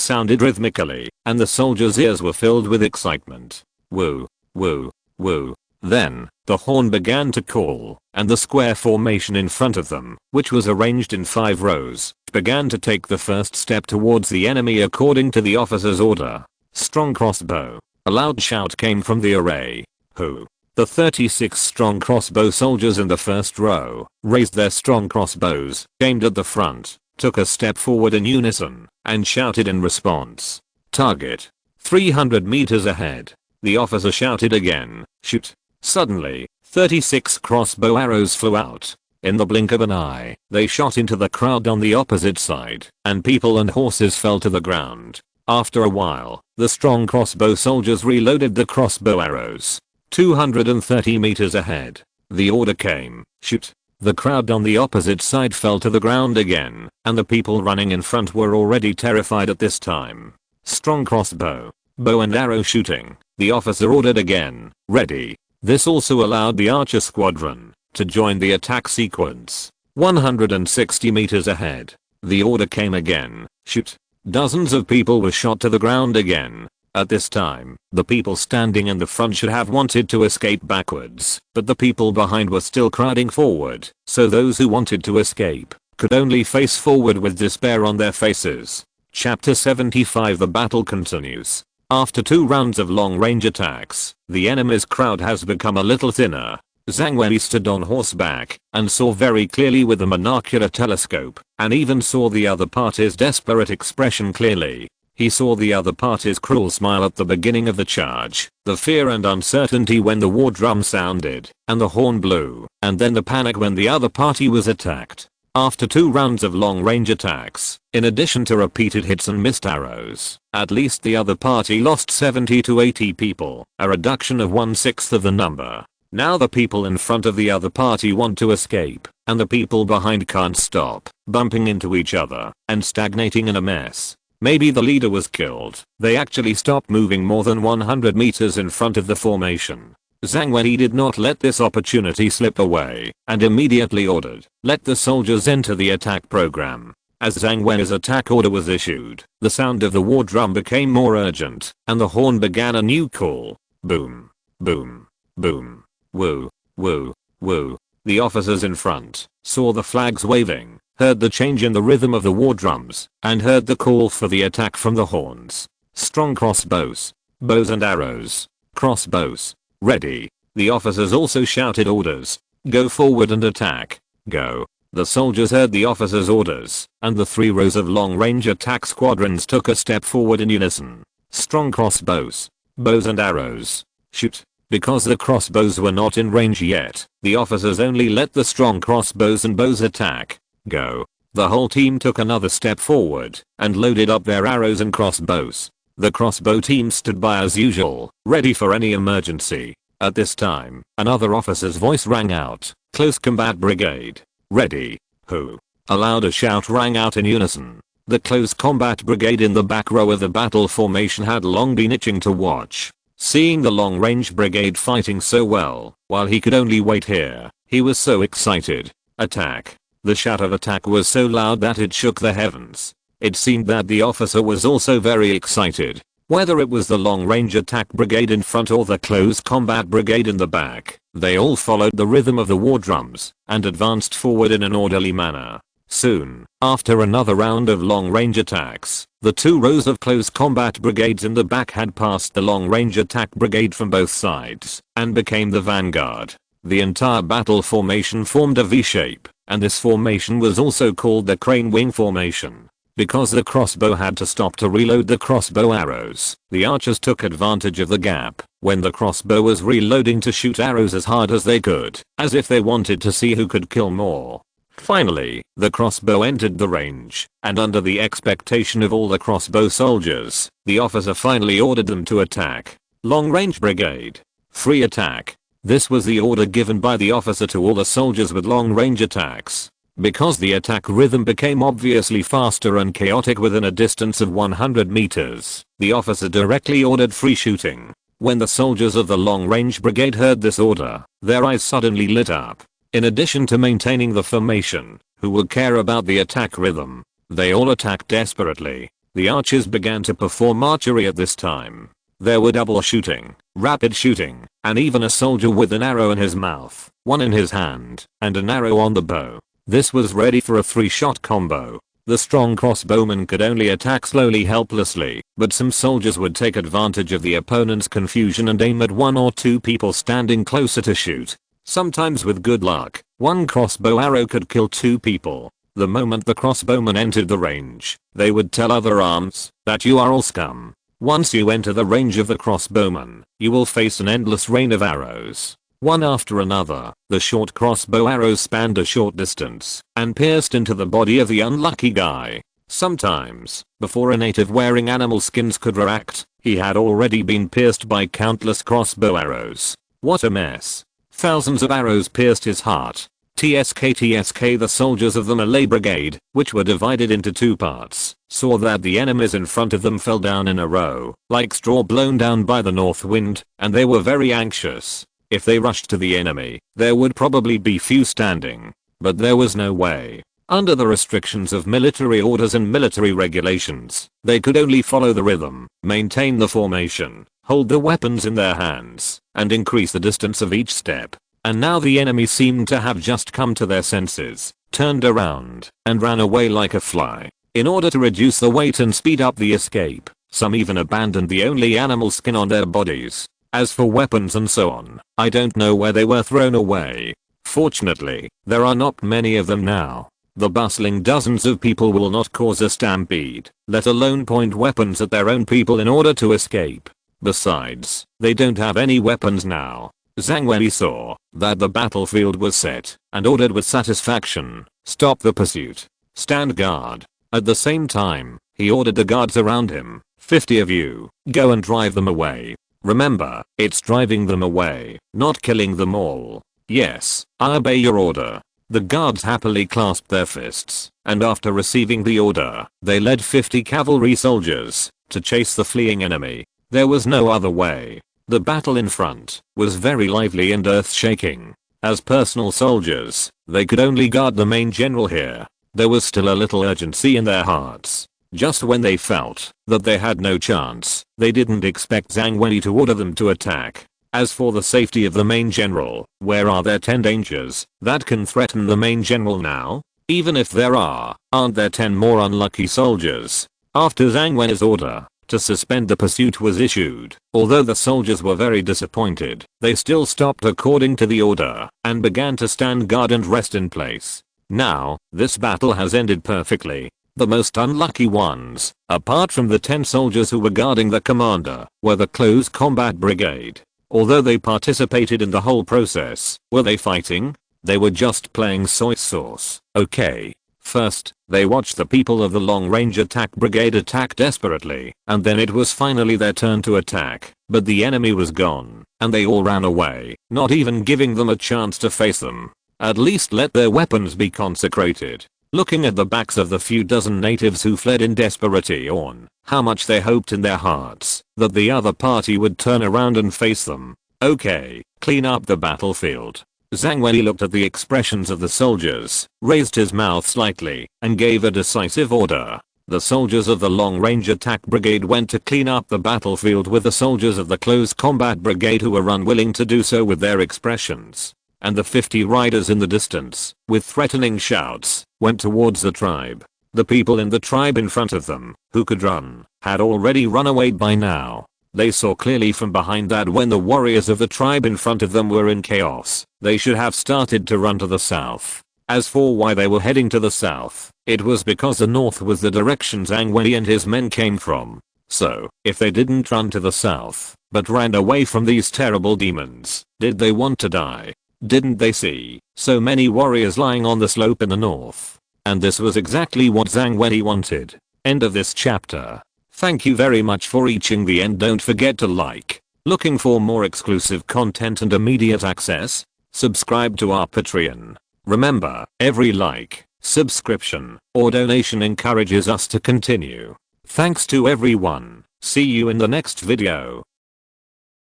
sounded rhythmically, and the soldiers' ears were filled with excitement. Woo, woo, woo. Then, the horn began to call, and the square formation in front of them, which was arranged in 5 rows, began to take the first step towards the enemy according to the officer's order. Strong crossbow. A loud shout came from the array. Who? The 36 strong crossbow soldiers in the first row raised their strong crossbows, aimed at the front, took a step forward in unison, and shouted in response. Target. 300 meters ahead. The officer shouted again, shoot. Suddenly, 36 crossbow arrows flew out. In the blink of an eye, they shot into the crowd on the opposite side, and people and horses fell to the ground. After a while, the strong crossbow soldiers reloaded the crossbow arrows. 230 meters ahead. The order came, shoot. The crowd on the opposite side fell to the ground again, and the people running in front were already terrified at this time. Strong crossbow, bow and arrow shooting. The officer ordered again, ready. This also allowed the archer squadron to join the attack sequence. 160 meters ahead. The order came again, shoot. Dozens of people were shot to the ground again. At this time, the people standing in the front should have wanted to escape backwards, but the people behind were still crowding forward, so those who wanted to escape could only face forward with despair on their faces. Chapter 75. The battle continues. After 2 rounds of long-range attacks, the enemy's crowd has become a little thinner. Zhang Wei stood on horseback and saw very clearly with the monocular telescope, and even saw the other party's desperate expression clearly. He saw the other party's cruel smile at the beginning of the charge, the fear and uncertainty when the war drum sounded, and the horn blew, and then the panic when the other party was attacked. After 2 rounds of long-range attacks, in addition to repeated hits and missed arrows, at least the other party lost 70 to 80 people, a reduction of 1/6 of the number. Now the people in front of the other party want to escape, and the people behind can't stop, bumping into each other, and stagnating in a mess. Maybe the leader was killed. They actually stopped moving more than 100 meters in front of the formation. Zhang Wei did not let this opportunity slip away, and immediately ordered, "Let the soldiers enter the attack program." As Zhang Wei's attack order was issued, the sound of the war drum became more urgent, and the horn began a new call. Boom. Boom. Boom. Woo. Woo. Woo. The officers in front saw the flags waving, heard the change in the rhythm of the war drums, and heard the call for the attack from the horns. Strong crossbows. Bows and arrows. Crossbows. Ready. The officers also shouted orders. Go forward and attack. Go. The soldiers heard the officers' orders, and the 3 rows of long-range attack squadrons took a step forward in unison. Strong crossbows. Bows and arrows. Shoot. Because the crossbows were not in range yet, the officers only let the strong crossbows and bows attack. Go. The whole team took another step forward, and loaded up their arrows and crossbows. The crossbow team stood by as usual, ready for any emergency. At this time, another officer's voice rang out. Close Combat Brigade. Ready. Who? A louder shout rang out in unison. The Close Combat Brigade in the back row of the battle formation had long been itching to watch. Seeing the long-range brigade fighting so well, while he could only wait here, he was so excited. Attack. The shout of attack was so loud that it shook the heavens. It seemed that the officer was also very excited. Whether it was the long-range attack brigade in front or the close combat brigade in the back, they all followed the rhythm of the war drums and advanced forward in an orderly manner. Soon, after another round of long-range attacks, the 2 rows of close combat brigades in the back had passed the long-range attack brigade from both sides and became the vanguard. The entire battle formation formed a V-shape, and this formation was also called the crane wing formation. Because the crossbow had to stop to reload the crossbow arrows, the archers took advantage of the gap when the crossbow was reloading to shoot arrows as hard as they could, as if they wanted to see who could kill more. Finally, the crossbow entered the range, and under the expectation of all the crossbow soldiers, the officer finally ordered them to attack. Long-range brigade. Free attack. This was the order given by the officer to all the soldiers with long-range attacks. Because the attack rhythm became obviously faster and chaotic within a distance of 100 meters, the officer directly ordered free shooting. When the soldiers of the long-range brigade heard this order, their eyes suddenly lit up. In addition to maintaining the formation, who would care about the attack rhythm? They all attacked desperately. The archers began to perform archery at this time. There were double shooting, rapid shooting, and even a soldier with an arrow in his mouth, one in his hand, and an arrow on the bow. This was ready for a 3-shot combo. The strong crossbowmen could only attack slowly helplessly, but some soldiers would take advantage of the opponent's confusion and aim at 1 or 2 people standing closer to shoot. Sometimes with good luck, 1 crossbow arrow could kill 2 people. The moment the crossbowmen entered the range, they would tell other arms that you are all scum. Once you enter the range of the crossbowman, you will face an endless rain of arrows. One after another, the short crossbow arrows spanned a short distance and pierced into the body of the unlucky guy. Sometimes, before a native wearing animal skins could react, he had already been pierced by countless crossbow arrows. What a mess. Thousands of arrows pierced his heart. TSK. The soldiers of the Malay Brigade, which were divided into 2 parts, saw that the enemies in front of them fell down in a row, like straw blown down by the north wind, and they were very anxious. If they rushed to the enemy, there would probably be few standing. But there was no way. Under the restrictions of military orders and military regulations, they could only follow the rhythm, maintain the formation, hold the weapons in their hands, and increase the distance of each step. And now the enemy seemed to have just come to their senses, turned around, and ran away like a fly. In order to reduce the weight and speed up the escape, some even abandoned the only animal skin on their bodies. As for weapons and so on, I don't know where they were thrown away. Fortunately, there are not many of them now. The bustling dozens of people will not cause a stampede, let alone point weapons at their own people in order to escape. Besides, they don't have any weapons now. Zhang Wei saw that the battlefield was set and ordered with satisfaction, Stop the pursuit. Stand guard. At the same time, he ordered the guards around him, 50 of you, go and drive them away. Remember, it's driving them away, not killing them all. Yes, I obey your order. The guards happily clasped their fists, and after receiving the order, they led 50 cavalry soldiers to chase the fleeing enemy. There was no other way. The battle in front was very lively and earth-shaking. As personal soldiers, they could only guard the main general here. There was still a little urgency in their hearts. Just when they felt that they had no chance, they didn't expect Zhang Wei to order them to attack. As for the safety of the main general, where are there 10 dangers that can threaten the main general now? Even if there are, aren't there 10 more unlucky soldiers? After Zhang Wei's order to suspend the pursuit was issued, although the soldiers were very disappointed, they still stopped according to the order and began to stand guard and rest in place. Now, this battle has ended perfectly. The most unlucky ones, apart from the 10 soldiers who were guarding the commander, were the close combat brigade. Although they participated in the whole process, were they fighting? They were just playing soy sauce. Okay. First, they watched the people of the long-range attack brigade attack desperately, and then it was finally their turn to attack, but the enemy was gone, and they all ran away, not even giving them a chance to face them. At least let their weapons be consecrated. Looking at the backs of the few dozen natives who fled in desperation, how much they hoped in their hearts that the other party would turn around and face them. Okay, clean up the battlefield. Zhang Wei looked at the expressions of the soldiers, raised his mouth slightly, and gave a decisive order. The soldiers of the long-range attack brigade went to clean up the battlefield with the soldiers of the close combat brigade who were unwilling to do so with their expressions. And the 50 riders in the distance, with threatening shouts, went towards the tribe. The people in the tribe in front of them, who could run, had already run away by now. They saw clearly from behind that when the warriors of the tribe in front of them were in chaos, they should have started to run to the south. As for why they were heading to the south, it was because the north was the direction Zhang Wei and his men came from. So, if they didn't run to the south, but ran away from these terrible demons, did they want to die? Didn't they see so many warriors lying on the slope in the north? And this was exactly what Zhang Wei wanted. End of this chapter. Thank you very much for reaching the end. Don't forget to like. Looking for more exclusive content and immediate access? Subscribe to our Patreon. Remember, every like, subscription, or donation encourages us to continue. Thanks to everyone. See you in the next video.